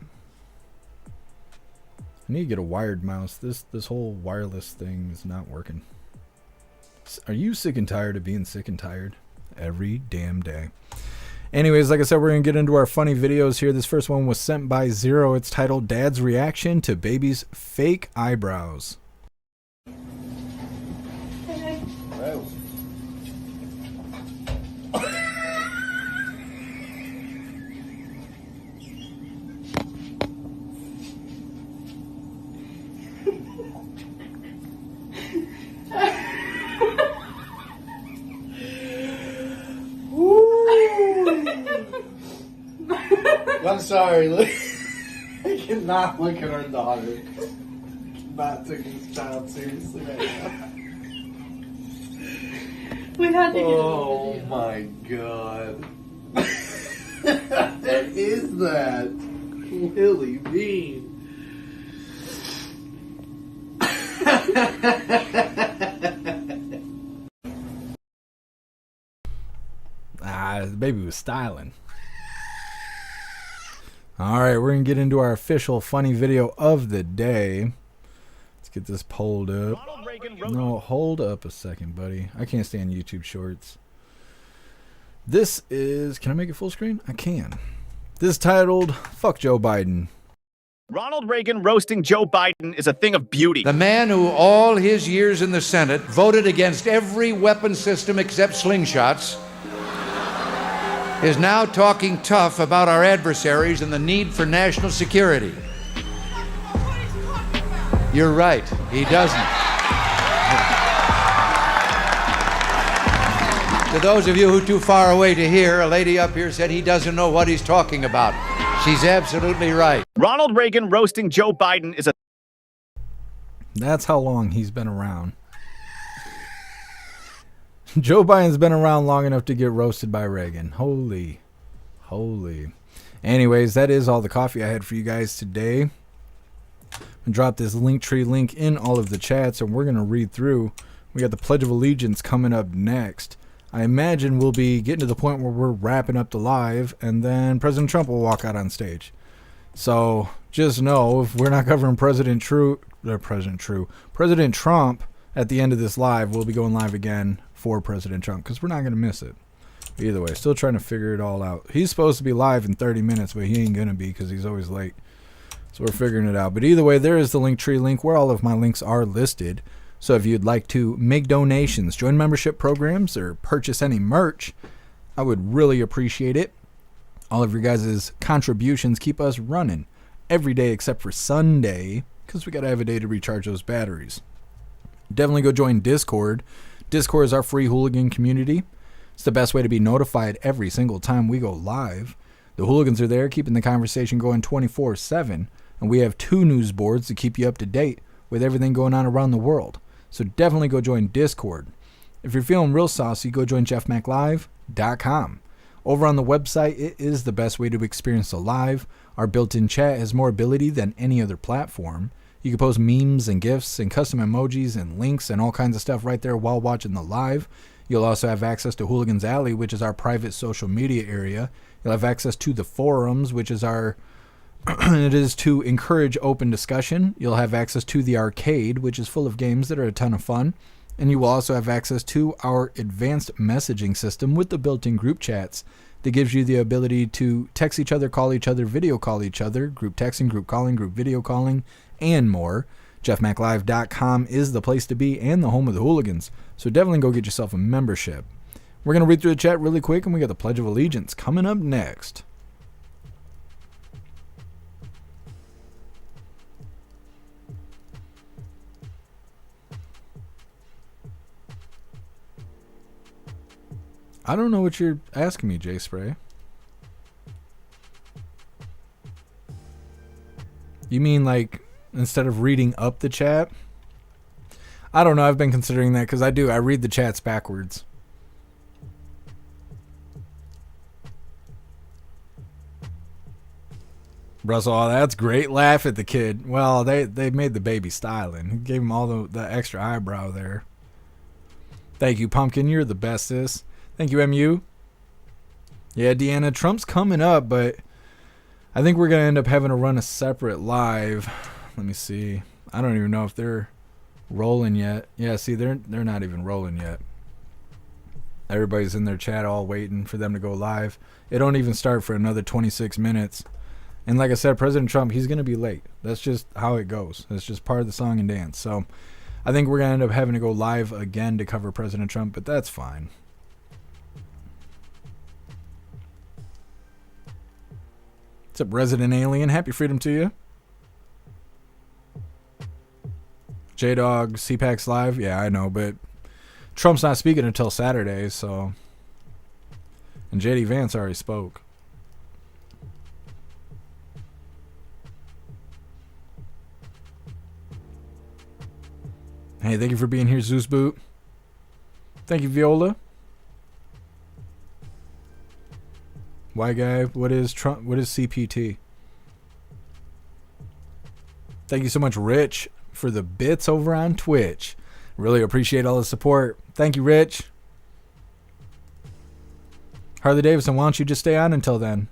I need to get a wired mouse. This whole wireless thing is not working. Are you sick and tired of being sick and tired? Every damn day. Anyways, like I said, we're going to get into our funny videos here. This first one was sent by Zero. It's titled Dad's Reaction to Baby's Fake Eyebrows. I'm sorry, I cannot look at our daughter. Not taking this child seriously right now. We had to get Oh my god. What is that? Willie Bean. The baby was styling. Alright, we're going to get into our official funny video of the day. Let's get this pulled up. No, hold up a second, buddy. I can't stand YouTube shorts. This is... Can I make it full screen? I can. This is titled, Fuck Joe Biden. Ronald Reagan roasting Joe Biden is a thing of beauty. The man who all his years in the Senate voted against every weapon system except slingshots is now talking tough about our adversaries and the need for national security. You're right, he doesn't. To those of you who are too far away to hear, a lady up here said he doesn't know what he's talking about. She's absolutely right. Ronald Reagan roasting Joe Biden is a... That's how long he's been around. Joe Biden's been around long enough to get roasted by Reagan. Holy. Anyways, that is all the coffee I had for you guys today. I'm going to drop this Linktree link in all of the chats, and we're going to read through. We got the Pledge of Allegiance coming up next. I imagine we'll be getting to the point where we're wrapping up the live, and then President Trump will walk out on stage. So just know, if we're not covering President Trump at the end of this live, we'll be going live again for President Trump, because we're not going to miss it. Either way, still trying to figure it all out. He's supposed to be live in 30 minutes, but he ain't going to be because he's always late. So we're figuring it out. But either way, there is the Linktree link where all of my links are listed. So if you'd like to make donations, join membership programs, or purchase any merch, I would really appreciate it. All of your guys' contributions keep us running every day except for Sunday, because we got to have a day to recharge those batteries. Definitely go join Discord. Discord is our free hooligan community. It's the best way to be notified every single time we go live. The hooligans are there keeping the conversation going 24/7, and we have 2 news boards to keep you up to date with everything going on around the world. So definitely go join Discord. If you're feeling real saucy, go join jeffmaclive.com. Over on the website, it is the best way to experience the live. Our built-in chat has more ability than any other platform. You can post memes and GIFs and custom emojis and links and all kinds of stuff right there while watching the live. You'll also have access to Hooligans Alley, which is our private social media area. You'll have access to the forums, which is our... it is to encourage open discussion. You'll have access to the arcade, which is full of games that are a ton of fun. And you will also have access to our advanced messaging system with the built-in group chats that gives you the ability to text each other, call each other, video call each other, group texting, group calling, group video calling, and more. jeffmaclive.com is the place to be and the home of the hooligans. So definitely go get yourself a membership. We're going to read through the chat really quick, and we got the Pledge of Allegiance coming up next. I don't know what you're asking me, J Spray. You mean like instead of reading up the chat? I don't know. I've been considering that because I read the chats backwards. Russell, oh, that's great. Laugh at the kid. Well, they made the baby styling. He gave him all the extra eyebrow there. Thank you, Pumpkin. You're the bestest. Thank you, MU. Yeah, Deanna, Trump's coming up, but I think we're going to end up having to run a separate live. Let me see. I don't even know if they're rolling yet. Yeah, see, they're not even rolling yet. Everybody's in their chat all waiting for them to go live. It don't even start for another 26 minutes. And like I said, President Trump, he's going to be late. That's just how it goes. It's just part of the song and dance. So I think we're going to end up having to go live again to cover President Trump, but that's fine. What's up, Resident Alien? Happy freedom to you. J-Dog, CPAC's live. Yeah, I know, but Trump's not speaking until Saturday, so. And JD Vance already spoke. Hey, thank you for being here, Zeus Boot. Thank you, Viola. Why, guy? What is Trump? What is CPT? Thank you so much, Rich, for the bits over on Twitch. Really appreciate all the support. Thank you, Rich. Harley Davidson, why don't you just stay on until then?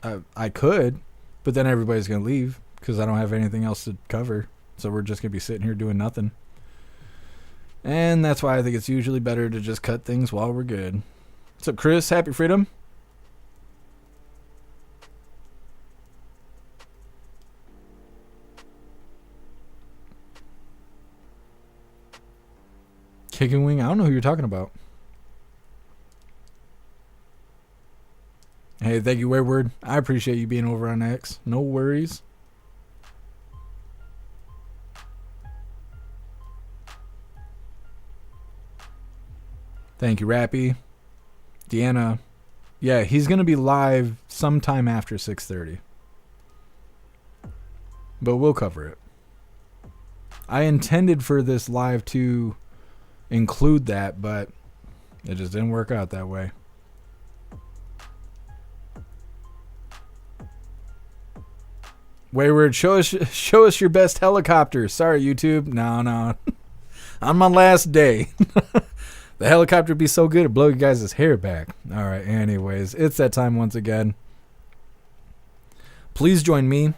I could, but then everybody's going to leave because I don't have anything else to cover. So we're just going to be sitting here doing nothing. And that's why I think it's usually better to just cut things while we're good. What's up, Chris? Happy freedom. Kicking Wing? I don't know who you're talking about. Hey, thank you, Wayward. I appreciate you being over on X. No worries. Thank you, Rappy. Deanna. Yeah, he's going to be live sometime after 6:30. But we'll cover it. I intended for this live to include that, but it just didn't work out that way. Wayward, show us your best helicopter. Sorry, YouTube. No. On my last day. The helicopter would be so good it'd blow you guys' hair back. Alright, anyways, it's that time once again. Please join me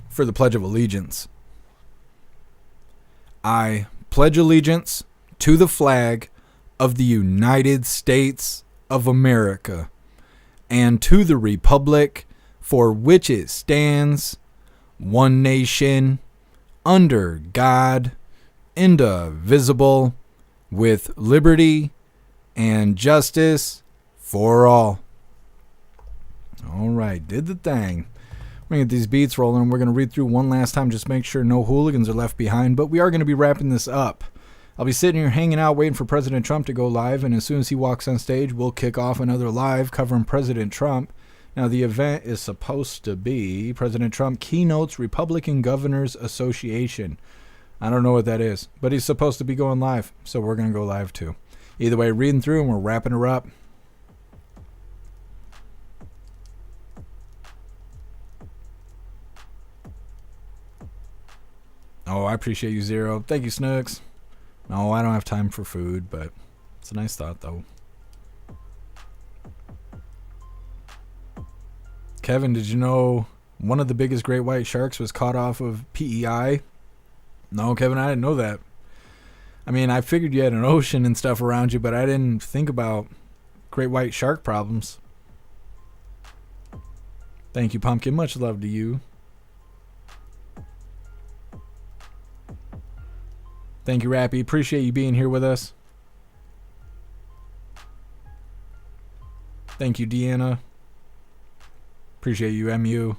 for the Pledge of Allegiance. I pledge allegiance to the flag of the United States of America and to the republic for which it stands, one nation, under God, indivisible, with liberty and justice for all. All right, did the thing. We're going to get these beats rolling. We're going to read through one last time, just make sure no hooligans are left behind. But we are going to be wrapping this up. I'll be sitting here hanging out, waiting for President Trump to go live. And as soon as he walks on stage, we'll kick off another live covering President Trump. Now, the event is supposed to be President Trump keynotes Republican Governors Association. I don't know what that is, but he's supposed to be going live, so we're going to go live too. Either way, reading through and we're wrapping her up. Oh, I appreciate you, Zero. Thank you, Snooks. No, I don't have time for food, but it's a nice thought, though. Kevin, did you know one of the biggest great white sharks was caught off of PEI? No, Kevin, I didn't know that. I mean, I figured you had an ocean and stuff around you, but I didn't think about great white shark problems. Thank you, Pumpkin. Much love to you. Thank you, Rappy. Appreciate you being here with us. Thank you, Deanna. Appreciate you, MU.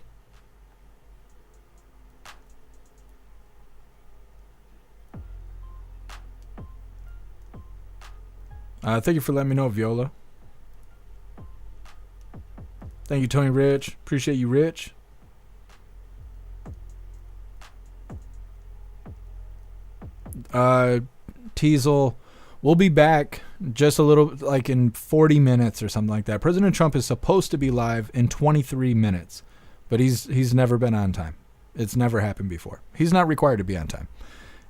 Thank you for letting me know, Viola. Thank you, Tony Rich. Appreciate you, Rich. Teasel, we'll be back just a little, like in 40 minutes or something like that. President Trump is supposed to be live in 23 minutes, but he's never been on time. It's never happened before. He's not required to be on time.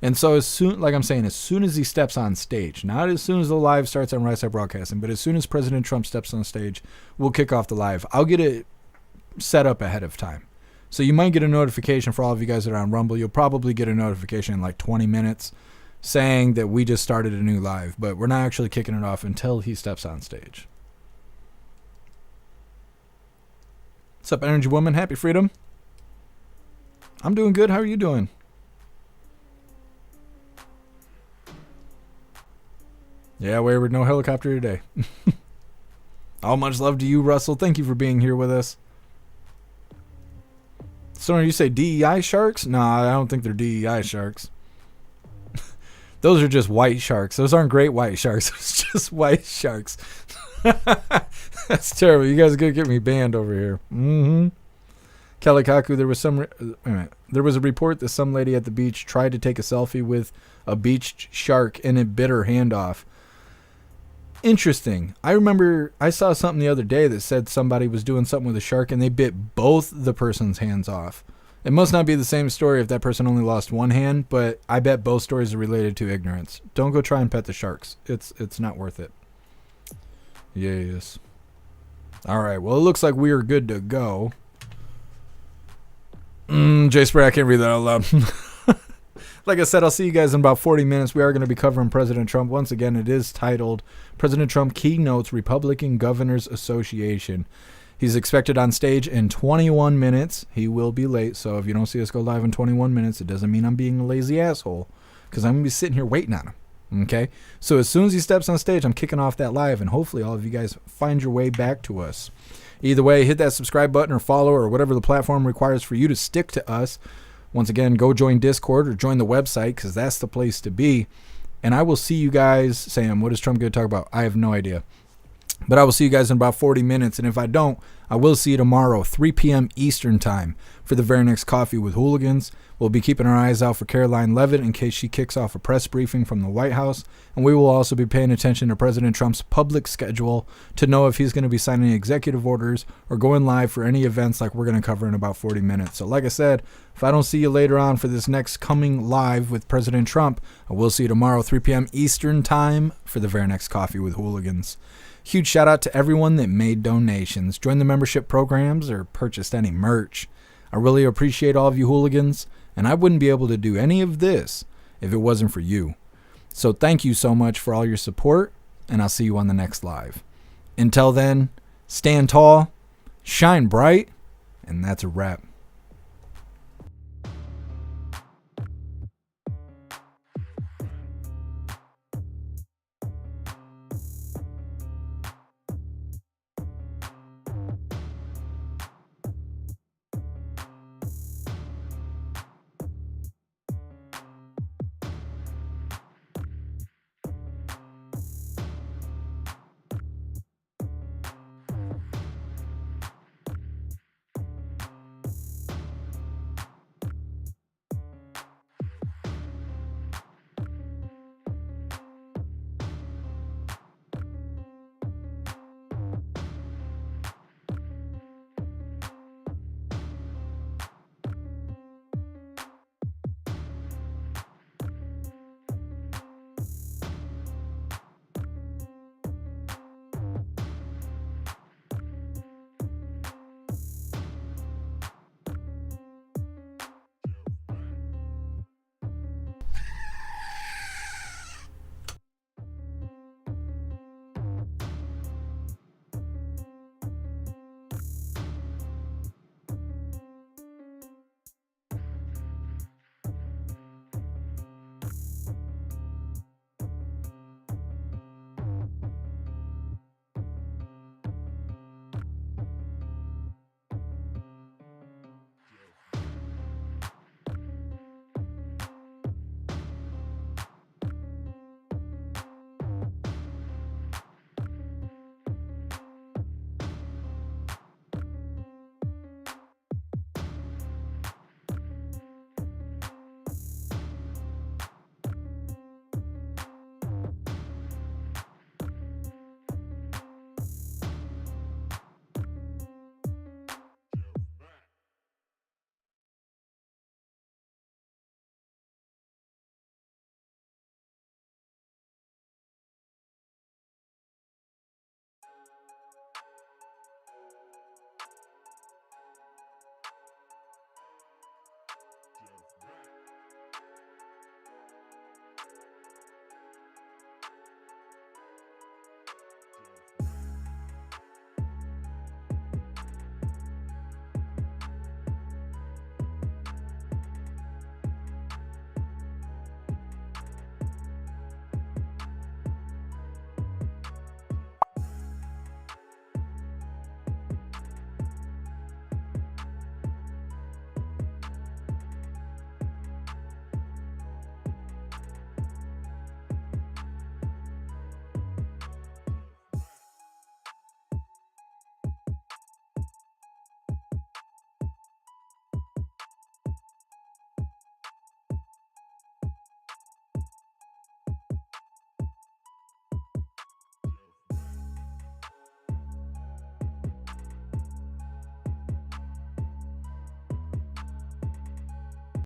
And so as soon, like I'm saying, as soon as he steps on stage, not as soon as the live starts on Right Side Broadcasting, but as soon as President Trump steps on stage, we'll kick off the live. I'll get it set up ahead of time. So you might get a notification for all of you guys that are on Rumble. You'll probably get a notification in like 20 minutes saying that we just started a new live, but we're not actually kicking it off until he steps on stage. What's up, Energy Woman? Happy Freedom. I'm doing good. How are you doing? Yeah, Wayward, no helicopter today. All much love to you, Russell. Thank you for being here with us. So you say DEI sharks? Nah, I don't think they're DEI sharks. Those are just white sharks. Those aren't great white sharks. It's just white sharks. That's terrible. You guys are going to get me banned over here. Kelly Kaku, there was a report that some lady at the beach tried to take a selfie with a beached shark and it bit her hand off. Interesting. I remember I saw something the other day that said somebody was doing something with a shark and they bit both the person's hands off. It must not be the same story if that person only lost one hand, but I bet both stories are related to ignorance. Don't go try and pet the sharks. It's not worth it. Yes. All right. Well, it looks like we are good to go. Jay Spray, I can't read that out loud. Like I said, I'll see you guys in about 40 minutes. We are going to be covering President Trump. Once again, it is titled President Trump Keynotes Republican Governors Association. He's expected on stage in 21 minutes. He will be late, so if you don't see us go live in 21 minutes, it doesn't mean I'm being a lazy asshole, because I'm going to be sitting here waiting on him. Okay? So as soon as he steps on stage, I'm kicking off that live, and hopefully all of you guys find your way back to us. Either way, hit that subscribe button or follow or whatever the platform requires for you to stick to us. Once again, go join Discord or join the website because that's the place to be. And I will see you guys. Sam, what is Trump going to talk about? I have no idea. But I will see you guys in about 40 minutes. And if I don't, I will see you tomorrow, 3 p.m. Eastern time for the very next Coffee with Hooligans. We'll be keeping our eyes out for Caroline Leavitt in case she kicks off a press briefing from the White House. And we will also be paying attention to President Trump's public schedule to know if he's going to be signing executive orders or going live for any events like we're going to cover in about 40 minutes. So like I said, if I don't see you later on for this next coming live with President Trump, I will see you tomorrow, 3 p.m. Eastern time for the very next Coffee with Hooligans. Huge shout out to everyone that made donations, joined the membership programs, or purchased any merch. I really appreciate all of you hooligans, and I wouldn't be able to do any of this if it wasn't for you. So thank you so much for all your support, and I'll see you on the next live. Until then, stand tall, shine bright, and that's a wrap.